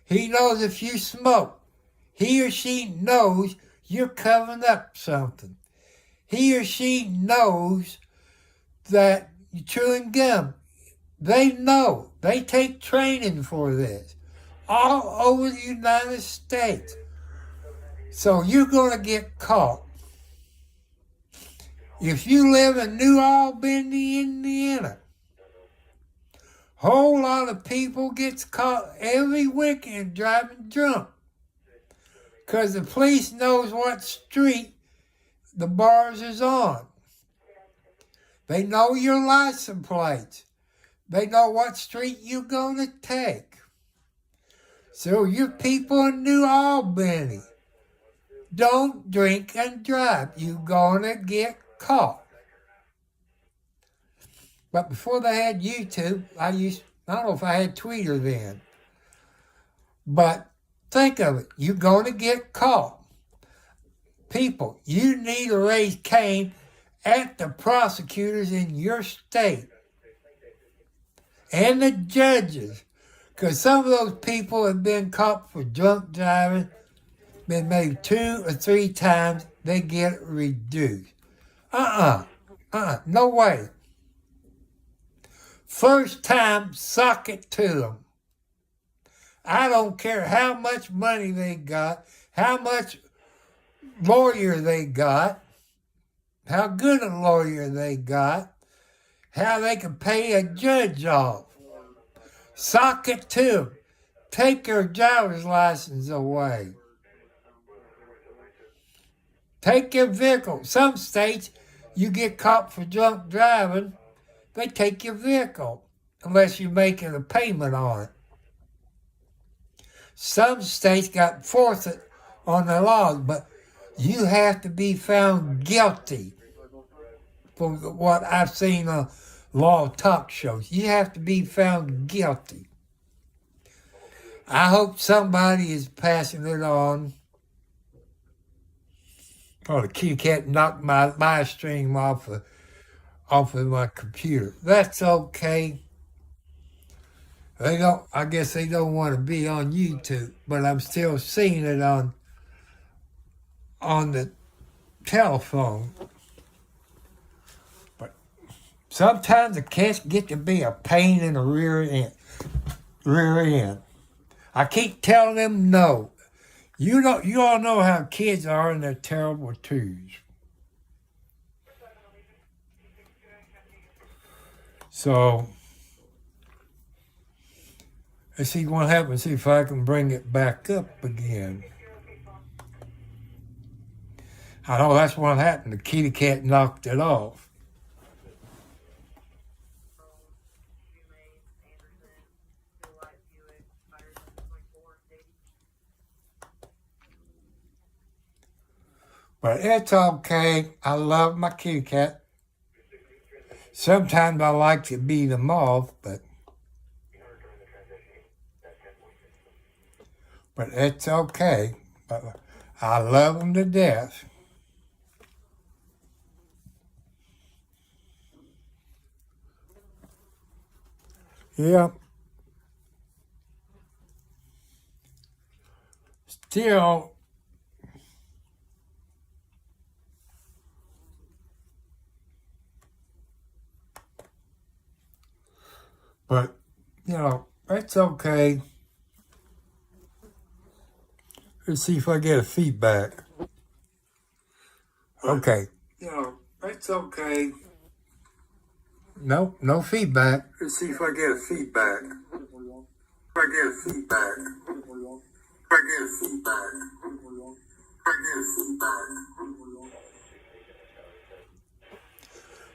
He knows if you smoke. He or she knows you're covering up something. He or she knows that you're chewing gum. They know. They take training for this all over the United States. So you're going to get caught. If you live in New Albany, Indiana, a whole lot of people gets caught every weekend driving drunk because the police knows what street the bars is on. They know your license plates. They know what street you're going to take. So you people in New Albany, don't drink and drive. You're going to get caught. But before they had YouTube, I don't know if I had Twitter then. But think of it. You're going to get caught. People, you need to raise Cain at the prosecutors in your state and the judges, because some of those people have been caught for drunk driving, been maybe 2 or 3 times, they get reduced. No way. First time, sock it to them. I don't care how much money they got, how much lawyer they got, how good a lawyer they got, how they can pay a judge off. Sock it to them. Take their driver's license away. Take your vehicle. Some states, you get caught for drunk driving, they take your vehicle unless you're making a payment on it. Some states got forced it on the laws, but you have to be found guilty. From what I've seen on law talk shows, you have to be found guilty. I hope somebody is passing it on. Oh, the kitty cat knocked my stream off of my computer. That's okay. I guess they don't want to be on YouTube, but I'm still seeing it on the telephone. But sometimes the cats get to be a pain in the rear end. I keep telling them no. You all know how kids are, and they're terrible too. So let's see what happens. See if I can bring it back up again. I know that's what happened. The kitty cat knocked it off. But it's okay. I love my kitty cat. Sometimes I like to beat them off, but it's okay. But I love them to death. Yeah. Still, but, it's okay. Let's see if I get a feedback. Okay. It's okay. No feedback. Let's see if I get a feedback.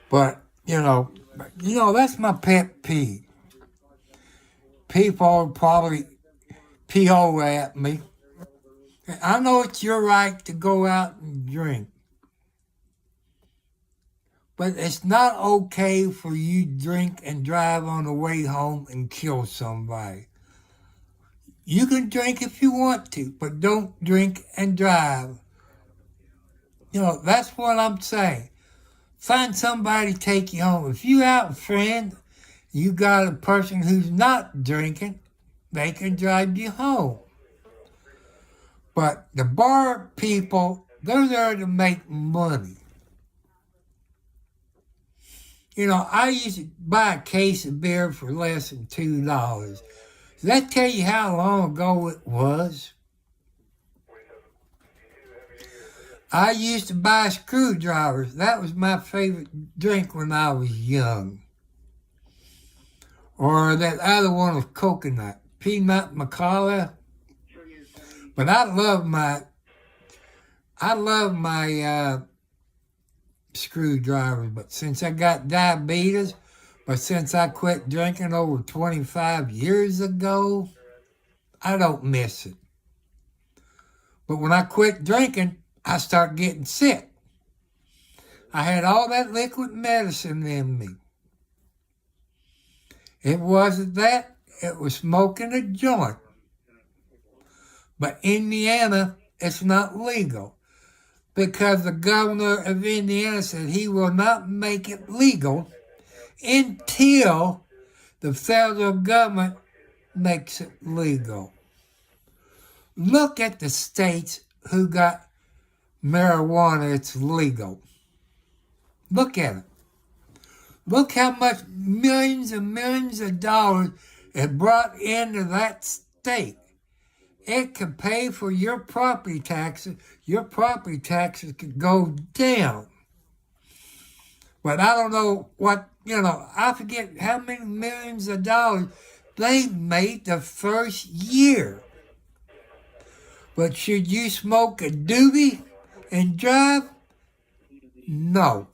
But, that's my pet peeve. People probably pee-ho at me. I know it's your right to go out and drink. But it's not okay for you to drink and drive on the way home and kill somebody. You can drink if you want to, but don't drink and drive. That's what I'm saying. Find somebody to take you home. If you out with friends, you got a person who's not drinking, they can drive you home. But the bar people They're there to make money. You know, I used to buy a case of beer for less than $2. Does that tell you how long ago it was? I used to buy screwdrivers. That was my favorite drink when I was young. Or that other one was coconut, peanut Macala. But I love my screwdrivers. But since I got diabetes, but since I quit drinking over 25 years ago, I don't miss it. But when I quit drinking, I start getting sick. I had all that liquid medicine in me. It wasn't that, it was smoking a joint. But Indiana, it's not legal because the governor of Indiana said he will not make it legal until the federal government makes it legal. Look at the states who got marijuana, it's legal. Look at it. Look how much millions and millions of dollars it brought into that state. It could pay for your property taxes. Your property taxes could go down. But I don't know what, I forget how many millions of dollars they made the first year. But should you smoke a doobie and drive? No.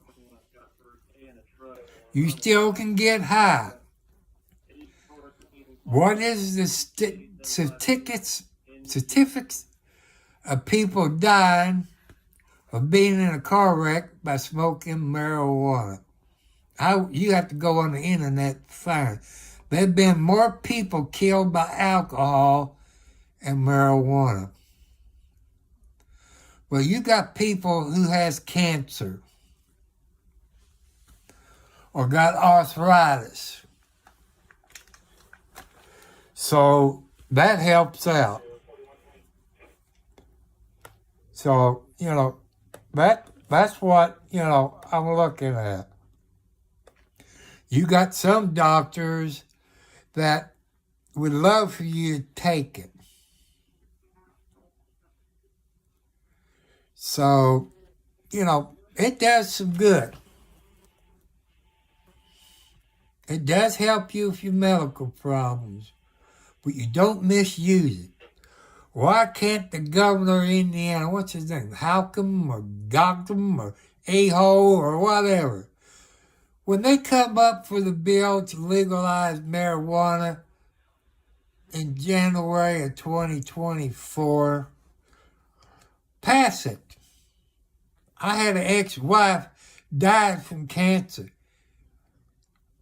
You still can get high. What is the certificates of people dying of being in a car wreck by smoking marijuana? You have to go on the internet to find. There have been more people killed by alcohol and marijuana. Well, you got people who has cancer or got arthritis. So that helps out. So, that's what, I'm looking at. You got some doctors that would love for you to take it. So, it does some good. It does help you with your medical problems, but you don't misuse it. Why can't the governor of Indiana, what's his name, Halcom or Gotham or Aho or whatever, when they come up for the bill to legalize marijuana in January of 2024, pass it. I had an ex-wife died from cancer.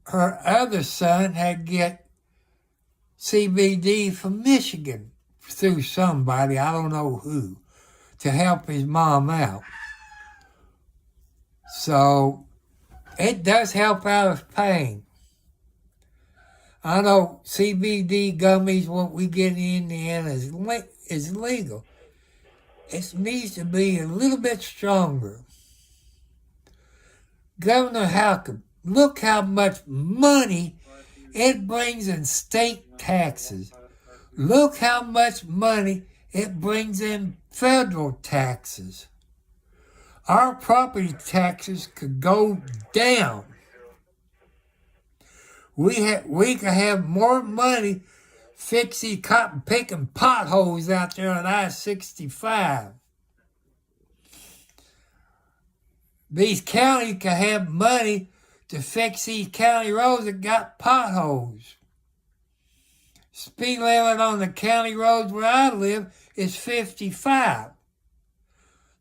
Her other son had get CBD from Michigan through somebody, I don't know who, to help his mom out. So it does help out with pain. I know CBD gummies, what we get in Indiana, is legal. It needs to be a little bit stronger. Governor Halcom, look how much money it brings in state taxes. Look how much money it brings in federal taxes. Our property taxes could go down. We could have more money fix these cotton picking potholes out there on I-65. These counties could have money to fix these county roads that got potholes. Speed limit on the county roads where I live is 55.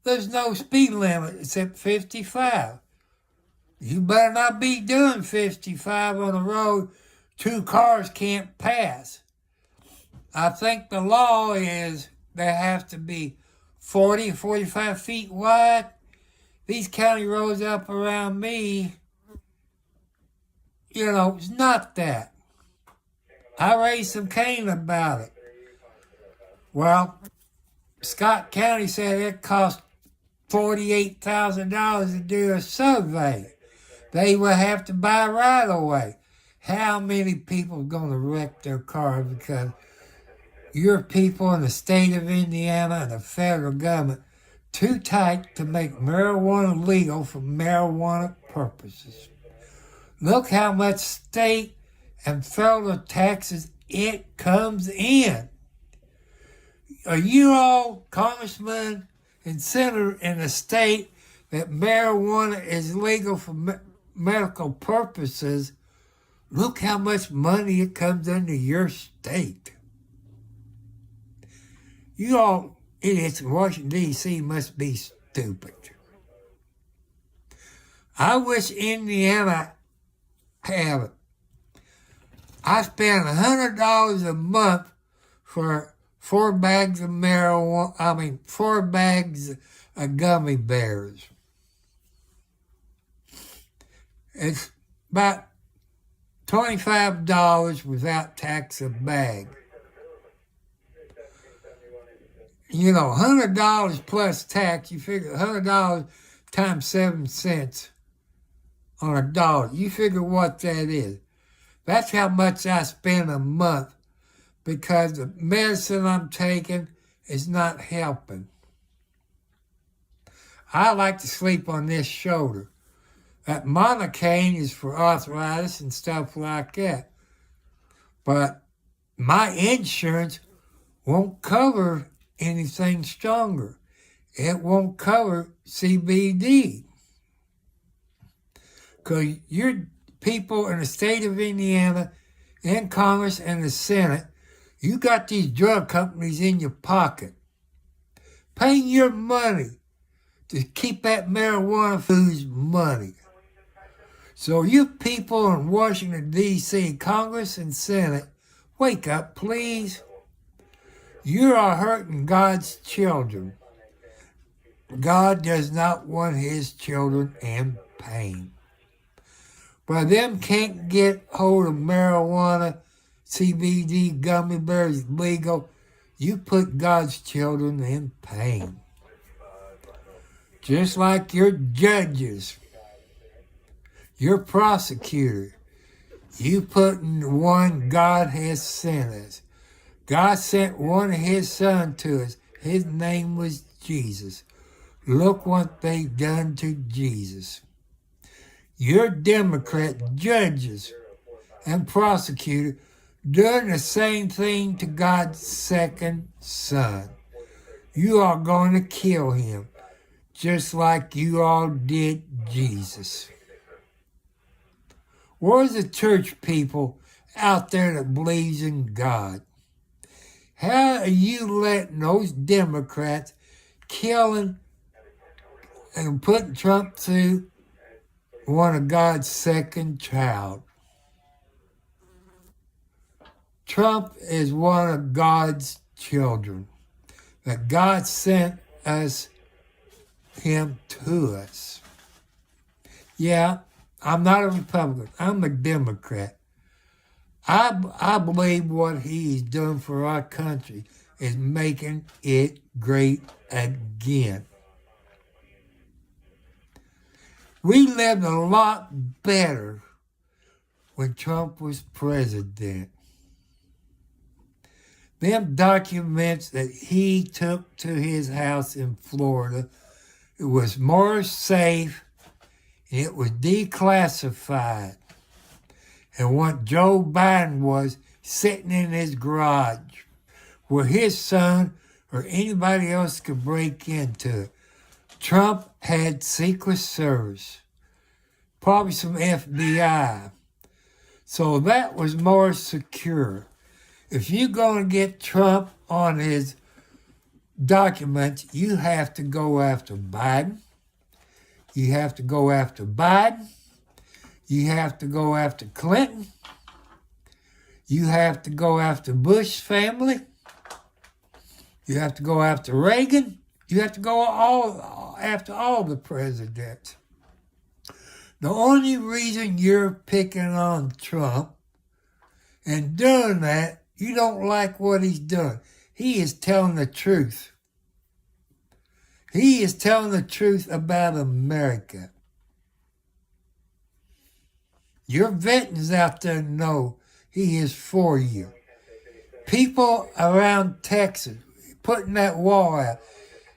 There's no speed limit except 55. You better not be doing 55 on a road 2 cars can't pass. I think the law is they have to be 40, 45 feet wide. These county roads up around me, it's not that. I raised some cane about it. Well, Scott County said it cost $48,000 to do a survey. They will have to buy right away. How many people are going to wreck their car because your people in the state of Indiana and the federal government too tight to make marijuana legal for marijuana purposes? Look how much state and federal taxes it comes in. Are you all congressmen and senators in a state that marijuana is legal for medical purposes? Look how much money it comes into your state. You all idiots in Washington, D.C. must be stupid. I wish Indiana had it. I spend $100 a month for 4 bags of marijuana, 4 bags of gummy bears. It's about $25 without tax a bag. You know, $100 plus tax, you figure $100 times 7 cents on a dollar. You figure what that is. That's how much I spend a month because the medicine I'm taking is not helping. I like to sleep on this shoulder. That Monocaine is for arthritis and stuff like that. But my insurance won't cover anything stronger. It won't cover CBD. Because your people in the state of Indiana, in Congress and the Senate, you got these drug companies in your pocket, paying your money to keep that marijuana food's money. So you people in Washington, D.C., Congress and Senate, wake up, please. You are hurting God's children. God does not want his children in pain. But them can't get hold of marijuana, CBD, gummy bears legal. You put God's children in pain. Just like your judges, your prosecutor, you putting one God has sent us. God sent one of his son to us. His name was Jesus. Look what they've done to Jesus. Your Democrat judges and prosecutor doing the same thing to God's second son. You are going to kill him, just like you all did Jesus. Where's the church people out there that believes in God? How are you letting those Democrats killing and putting Trump through one of God's second child? Trump is one of God's children. That God sent him to us. Yeah, I'm not a Republican. I'm a Democrat. I believe what he's done for our country is making it great again. We lived a lot better when Trump was president. Them documents that he took to his house in Florida, it was more safe, it was declassified. And what Joe Biden was sitting in his garage where his son or anybody else could break into it. Trump had Secret Service, probably some FBI. So that was more secure. If you're going to get Trump on his documents, you have to go after Biden. You have to go after Biden. You have to go after Clinton. You have to go after Bush family. You have to go after Reagan. You have to go after all the presidents. The only reason you're picking on Trump and doing that, you don't like what he's done. He is telling the truth. He is telling the truth about America. Your veterans out there know he is for you. People around Texas putting that wall out.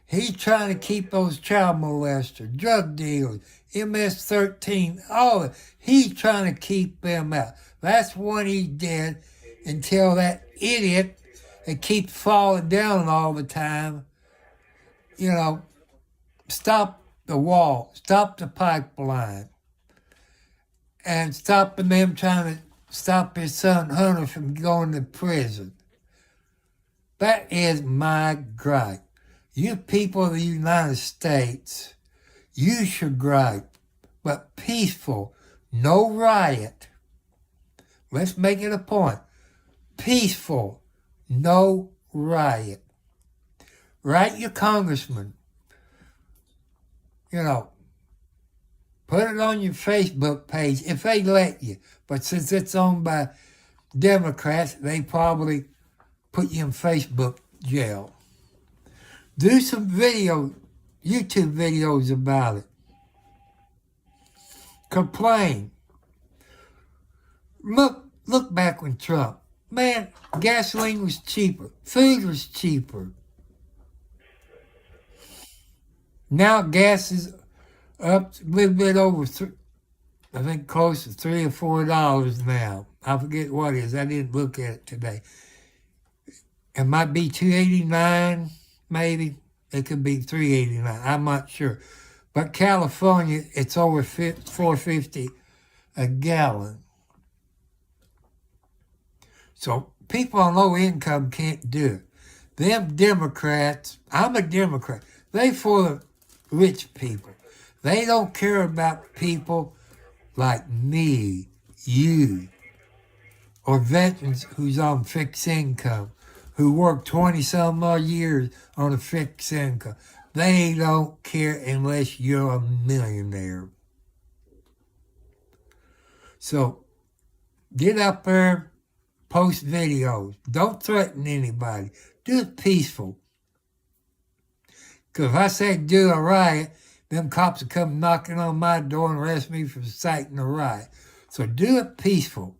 He's trying to keep those child molesters, drug dealers, MS-13, all of it. He's trying to keep them out. That's what he did until that idiot that keeps falling down all the time, stop the wall, stop the pipeline, and stopping them trying to stop his son Hunter from going to prison. That is my gripe. You people of the United States, you should gripe, but peaceful, no riot. Let's make it a point. Peaceful, no riot. Write your congressman. Put it on your Facebook page if they let you. But since it's owned by Democrats, they probably put you in Facebook jail. Do some YouTube videos about it. Complain. Look back when Trump. Man, gasoline was cheaper. Food was cheaper. Now gas is up a little bit over, I think close to $3 or $4 now. I forget what it is. I didn't look at it today. It might be $2.89, maybe. It could be $3.89. I'm not sure. But California, it's over $4.50 a gallon. So people on low income can't do it. Them Democrats, I'm a Democrat. They for the rich people. They don't care about people like me, you, or veterans who's on fixed income, who work 20-some odd years on a fixed income. They don't care unless you're a millionaire. So get up there, post videos. Don't threaten anybody. Do it peaceful. Because if I say do a riot, them cops will come knocking on my door and arrest me for inciting a riot. So do it peaceful.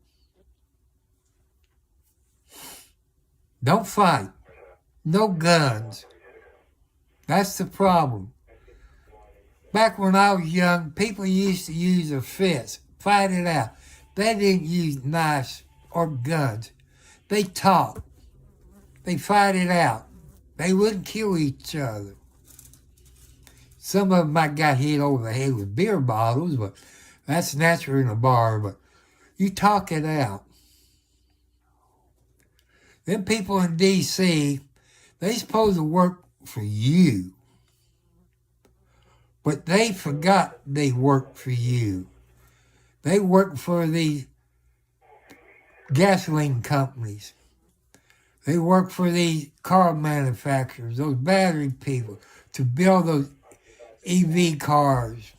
Don't fight. No guns. That's the problem. Back when I was young, people used to use a fist, fight it out. They didn't use knives or guns. They talked. They fight it out. They wouldn't kill each other. Some of them might got hit over the head with beer bottles, but that's natural in a bar. But you talk it out. Them people in D.C., they supposed to work for you. But they forgot they work for you. They work for the gasoline companies. They work for the car manufacturers, those battery people, to build those EV cars.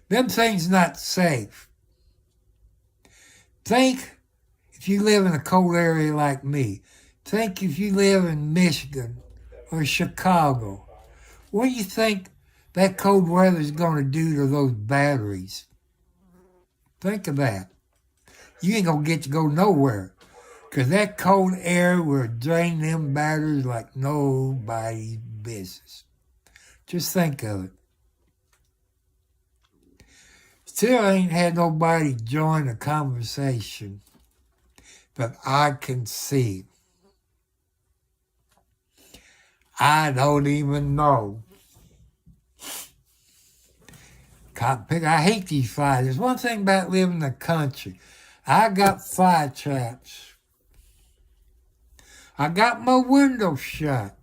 Them things not safe. Think if you live in a cold area like me. Think if you live in Michigan or Chicago. What do you think that cold weather is going to do to those batteries? Think of that. You ain't going to get to go nowhere. Because that cold air will drain them batteries like nobody's business. Just think of it. Still ain't had nobody join the conversation that I can see. I don't even know. I hate these fires. There's one thing about living in the country. I got fire traps. I got my window shut.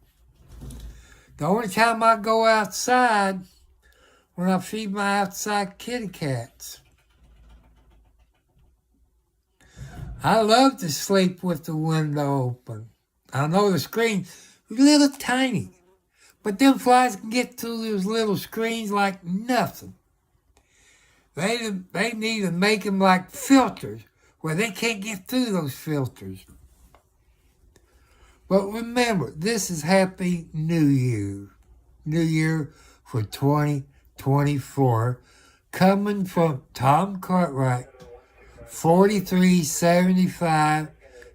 The only time I go outside when I feed my outside kitty cats. I love to sleep with the window open. I know the screen is a little tiny, but them flies can get through those little screens like nothing. They need to make them like filters where they can't get through those filters. But remember, this is Happy New Year. New Year for 2024. Coming from Tom Cartwright, 4375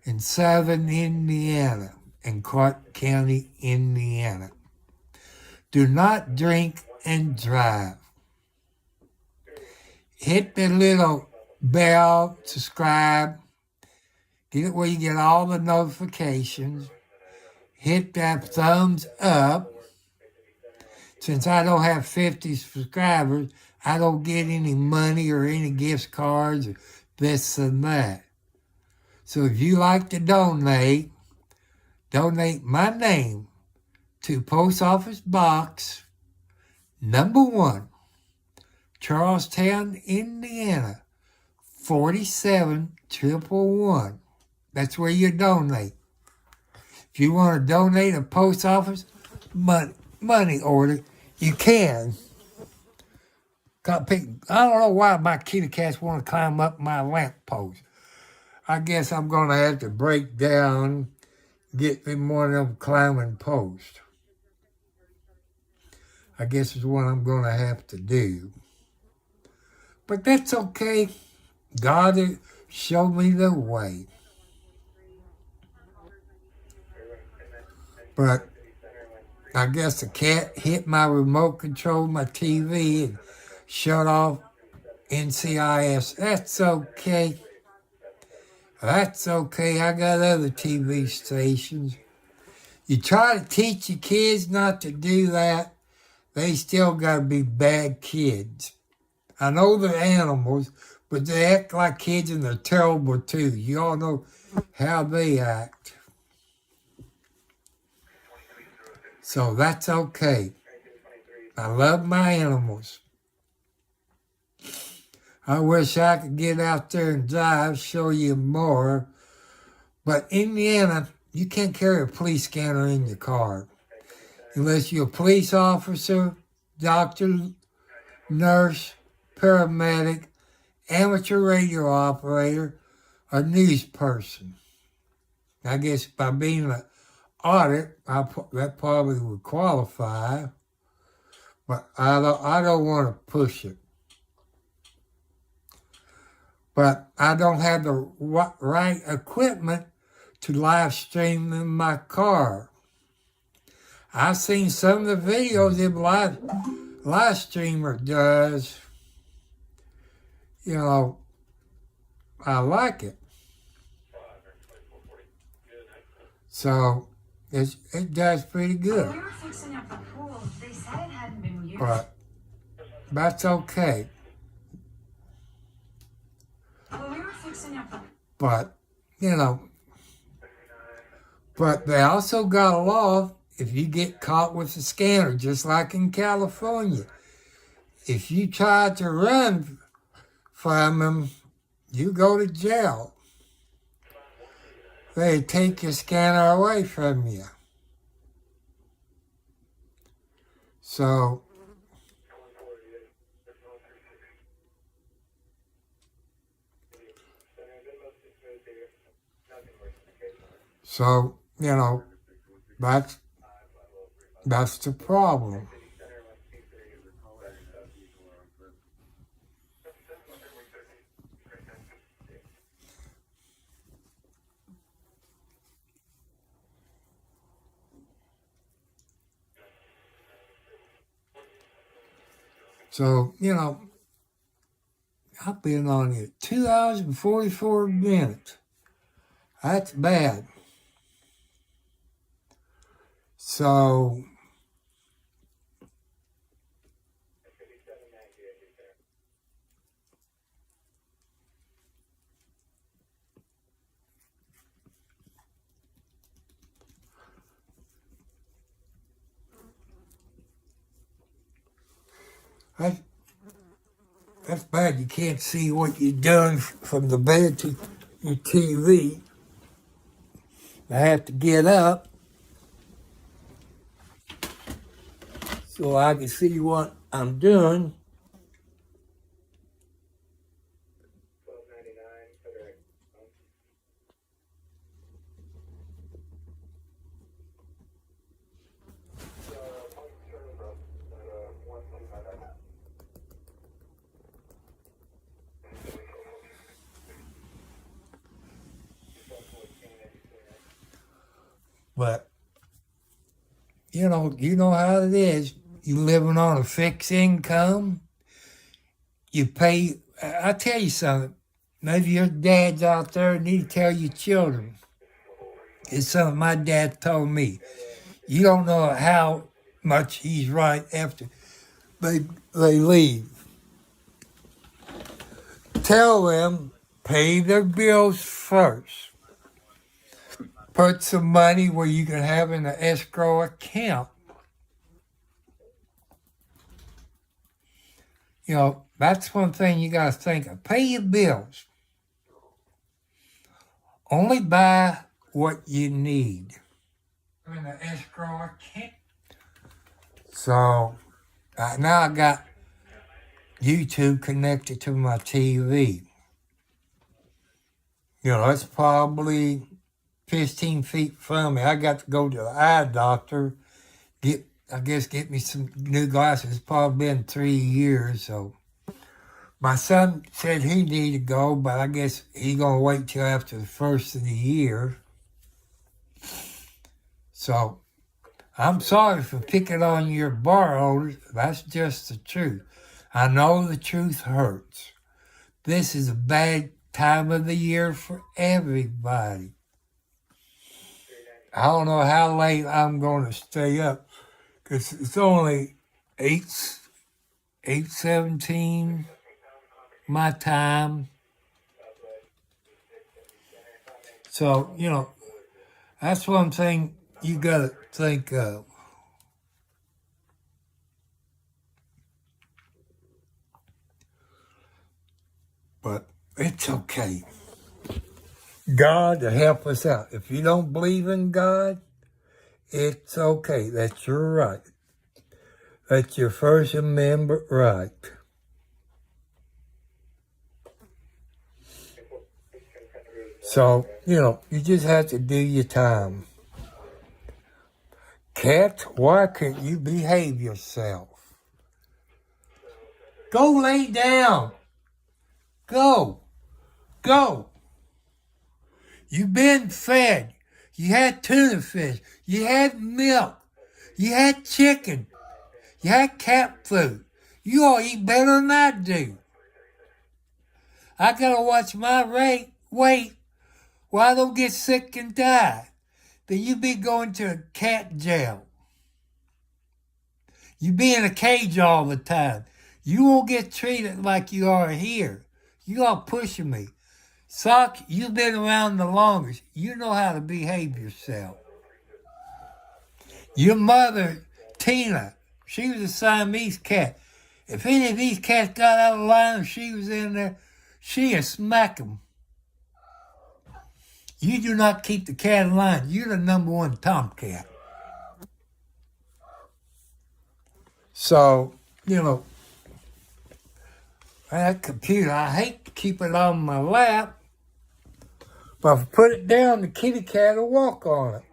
in Southern Indiana, in Clark County, Indiana. Do not drink and drive. Hit the little bell, subscribe, get it where you get all the notifications. Hit that thumbs up. Since I don't have 50 subscribers, I don't get any money or any gift cards or this and that. So if you like to donate my name to Post Office Box number 1, Charlestown, Indiana, 47111. That's where you donate. If you want to donate a post office money order, you can. I don't know why my kitty cats want to climb up my lamp post. I guess I'm going to have to break down, get them one of them climbing posts. I guess is what I'm going to have to do. But that's okay. God showed me the way. But I guess the cat hit my remote control, my TV, and shut off NCIS. That's okay. That's okay. I got other TV stations. You try to teach your kids not to do that, they still got to be bad kids. I know they're animals, but they act like kids and they're terrible too. You all know how they act. So that's okay. I love my animals. I wish I could get out there and drive, show you more. But Indiana, you can't carry a police scanner in your car. Unless you're a police officer, doctor, nurse, paramedic, amateur radio operator, or news person. I guess by being an audit, that probably would qualify. But I don't want to push it. But I don't have the right equipment to live stream in my car. I've seen some of the videos that live streamer does. You know, I like it. So it does pretty good. When we were fixing up the pool, they said it hadn't been used. But that's okay. When we were fixing up the But, you know, but they also got a law if you get caught with a scanner, just like in California. If you try to run from them, you go to jail. They take your scanner away from you. So, you know, that's the problem. So, you know, I've been on here 2 hours and 44 minutes. That's bad. So, that's bad. You can't see what you're doing from the bed to your TV. I have to get up so I can see what I'm doing. But, you know how it is. You living on a fixed income. You pay, I tell you something. Maybe your dad's out there and need to tell your children. It's something my dad told me. You don't know how much he's right after they leave. Tell them, pay their bills first. Put some money where you can have in an escrow account. You know, that's one thing you got to think of. Pay your bills. Only buy what you need. In an escrow account. So, now I got YouTube connected to my TV. You know, it's probably 15 feet from me. I got to go to the eye doctor, get me some new glasses. It's probably been 3 years, so my son said he needed to go, but I guess he's going to wait till after the first of the year. So, I'm sorry for picking on your bar owners. That's just the truth. I know the truth hurts. This is a bad time of the year for everybody. I don't know how late I'm going to stay up because it's only 8:17 my time. So, you know, that's one thing you got to think of. But it's okay. God to help us out. If you don't believe in God, it's okay. That's your right. That's your First Amendment right. So, you know, you just have to do your time. Cat, why can't you behave yourself? Go lay down. Go. You've been fed. You had tuna fish. You had milk. You had chicken. You had cat food. You all eat better than I do. I gotta watch my weight while I don't get sick and die. Then you be going to a cat jail. You be in a cage all the time. You won't get treated like you are here. You are pushing me. Sock, you've been around the longest. You know how to behave yourself. Your mother, Tina, she was a Siamese cat. If any of these cats got out of line and she was in there, she'd smack them. You do not keep the cat in line. You're the number one tomcat. So, you know, that computer, I hate to keep it on my lap, but if I put it down, the kitty cat will walk on it.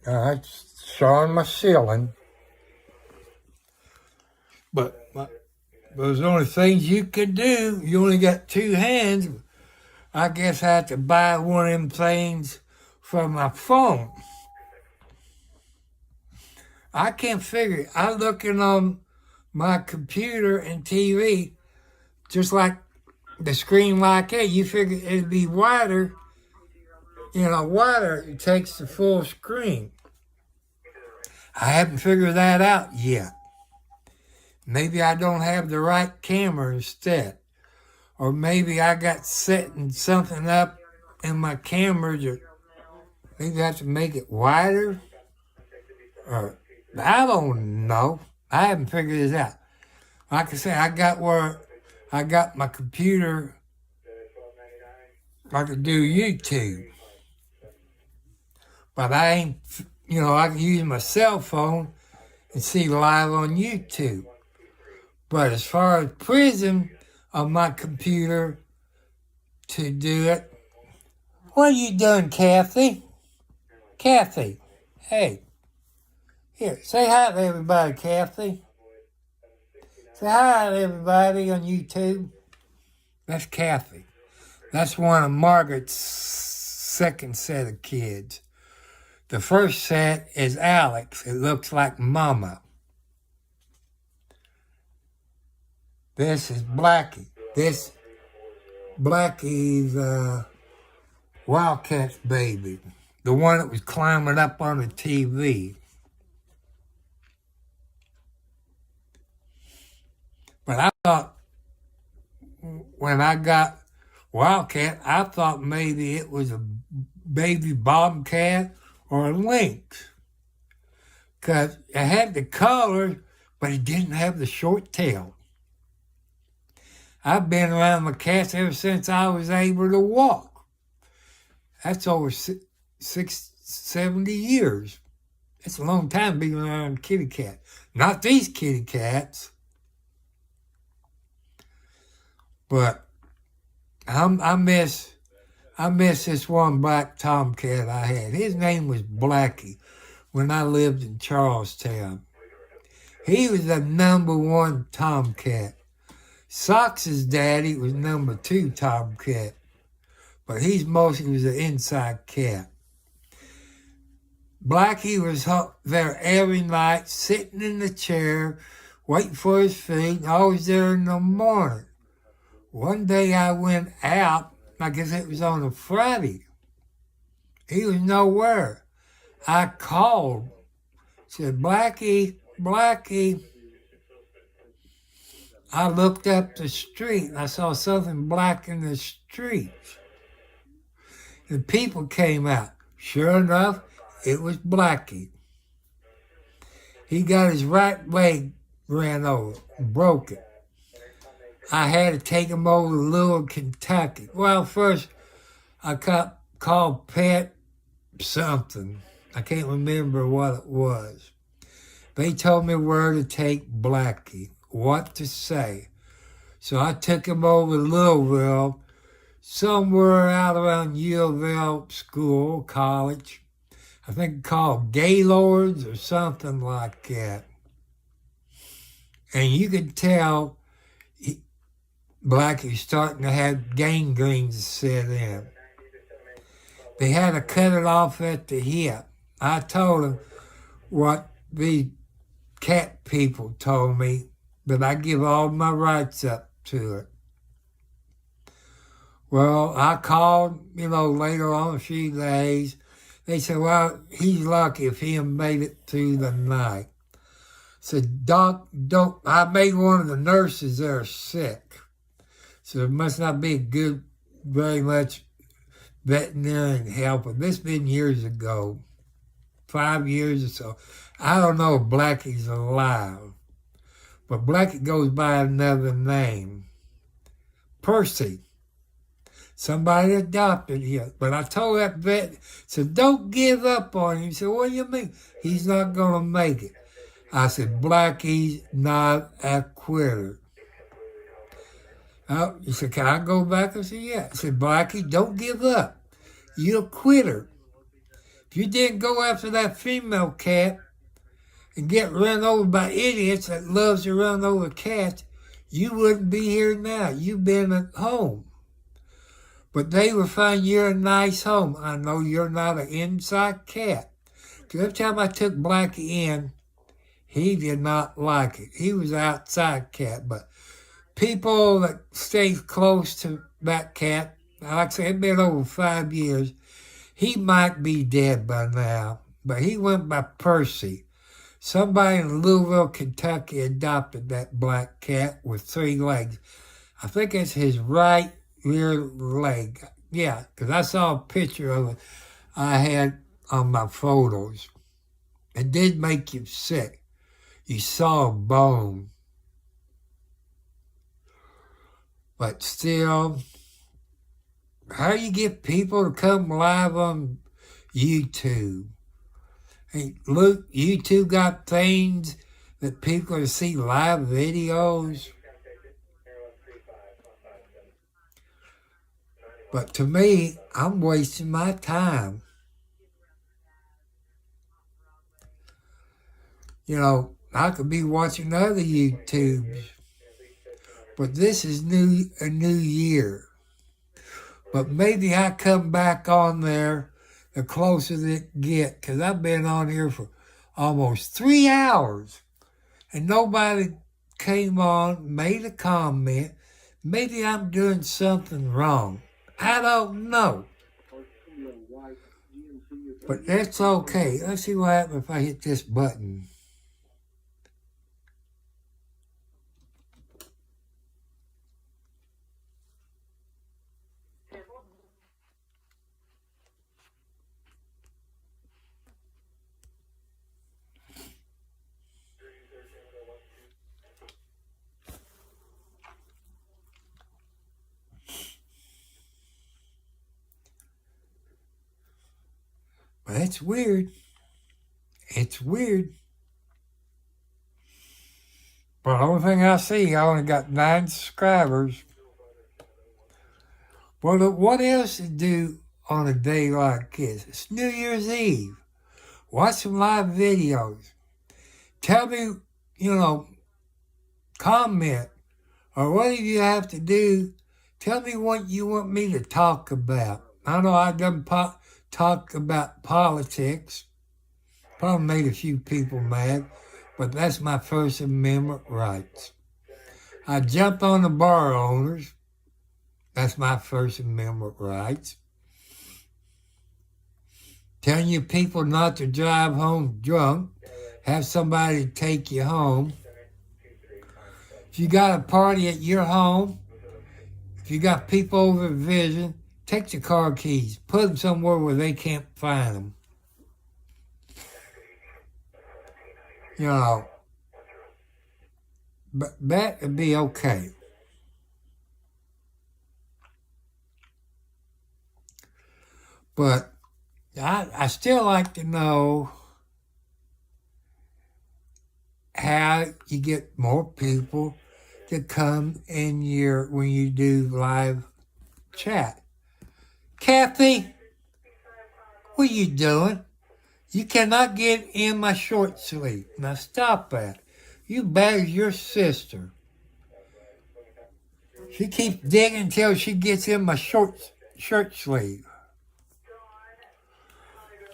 It's showing my ceiling. But there's only things you can do. You only got 2 hands. I guess I have to buy one of them things for my phone. I can't figure it. I'm looking on my computer and TV, just like the screen like that. You figure it'd be wider. You know, wider, it takes the full screen. I haven't figured that out yet. Maybe I don't have the right camera instead. Or maybe I got setting something up in my camera to maybe I have to make it wider. Or I don't know. I haven't figured this out. Like I said, I got my computer. I could do YouTube. But I ain't, you know, I can use my cell phone and see live on YouTube. But as far as Prism on my computer to do it, what are you doing, Kathy? Kathy, hey, Here, say hi to everybody, Kathy. Say hi to everybody on YouTube. That's Kathy. That's one of Margaret's second set of kids. The first set is Alex. It looks like Mama. This is Blackie. This Blackie's Wildcat's baby. The one that was climbing up on the TV. But I thought, when I got Wildcat, I thought maybe it was a baby bobcat or a lynx. Because it had the colors, but it didn't have the short tail. I've been around the cats ever since I was able to walk. That's over 70 years. It's a long time being around kitty cat. Not these kitty cats. But I miss this one black tomcat I had. His name was Blackie when I lived in Charlestown. He was the #1 tomcat. Sox's daddy was #2 tomcat, but he was an inside cat. Blackie was there every night, sitting in the chair, waiting for his feed, always there in the morning. One day I went out, I guess it was on a Friday. He was nowhere. I called, said, Blackie, Blackie. I looked up the street and I saw something black in the street. The people came out. Sure enough, it was Blackie. He got his right leg ran over, broke it. I had to take him over to Louisville, Kentucky. Well, first I called Pet something. I can't remember what it was. They told me where to take Blackie, what to say. So I took him over to Louisville, somewhere out around Yeovil School, college. I think called Gaylords or something like that. And you could tell Blackie's starting to have gangrene set in. They had to cut it off at the hip. I told him what the cat people told me, that I give all my rights up to it. Well, I called, later on a few days. They said, well, he's lucky if he made it through the night. Said, Doc, I made one of the nurses there sick. So it must not be very much veterinarian help. But this been years ago, 5 years or so. I don't know if Blackie's alive. But Blackie goes by another name. Percy. Somebody adopted him. But I told that vet, said, don't give up on him. He said, what do you mean? He's not going to make it. I said, Blackie's not a quitter. Oh, he said, can I go back? I said, yeah. I said, Blackie, don't give up. You're a quitter. If you didn't go after that female cat and get run over by idiots that loves to run over cats, you wouldn't be here now. You've been at home. But they will find you're a nice home. I know you're not an inside cat. Because every time I took Blackie in, he did not like it. He was an outside cat. But people that stay close to that cat, like I said, it's been over 5 years. He might be dead by now. But he went by Percy. Somebody in Louisville, Kentucky adopted that black cat with 3 legs. I think it's his right rear leg. Yeah, because I saw a picture of it I had on my photos. It did make you sick. You saw a bone. But still, how do you get people to come live on YouTube? Hey, look, YouTube got things that people can see live videos. But to me, I'm wasting my time. You know, I could be watching other YouTubes, but this is a new year. But maybe I come back on there the closer it get, because I've been on here for almost 3 hours and nobody came on, made a comment. Maybe I'm doing something wrong. I don't know. But that's okay. Let's see what happens if I hit this button. But it's weird. It's weird. But the only thing I see, I only got 9 subscribers. Well, what else to do on a day like this? It's New Year's Eve. Watch some live videos. Tell me, comment. Or whatever you have to do, tell me what you want me to talk about. I know I done talk about politics. Probably made a few people mad, but that's my First Amendment rights. I jumped on the bar owners. That's my First Amendment rights. Telling you people not to drive home drunk. Have somebody take you home. If you got a party at your home, if you got people over visiting, take your car keys. Put them somewhere where they can't find them. But that would be okay. But I still like to know how you get more people to come in when you do live chat. Kathy, what are you doing? You cannot get in my short sleeve. Now stop that. You bad as your sister. She keeps digging until she gets in my shirt sleeve.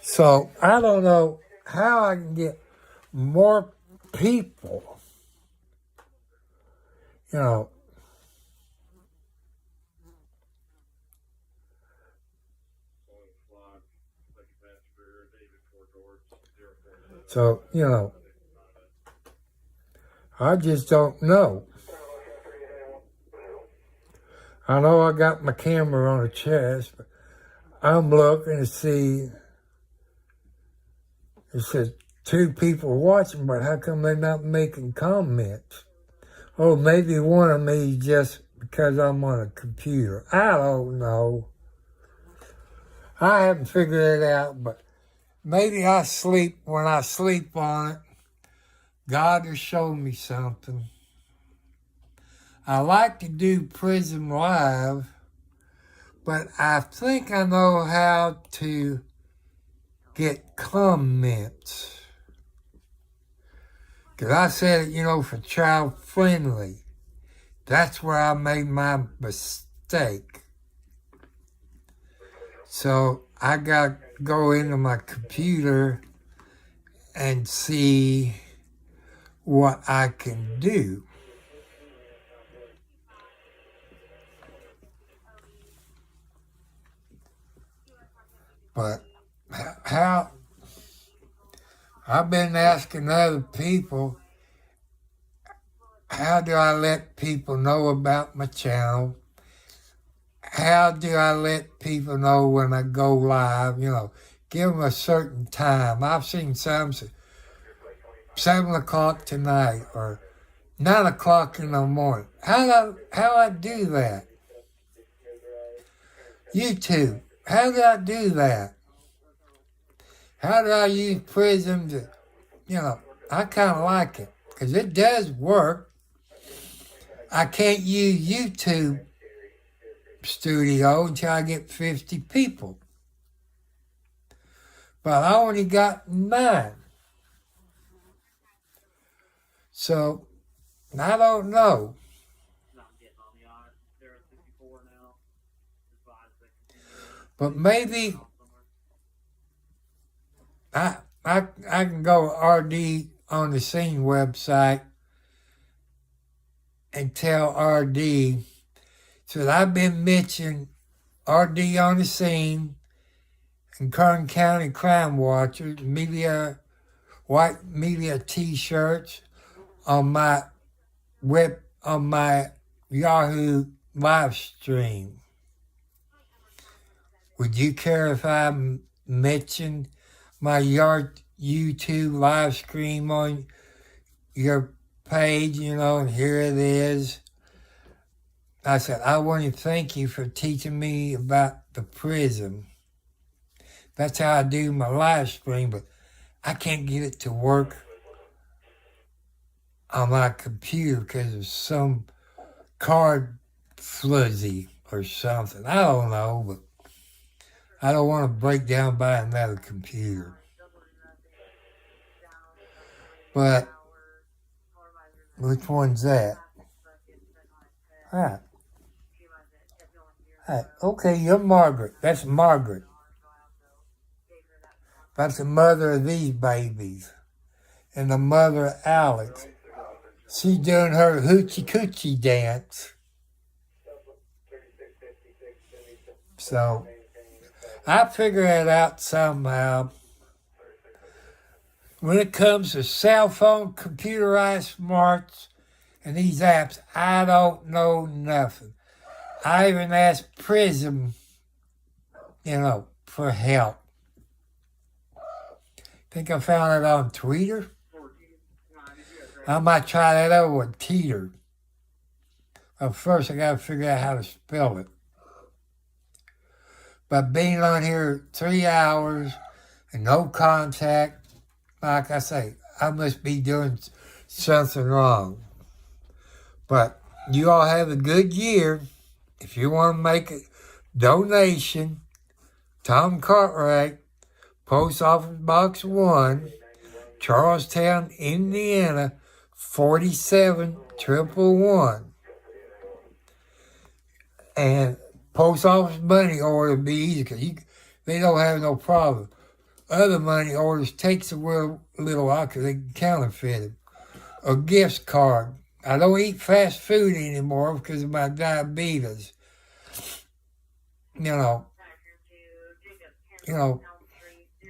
So I don't know how I can get more people, So, I just don't know. I know I got my camera on the chest, but I'm looking to see. It says 2 people watching, but how come they're not making comments? Oh, maybe one of me just because I'm on a computer. I don't know. I haven't figured it out, but maybe when I sleep on it, God will show me something. I like to do Prison Live, but I think I know how to get comments. Because I said it, for child friendly. That's where I made my mistake. So I got to go into my computer and see what I can do. But how I've been asking other people, how do I let people know about my channel? How do I let people know when I go live? Give them a certain time. I've seen some 7 o'clock tonight or 9 o'clock in the morning. How I do that? YouTube, how do I do that? How do I use Prism to, I kind of like it because it does work. I can't use YouTube Studio until I get 50 people. But I only got 9. So, I don't know. But maybe I can go RD on the Scene website and tell RD. So I've been mentioning RD on the Scene and Kern County Crime Watchers, white media T-shirts on my Yahoo live stream. Would you care if I mentioned my YouTube live stream on your page, and here it is? I said, I want to thank you for teaching me about the prison. That's how I do my live stream, but I can't get it to work on my computer because of some card fuzzy or something. I don't know, but I don't want to break down by another computer. But which one's that? All right. Okay, you're Margaret. That's Margaret. That's the mother of these babies. And the mother of Alex. She's doing her hoochie coochie dance. So, I figure it out somehow. When it comes to cell phone, computerized smarts, and these apps, I don't know nothing. I even asked Prism, for help. Think I found it on Twitter? I might try that over with Teeter. But first, I got to figure out how to spell it. But being on here 3 hours and no contact, like I say, I must be doing something wrong. But you all have a good year. If you want to make a donation, Tom Cartwright, Post Office Box 1, Charlestown, Indiana, 47111. And Post Office money order will be easy because they don't have no problem. Other money orders takes a little while because they can counterfeit it. A gift card. I don't eat fast food anymore because of my diabetes.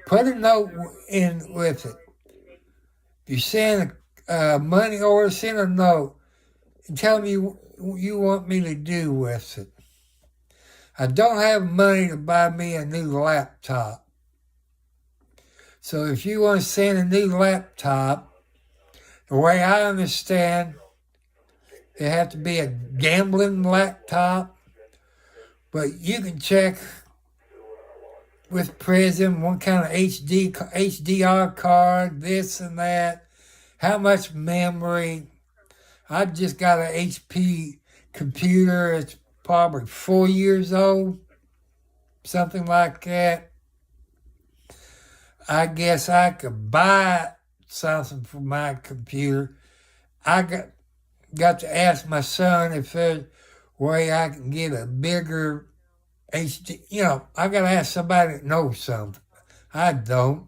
Put a note in with it. If you send a money order, send a note and tell me what you want me to do with it. I don't have money to buy me a new laptop. So if you want to send a new laptop, the way I understand, it have to be a gambling laptop, but you can check with Prism what kind of HDR card, this and that, how much memory. I just got an HP computer. It's probably 4 years old, something like that. I guess I could buy something for my computer. I got to ask my son if there's a way I can get a bigger HD. I got to ask somebody that knows something. I don't.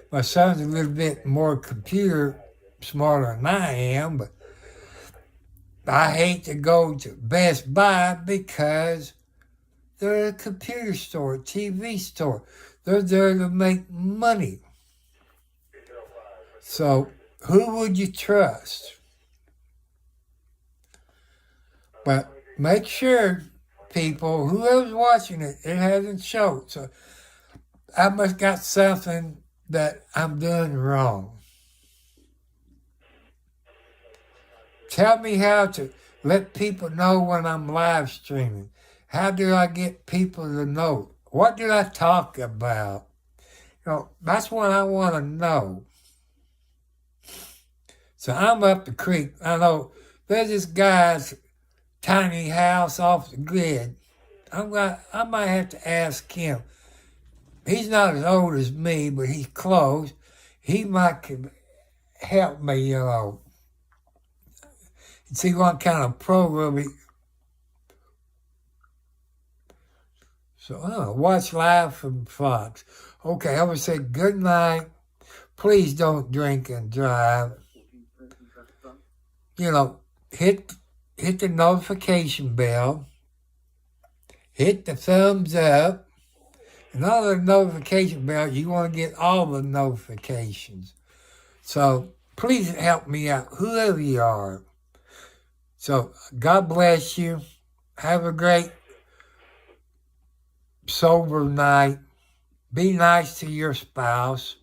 My son's a little bit more computer smarter than I am, but I hate to go to Best Buy because they're a computer store, a TV store. They're there to make money. So, who would you trust? But make sure, people, whoever's watching it, it hasn't showed. So, I must got something that I'm doing wrong. Tell me how to let people know when I'm live streaming. How do I get people to know? What did I talk about? That's what I want to know. So I'm up the creek. I know there's this guy's tiny house off the grid. I might have to ask him. He's not as old as me, but he's close. He might can help me, and see what kind of programming. So, watch live from Fox. Okay, I would say good night. Please don't drink and drive. You know, hit the notification bell. Hit the thumbs up. And all the notification bell, you want to get all the notifications. So please help me out, whoever you are. So God bless you. Have a great sober night. Be nice to your spouse.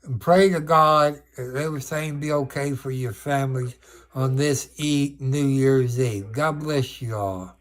And pray to God that everything be okay for your families on this New Year's Eve. God bless you all.